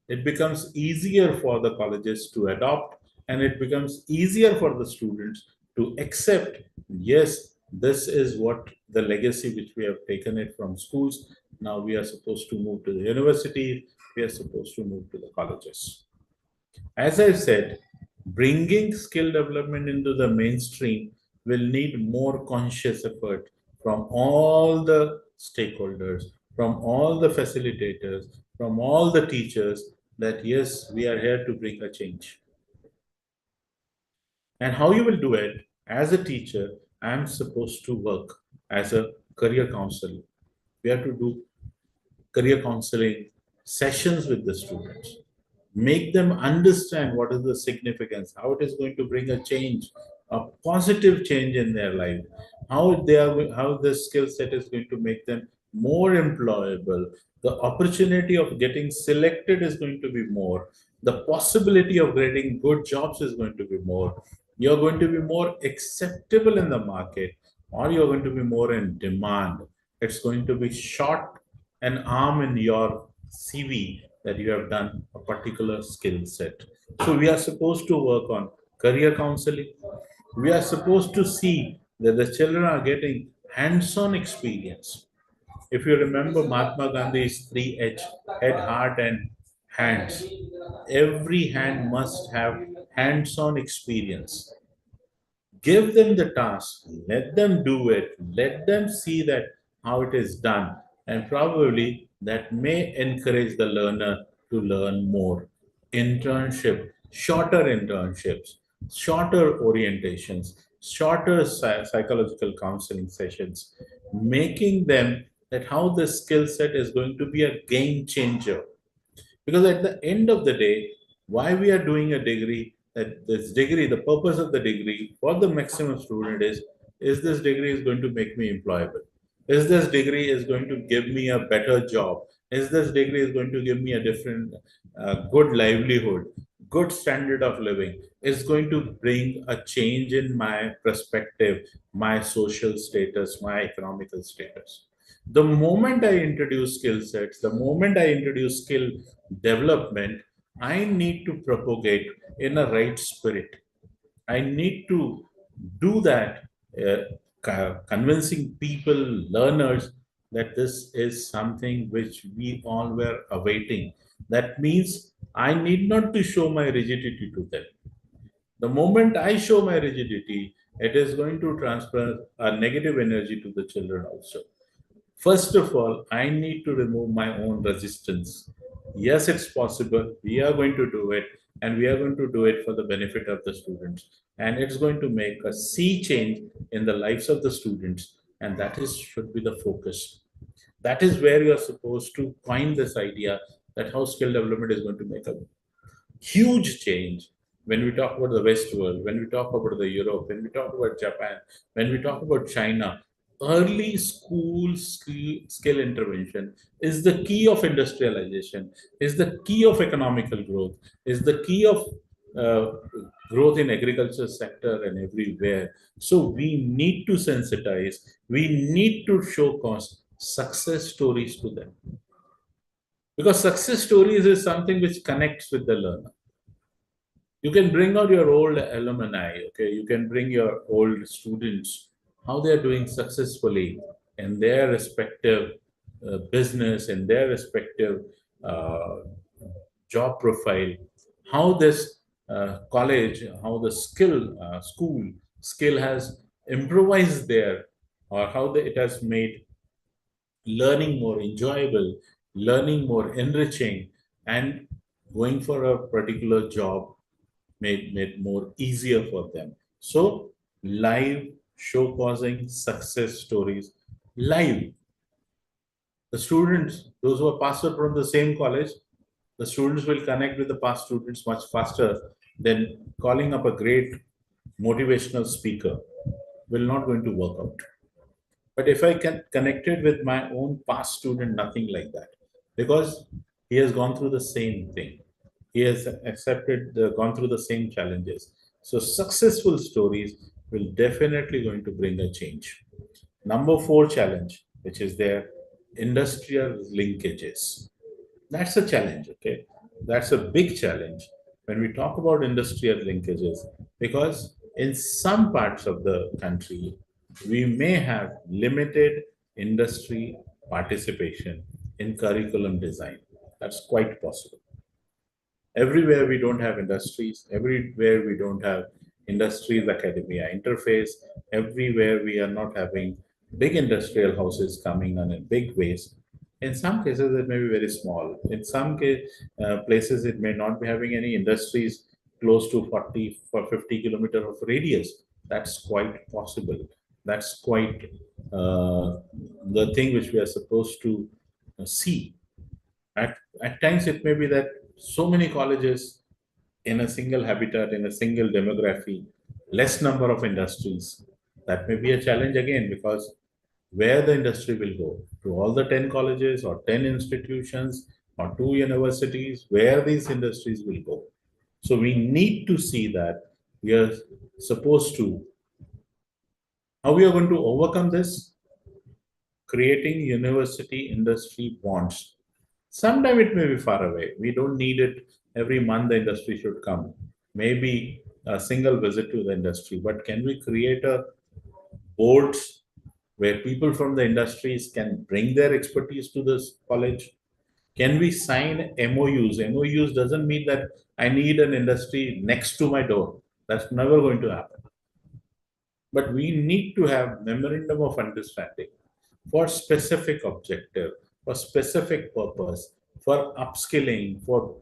it becomes easier for the colleges to adopt, and it becomes easier for the students to accept, yes, this is what the legacy which we have taken it from schools. Now we are supposed to move to the university, we are supposed to move to the colleges. As I said, bringing skill development into the mainstream will need more conscious effort from all the stakeholders, from all the facilitators, from all the teachers, that yes, we are here to bring a change. And how you will do it, as a teacher, I am supposed to work as a career counselor. We have to do career counseling sessions with the students, make them understand what is the significance, how it is going to bring a change, a positive change in their life, how the skill set is going to make them more employable, the opportunity of getting selected is going to be more, the possibility of getting good jobs is going to be more, you're going to be more acceptable in the market, or you're going to be more in demand. It's going to be short an arm in your CV that you have done a particular skill set. So we are supposed to work on career counseling. We are supposed to see that the children are getting hands-on experience. If you remember Mahatma Gandhi's 3H, head, heart, and hands, every hand must have hands-on experience. Give them the task, let them do it, let them see that how it is done, and probably that may encourage the learner to learn more. Internship, shorter internships, shorter orientations, shorter psychological counseling sessions, making them that how the skill set is going to be a game changer. Because at the end of the day, why we are doing a degree, that this degree, the purpose of the degree for the maximum student is this degree is going to make me employable? Is this degree is going to give me a better job? Is this degree is going to give me a different, good livelihood, good standard of living? Is going to bring a change in my perspective, my social status, my economical status. The moment I introduce skill sets, the moment I introduce skill development, I need to propagate in a right spirit. I need to do that, convincing people, learners, that this is something which we all were awaiting. That means I need not to show my rigidity to them. The moment I show my rigidity, it is going to transfer a negative energy to the children also. First of all, I need to remove my own resistance. Yes, it's possible. We are going to do it, and we are going to do it for the benefit of the students. And it's going to make a sea change in the lives of the students, and that is should be the focus. That is where you are supposed to find this idea that how skill development is going to make a huge change when we talk about the West world, when we talk about the Europe, when we talk about Japan, when we talk about China. Early school skill intervention is the key of industrialization, is the key of economical growth, is the key of uh, growth in agriculture sector and everywhere. So we need to sensitize, we need to show cause success stories to them, because success stories is something which connects with the learner. You can bring out your old alumni, okay, you can bring your old students, how they are doing successfully in their respective business, in their respective uh, job profile, how this college, how the school skill has improvised there, or how it has made learning more enjoyable, learning more enriching, and going for a particular job made more easier for them. So live show causing success stories, live. The students, those who are passed out from the same college, the students will connect with the past students much faster than calling up a great motivational speaker. Will not going to work out. But if I can connected with my own past student, nothing like that, because he has gone through the same thing. He has accepted, gone through the same challenges. So successful stories will definitely going to bring a change. Number four challenge, which is their industrial linkages. That's a challenge, okay? That's a big challenge when we talk about industrial linkages, because in some parts of the country, we may have limited industry participation in curriculum design. That's quite possible. Everywhere we don't have industries, everywhere we don't have industries, academia interface. Everywhere we are not having big industrial houses coming on in big ways. In some cases, it may be very small. In some places, it may not be having any industries close to 40 or 50 kilometer of radius. That's quite possible. That's quite the thing which we are supposed to see. At times, it may be that so many colleges in a single habitat, in a single demography, less number of industries. That may be a challenge again, because where the industry will go, to all the 10 colleges or 10 institutions or 2 universities, where these industries will go. So we need to see that we are supposed to, how we are going to overcome this, creating university industry bonds. Sometime it may be far away. We don't need it every month, the industry should come. Maybe a single visit to the industry. But can we create a boards where people from the industries can bring their expertise to this college? Can we sign MOUs? MOUs doesn't mean that I need an industry next to my door. That's never going to happen. But we need to have memorandum of understanding for specific objective, for specific purpose, for upskilling, for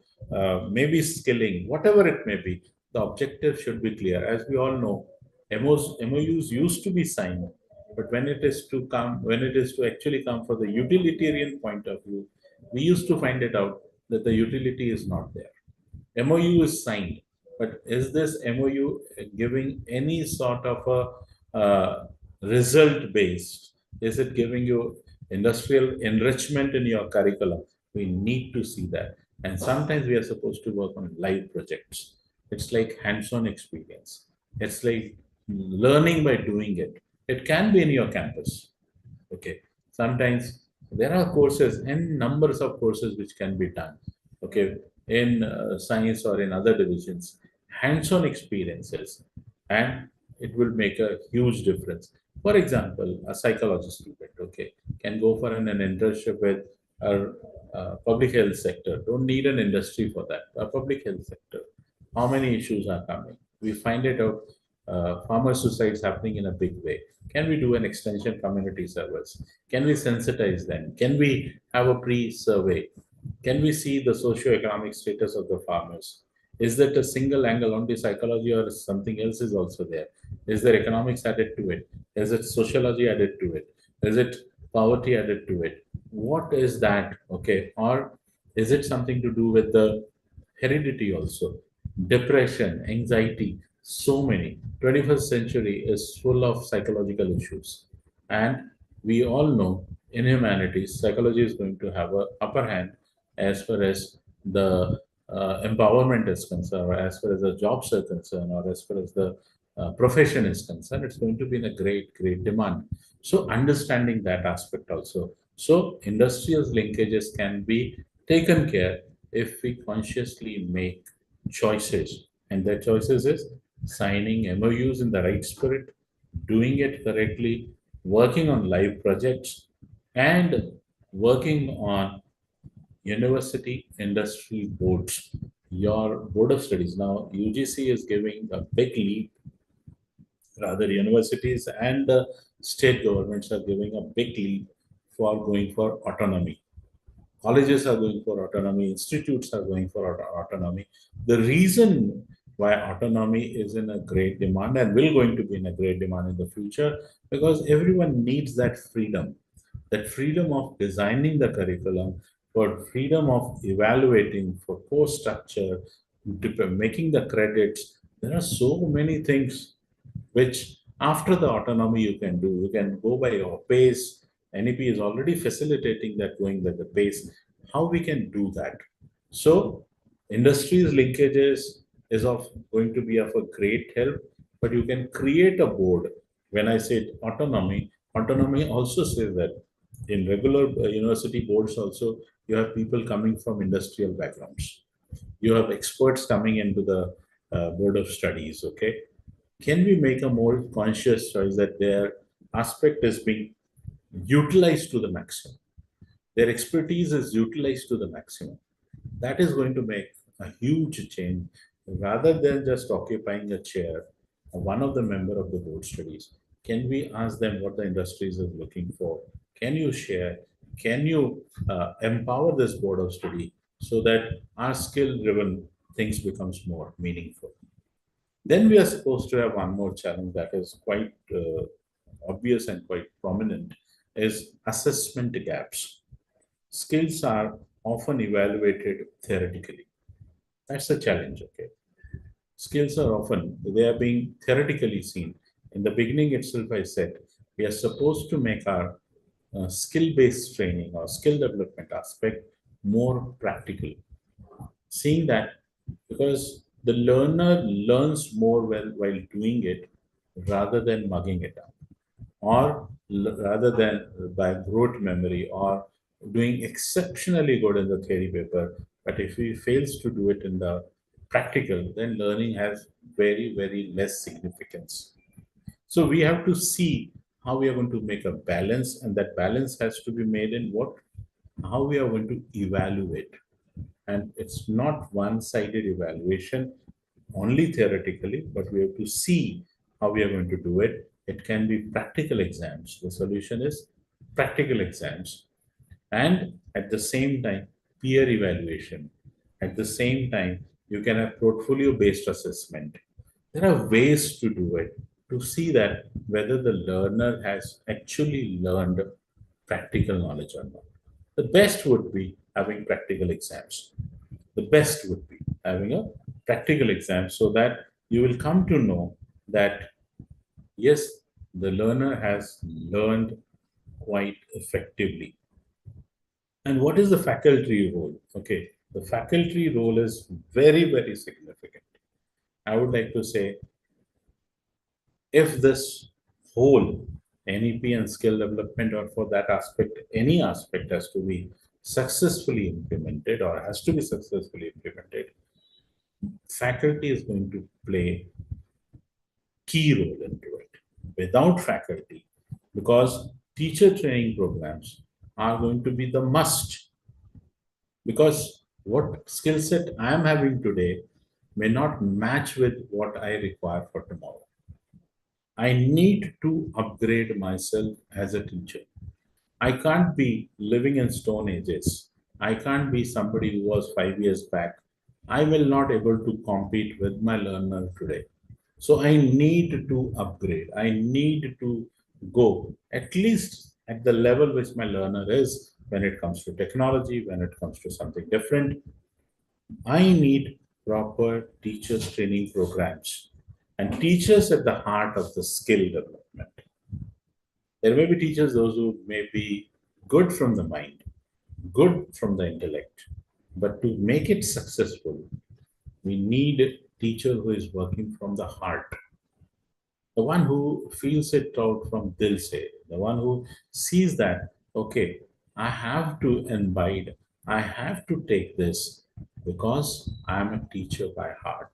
maybe skilling, whatever it may be. The objective should be clear. As we all know, MOUs used to be signed, but when it is to come, when it is to actually come for the utilitarian point of view, we used to find it out that the utility is not there. MOU is signed, but is this MOU giving any sort of a result based? Is it giving you industrial enrichment in your curriculum? We need to see that. And sometimes we are supposed to work on live projects. It's like hands-on experience. It's like learning by doing it. It can be in your campus. Okay. Sometimes there are courses and numbers of courses which can be done. Okay, in science or in other divisions, hands-on experiences, and it will make a huge difference. For example, a psychology student, okay, can go for an internship with a, public health sector. Don't need an industry for that. A public health sector. How many issues are coming? We find it out. Farmer suicides happening in a big way. Can we do an extension community service? Can we sensitize them? Can we have a pre-survey? Can we see the socio-economic status of the farmers? Is that a single angle, only psychology, or something else is also there? Is there economics added to it? Is it sociology added to it? Is it poverty added to it? What is that? Okay. Or is it something to do with the heredity also? Depression, anxiety, so many. 21st century is full of psychological issues. And we all know in humanities, psychology is going to have a upper hand as far as the empowerment is concerned, or as far as the jobs are concerned, or as far as the profession is concerned. It's going to be in a great demand. So understanding that aspect also. So industrial linkages can be taken care if we consciously make choices. And that choices is signing MOUs in the right spirit, doing it correctly, working on live projects, and working on university industry boards, your board of studies. Now, UGC is giving a big leap, rather, universities and the state governments are giving a big leap for going for autonomy. Colleges are going for autonomy, institutes are going for autonomy. The reason why autonomy is in a great demand and will going to be in a great demand in the future, because everyone needs that freedom of designing the curriculum, for freedom of evaluating, for course structure, making the credits. There are so many things which after the autonomy you can do. You can go by your pace. NEP is already facilitating that, going by the pace. How we can do that? So industries linkages is of going to be of a great help, but you can create a board. When I say autonomy also says that in regular university boards also, you have people coming from industrial backgrounds. You have experts coming into the board of studies, okay? Can we make a more conscious choice that their aspect is being utilized to the maximum? Their expertise is utilized to the maximum. That is going to make a huge change rather than just occupying a chair one of the member of the board studies, can we ask them what the industries is looking for? Can you share? Can you empower this board of study so that our skill-driven things becomes more meaningful? Then we are supposed to have one more challenge that is quite obvious and quite prominent is assessment gaps. Skills are often evaluated theoretically. That's the challenge, okay? Skills are often, they are being theoretically seen. In the beginning itself, I said, we are supposed to make our skill-based training or skill development aspect more practical. Seeing that because the learner learns more while doing it rather than mugging it up or rather than by rote memory or doing exceptionally good in the theory paper. But if he fails to do it in the practical, then learning has very, very less significance. So we have to see how we are going to make a balance, and that balance has to be made in what, how we are going to evaluate. And it's not one-sided evaluation only theoretically, but we have to see how we are going to do it. It can be practical exams. The solution is practical exams. And at the same time, peer evaluation. At the same time, you can have portfolio-based assessment. There are ways to do it to see that whether the learner has actually learned practical knowledge or not. The best would be having practical exams. The best would be having a practical exam so that you will come to know that yes, the learner has learned quite effectively. And what is the faculty role? Okay, the faculty role is very, very significant. I would like to say if this whole NEP and skill development, or for that aspect, any aspect has to be successfully implemented or has to be successfully implemented, faculty is going to play key role into it. Without faculty, because teacher training programs are going to be the must, because what skill set I am having today may not match with what I require for tomorrow. I need to upgrade myself as a teacher. I can't be living in stone ages. I can't be somebody who was 5 years back. I will not able to compete with my learner today. So I need to upgrade. I need to go at least at the level which my learner is when it comes to technology, when it comes to something different. I need proper teachers training programs and teachers at the heart of the skill development. There may be teachers, those who may be good from the mind, good from the intellect, but to make it successful, we need a teacher who is working from the heart, the one who feels it out from dil se, the one who sees that, okay, I have to imbibe, I have to take this because I am a teacher by heart.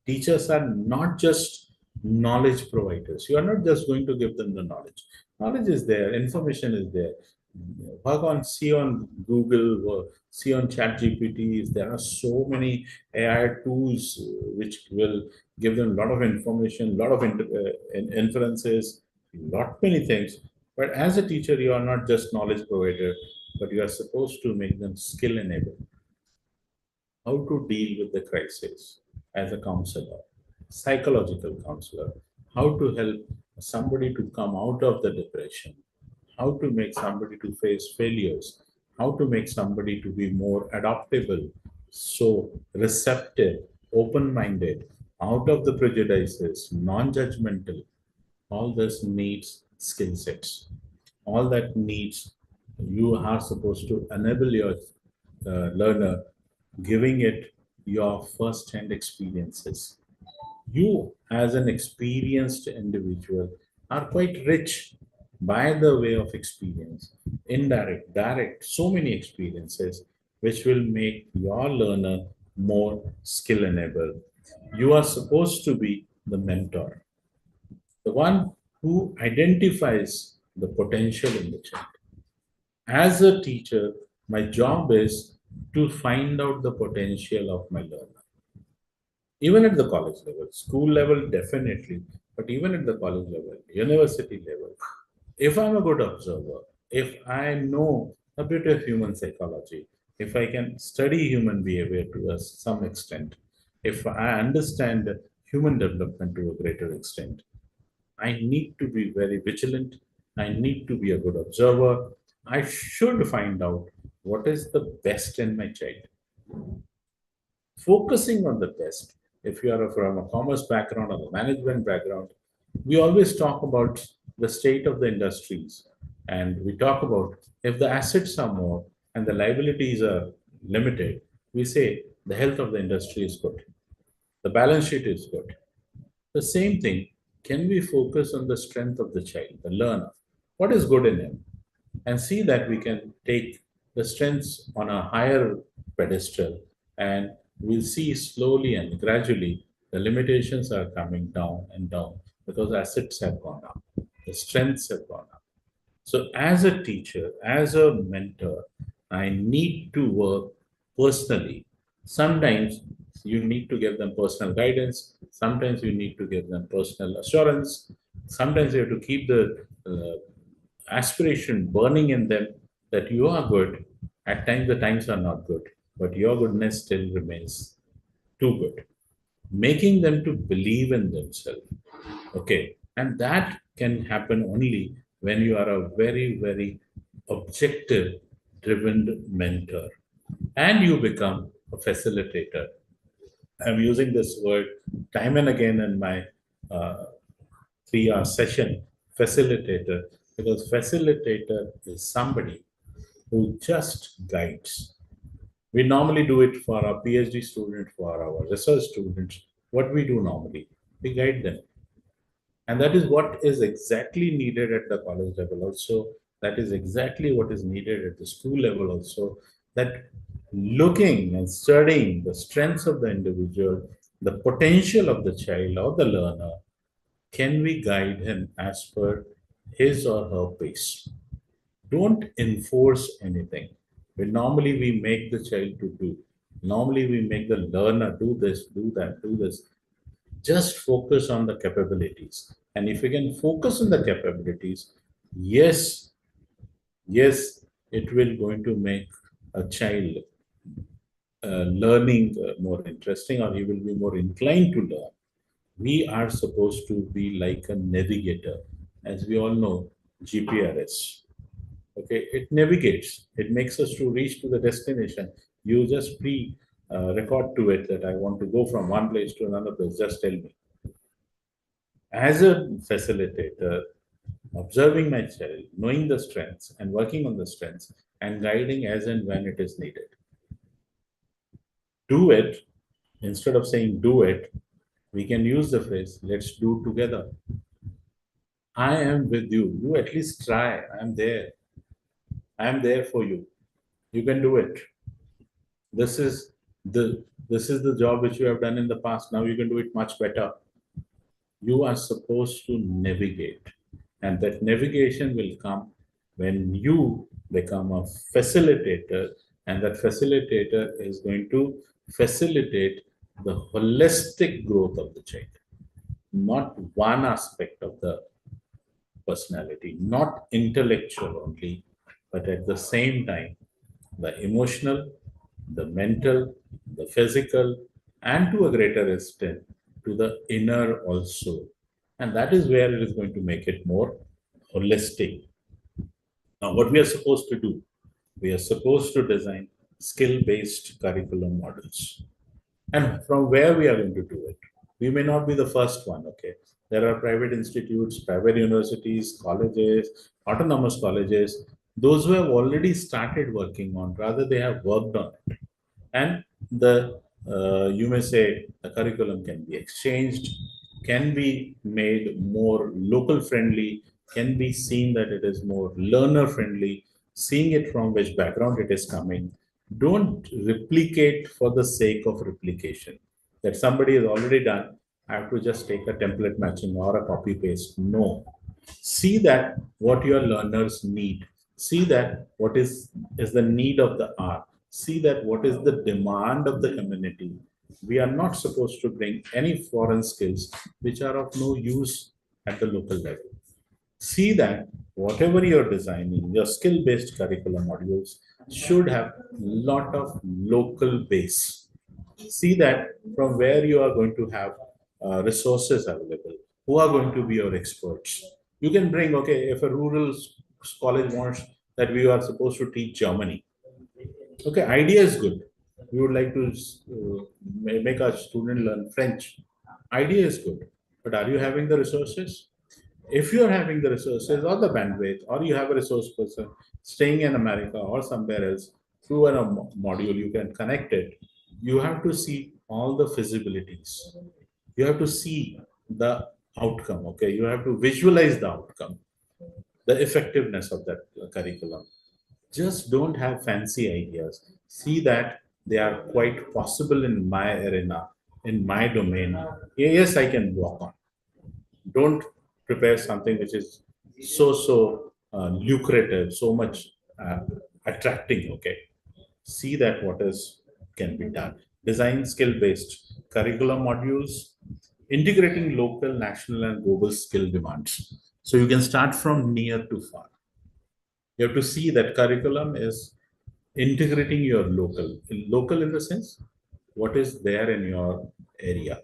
Teachers are not just knowledge providers. You are not just going to give them the knowledge. Knowledge is there, information is there. Work on, see on Google, or see on ChatGPT. There are so many AI tools which will give them a lot of information, a lot of inferences, lot many things. But as a teacher, you are not just knowledge provider, but you are supposed to make them skill enabled. How to deal with the crisis as a counselor, psychological counselor, how to help somebody to come out of the depression, how to make somebody to face failures, how to make somebody to be more adaptable, so receptive, open-minded, out of the prejudices, non-judgmental. All this needs skill sets. All that needs, you are supposed to enable your learner, giving it your first-hand experiences. You, as an experienced individual, are quite rich by the way of experience, indirect, direct, so many experiences which will make your learner more skill enabled. You are supposed to be the mentor, the one who identifies the potential in the child. As a teacher, my job is to find out the potential of my learner. even at the college level, school level, definitely, but even at the college level, university level, if I'm a good observer, if I know a bit of human psychology, if I can study human behavior to some extent, if I understand human development to a greater extent, I need to be very vigilant. I need to be a good observer. I should find out what is the best in my child. Focusing on the best. If you are from a commerce background or a management background, we always talk about the state of the industries. And we talk about if the assets are more and the liabilities are limited, we say the health of the industry is good. The balance sheet is good. The same thing, can we focus on the strength of the child, the learner? What is good in him? And see that we can take the strengths on a higher pedestal, and we'll see slowly and gradually the limitations are coming down and down because assets have gone up, the strengths have gone up. So, as a teacher, as a mentor, I need to work personally. Sometimes you need to give them personal guidance. Sometimes you need to give them personal assurance. Sometimes you have to keep the aspiration burning in them that you are good. At times, the times are not good, but your goodness still remains too good. Making them to believe in themselves. Okay. And that can happen only when you are a very, very objective driven mentor and you become a facilitator. I'm using this word time and again in my 3 hour session, facilitator, because facilitator is somebody who just guides. We normally do it for our PhD students, for our research students. What we do normally, we guide them. And that is what is exactly needed at the college level also. That is exactly what is needed at the school level also. That looking and studying the strengths of the individual, the potential of the child or the learner, can we guide him as per his or her pace? Don't enforce anything. Normally we make the child to do. Normally we make the learner do this, do that, do this. Just focus on the capabilities. And if you can focus on the capabilities, yes, yes, it will going to make a child learning more interesting, or he will be more inclined to learn. We are supposed to be like a navigator. As we all know, GPRS. Okay, it navigates. It makes us to reach to the destination. You just pre record to it that I want to go from one place to another place. Just tell me. As a facilitator, observing my child, knowing the strengths and working on the strengths and guiding as and when it is needed. Do it. Instead of saying do it, we can use the phrase, let's do together. I am with you. You at least try. I'm there. I'm there for you. You can do it. This is the job which you have done in the past. Now you can do it much better. You are supposed to navigate, and that navigation will come when you become a facilitator, and that facilitator is going to facilitate the holistic growth of the child, not one aspect of the personality, not intellectual only, but at the same time, the emotional, the mental, the physical, and to a greater extent, to the inner also. And that is where it is going to make it more holistic. Now, what we are supposed to do, we are supposed to design skill based curriculum models. And from where we are going to do it, we may not be the first one, okay? There are private institutes, private universities, colleges, autonomous colleges, those who have already started working on, rather they have worked on it. And the you may say the curriculum can be exchanged, can be made more local friendly, can be seen that it is more learner friendly, seeing it from which background it is coming. Don't replicate for the sake of replication. That somebody has already done, I have to just take a template matching or a copy paste. No. See that what your learners need. See that what is the need of the hour. See that what is the demand of the community, We are not supposed to bring any foreign skills which are of no use at the local level. See that whatever you're designing, your skill-based curriculum modules should have lot of local base. See that from where you are going to have resources available, who are going to be your experts. You can bring, okay, if a rural college wants that we are supposed to teach Germany, okay, idea is good. We would like to make our student learn French. Idea is good, but are you having the resources? If you are having the resources or the bandwidth, or you have a resource person staying in America or somewhere else, through a module you can connect it. You have to see all the feasibilities. You have to see the outcome. Okay, you have to visualize the outcome, the effectiveness of that curriculum. Just don't have fancy ideas. See that they are quite possible in my arena, in my domain. Yes, I can walk on. Don't prepare something which is so lucrative, so much attracting. Okay, see that what is can be done. Design skill-based curriculum modules, integrating local, national, and global skill demands. So you can start from near to far. You have to see that curriculum is integrating your local in the sense what is there in your area.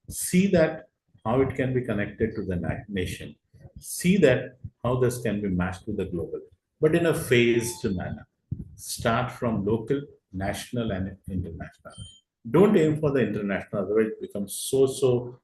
See that how it can be connected to the nation. See that how this can be matched to the global, but in a phased manner. Start from local, national, and international. Don't aim for the international, otherwise it becomes so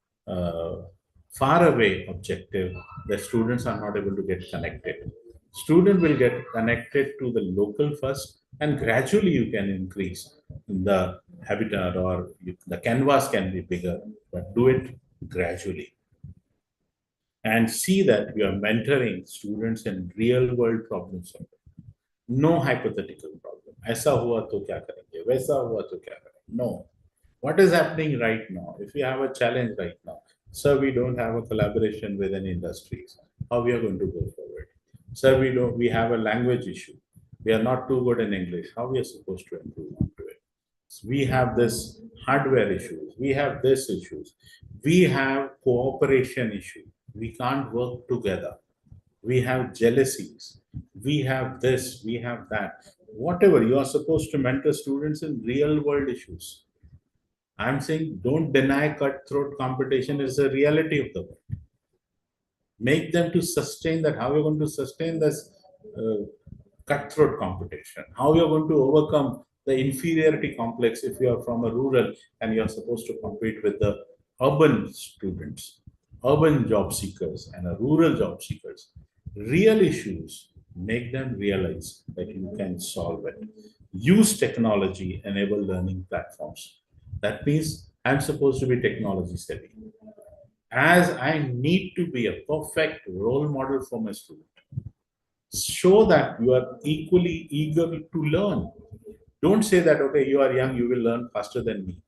far away objective that students are not able to get connected. Student will get connected to the local first, and gradually you can increase the habitat, or the canvas can be bigger, but do it gradually. And see that you are mentoring students in real world problem solving. No hypothetical problem. ऐसा हुआ तो क्या करेंगे, वैसा हुआ तो क्या करेंगे. No. What is happening right now? If we have a challenge right now, sir, we don't have a collaboration with any industries. How we are going to go forward? Sir, we have a language issue. We are not too good in English. How we are supposed to improve onto it? So we have this hardware issues. We have this issues. We have cooperation issue. We can't work together. We have jealousies. We have this, we have that. Whatever, you are supposed to mentor students in real world issues. I'm saying don't deny cutthroat competition is a reality of the world. Make them to sustain that. How you're going to sustain this cutthroat competition? How you're going to overcome the inferiority complex if you are from a rural and you're supposed to compete with the urban students, urban job seekers and a rural job seekers. Real issues, make them realize that you can solve it. Use technology, enable learning platforms. That means I'm supposed to be technology savvy. As I need to be a perfect role model for my student. Show that you are equally eager to learn. Don't say that, okay, you are young, you will learn faster than me.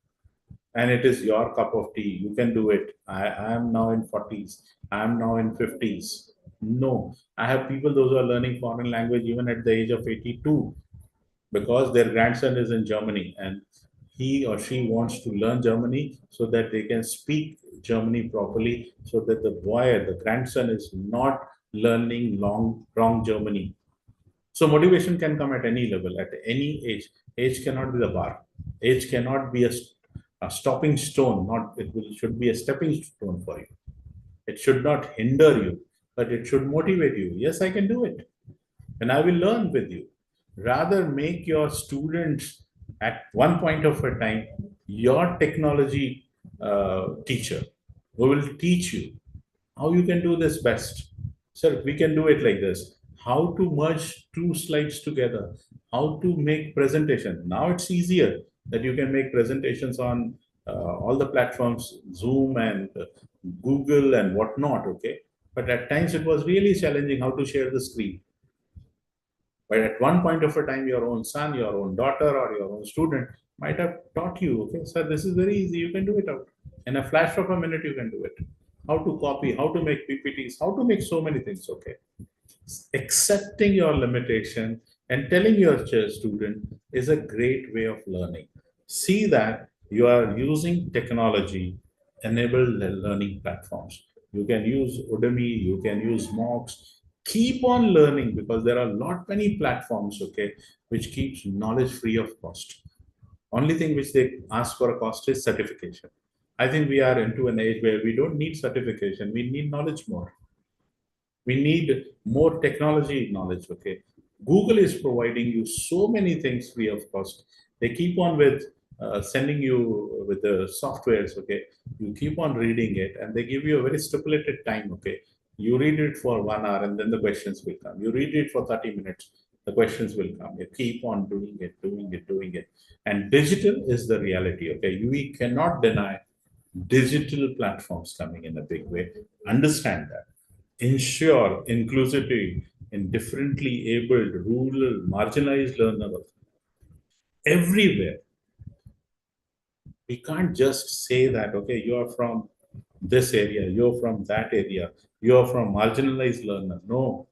And it is your cup of tea. You can do it. I am now in 40s. I am now in 50s. No, I have people, those who are learning foreign language even at the age of 82 because their grandson is in Germany and he or she wants to learn Germany so that they can speak Germany properly, so that the boy, the grandson is not learning wrong Germany. So motivation can come at any level, at any age. Age cannot be the bar. Age cannot be a stopping stone. Should be a stepping stone for you. It should not hinder you, but it should motivate you. Yes, I can do it, and I will learn with you. Rather, make your students at one point of a time your technology teacher who will teach you how you can do this best. Sir, we can do it like this. How to merge two slides together, how to make presentation. Now it's easier that you can make presentations on all the platforms, Zoom and Google and whatnot, okay? But at times it was really challenging how to share the screen. But at one point of a time, your own son, your own daughter, or your own student might have taught you, okay, sir, this is very easy, you can do it out. In a flash of a minute, you can do it. How to copy, how to make PPTs, how to make so many things, okay? Accepting your limitation and telling your student is a great way of learning. See that You are using technology enabled learning platforms. You can use Udemy, you can use MOOCs. Keep on learning because there are lot many platforms, okay, which keeps knowledge free of cost. Only thing which they ask for a cost is certification. I think we are into an age where we don't need certification, we need knowledge more. We need more technology knowledge, okay. Google is providing you so many things free of cost. They keep on with sending you with the softwares, okay. You keep on reading it and they give you a very stipulated time, okay. You read it for 1 hour and then the questions will come. You read it for 30 minutes, the questions will come. You keep on doing it. And digital is the reality, okay. We cannot deny digital platforms coming in a big way. Understand that. Ensure inclusivity in differently abled, rural, marginalized learners everywhere. We can't just say that, okay, you are from this area, you're from that area, you're from marginalized learner. No,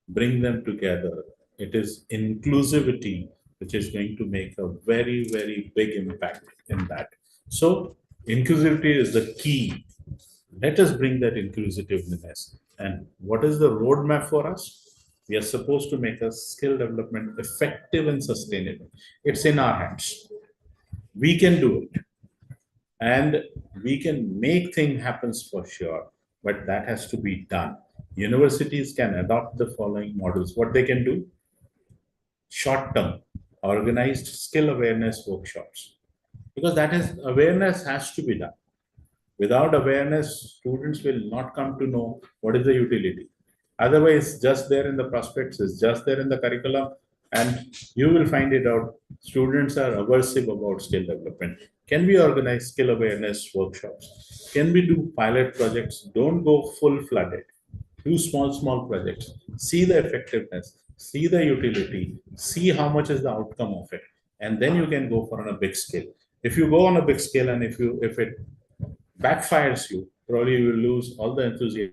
bring them together. It is inclusivity which is going to make a very, very big impact in that. So, inclusivity is the key. Let us bring that inclusiveness. And what is the roadmap for us? We are supposed to make a skill development effective and sustainable. It's in our hands. We can do it. And we can make things happen for sure, but that has to be done. Universities can adopt the following models. What they can do? Short-term, organized skill awareness workshops. Because that is awareness has to be done. Without awareness, students will not come to know what is the utility. Otherwise, just there in the prospects, is just there in the curriculum, and you will find it out. Students are aversive about skill development. Can we organize skill awareness workshops? Can we do pilot projects? Don't go full flooded. Do small projects. See the effectiveness, see the utility, see how much is the outcome of it, and then you can go for on a big scale. If you go on a big scale and if it backfires you, probably you will lose all the enthusiasm.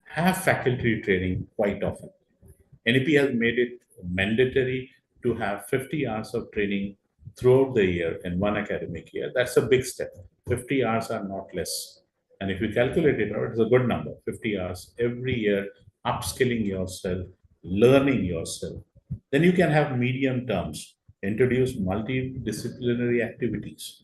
Have faculty training quite often. NEP has made it mandatory to have 50 hours of training throughout the year in one academic year. That's a big step. 50 hours are not less. And if you calculate it out, it's a good number. 50 hours every year, upskilling yourself, learning yourself. Then you can have medium terms, introduce multidisciplinary activities,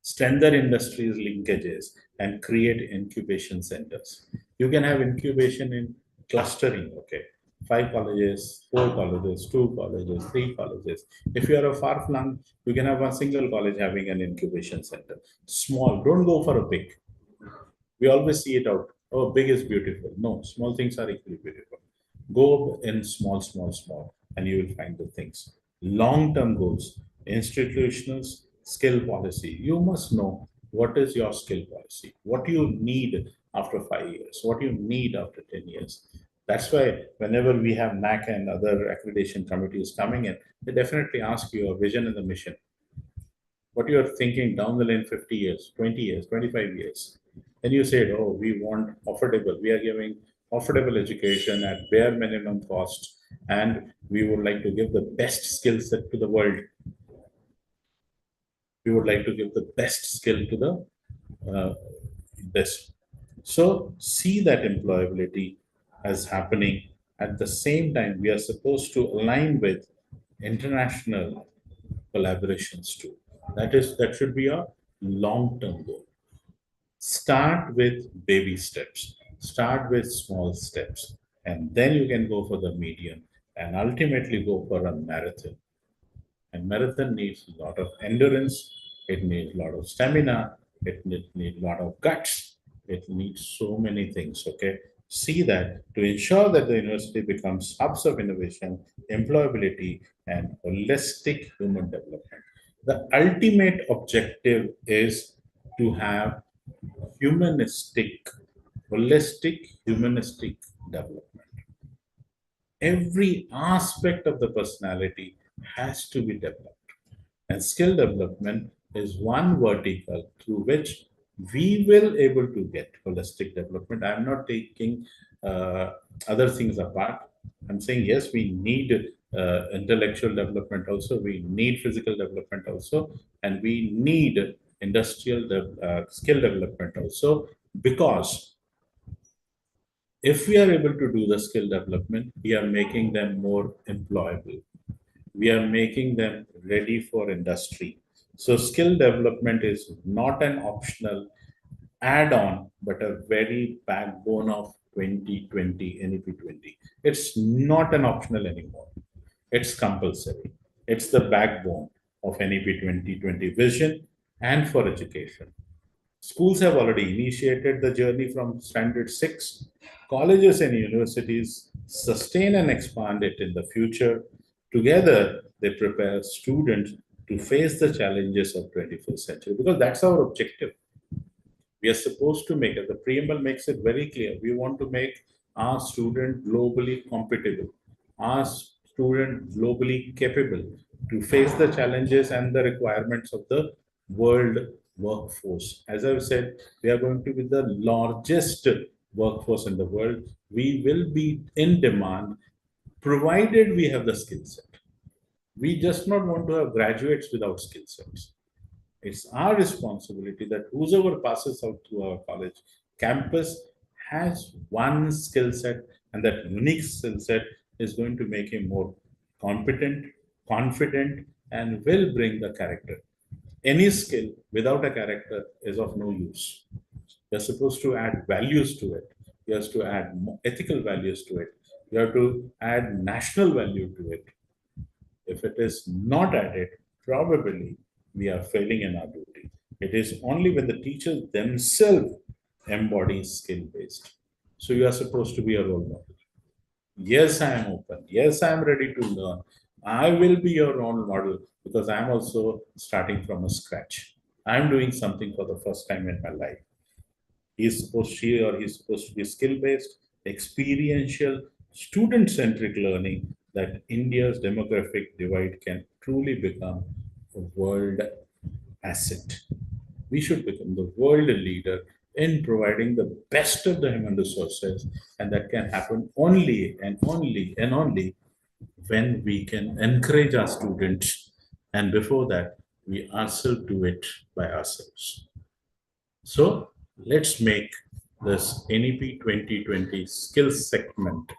strengthen industries linkages, and create incubation centers. You can have incubation in clustering, okay? 5 colleges, 4 colleges, 2 colleges, 3 colleges. If you are a far flung, you can have one single college having an incubation center. Small, don't go for a big. We always see it out. Oh, big is beautiful. No, small things are equally beautiful. Go in small, and you will find the things. Long-term goals, institutional skill policy. You must know what is your skill policy, what you need after 5 years, what you need after 10 years. That's why whenever we have NAC and other accreditation committees coming in, they definitely ask you a vision and the mission. What you're thinking down the lane 50 years, 20 years, 25 years. Then you said, oh, we want affordable. We are giving affordable education at bare minimum cost, and we would like to give the best skill set to the world. We would like to give the best skill to the best. So see that employability as happening. At the same time, we are supposed to align with international collaborations too. That should be a long-term goal. Start with baby steps. Start with small steps, and then you can go for the medium, and ultimately go for a marathon. And marathon needs a lot of endurance. It needs a lot of stamina. It needs a lot of guts. It needs so many things. Okay, see that to ensure that the university becomes hubs of innovation, employability, and holistic human development. The ultimate objective is to have humanistic, holistic, humanistic development. Every aspect of the personality has to be developed. And skill development is one vertical through which we will able to get holistic development. I'm not taking other things apart. I'm saying, yes, we need intellectual development also, we need physical development also, and we need skill development also, because if we are able to do the skill development, we are making them more employable. We are making them ready for industry. So skill development is not an optional add-on, but a very backbone of 2020 NEP 20. It's not an optional anymore. It's compulsory. It's the backbone of NEP 2020 vision and for education. Schools have already initiated the journey from Standard 6. Colleges and universities sustain and expand it in the future. Together, they prepare students to face the challenges of 21st century, because that's our objective. We are supposed to make it. The preamble makes it very clear. We want to make our student globally compatible, our student globally capable to face the challenges and the requirements of the world workforce. As I've said, we are going to be the largest workforce in the world. We will be in demand provided we have the skill set. We just not want to have graduates without skill sets. It's our responsibility that whoever passes out through our college campus has one skill set, and that unique skill set is going to make him more competent, confident, and will bring the character. Any skill without a character is of no use. You're supposed to add values to it. You have to add ethical values to it. You have to add national value to it. If it is not added, probably we are failing in our duty. It is only when the teachers themselves embody skill based. So you are supposed to be a role model. Yes, I am open. Yes, I am ready to learn. I will be your role model because I am also starting from a scratch. I am doing something for the first time in my life. She or he's supposed to be skill based, experiential, student centric learning that India's demographic divide can truly become a world asset. We should become the world leader in providing the best of the human resources, and that can happen only and only and only when we can encourage our students, and before that, we ourselves do it by ourselves. So let's make this NEP 2020 skills segment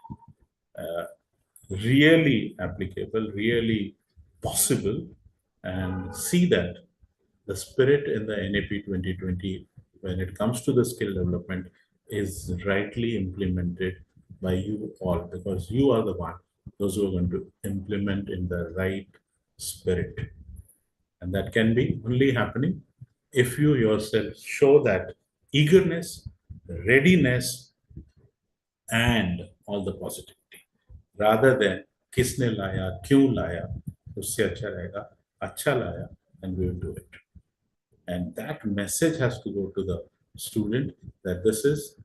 really applicable, really possible, and see that the spirit in the NEP 2020 when it comes to the skill development is rightly implemented by you all, because you are the one, those who are going to implement in the right spirit. And that can be only happening if you yourself show that eagerness, readiness, and all the positivity, rather than किसने लाया क्यों लाया उससे अच्छा रहेगा अच्छा लाया and we will do it. And that message has to go to the student that this is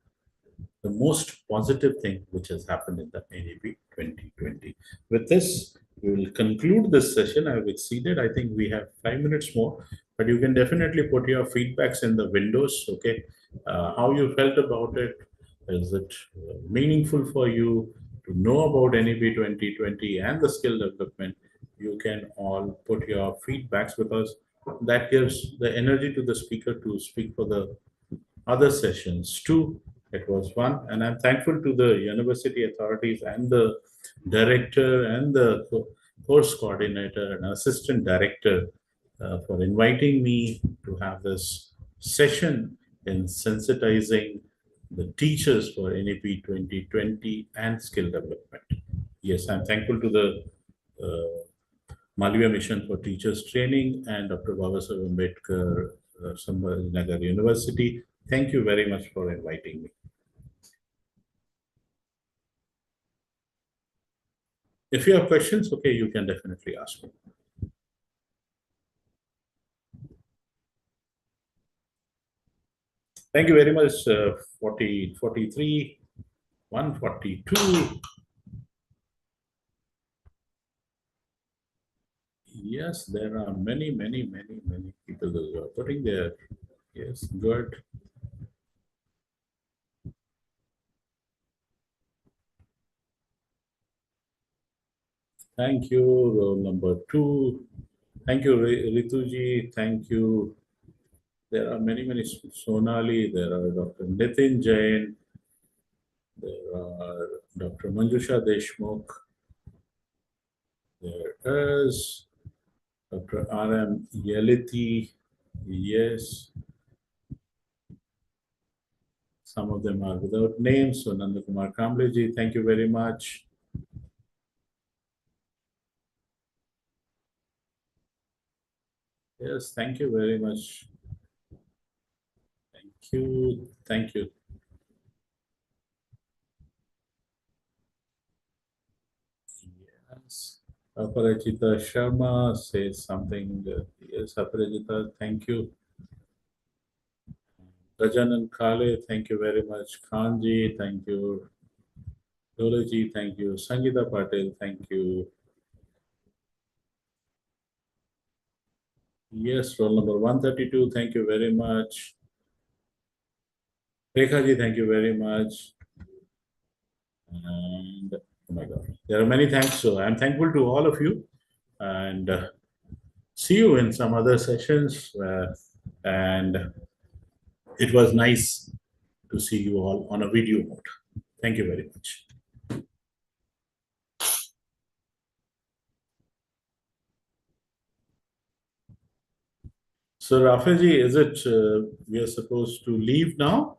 the most positive thing which has happened in the NEP 2020. With this, we will conclude this session. I have exceeded. I think we have 5 minutes more, but you can definitely put your feedbacks in the windows. Okay, how you felt about it? Is it meaningful for you to know about NEP 2020 and the skill development? You can all put your feedbacks, because that gives the energy to the speaker to speak for the other sessions too. It was fun, and I'm thankful to the university authorities and the director and the course coordinator and assistant director for inviting me to have this session in sensitizing the teachers for NEP 2020 and skill development. Yes, I'm thankful to the Malviya Mission for Teachers Training and Dr. Babasaheb Ambedkar Nagar University. Thank you very much for inviting me. If you have questions, okay, you can definitely ask me. Thank you very much. 40, 43, 142. Yes, there are many, many, many, many people who are putting their, yes, good. Thank you, roll number 2. Thank you, Rituji. Thank you. There are many Sonali. There are Dr. Nitin Jain. There are Dr. Manjusha Deshmukh. There is Dr. R.M. Yeliti. Yes. Some of them are without names. So Nandakumar Kambleji, thank you very much. Yes, thank you very much. Thank you. Thank you. Yes. Aparajita Sharma says something. Yes, Aparajita, thank you. Rajanan Kale, thank you very much. Khanji, thank you. Doleji, thank you. Sangeeta Patel, thank you. Yes, roll number 132, thank you very much. Rekhaji, thank you very much. And oh my God, there are many thanks. So I'm thankful to all of you, and see you in some other sessions. And it was nice to see you all on a video mode. Thank you very much. So Rafaji, is it we are supposed to leave now?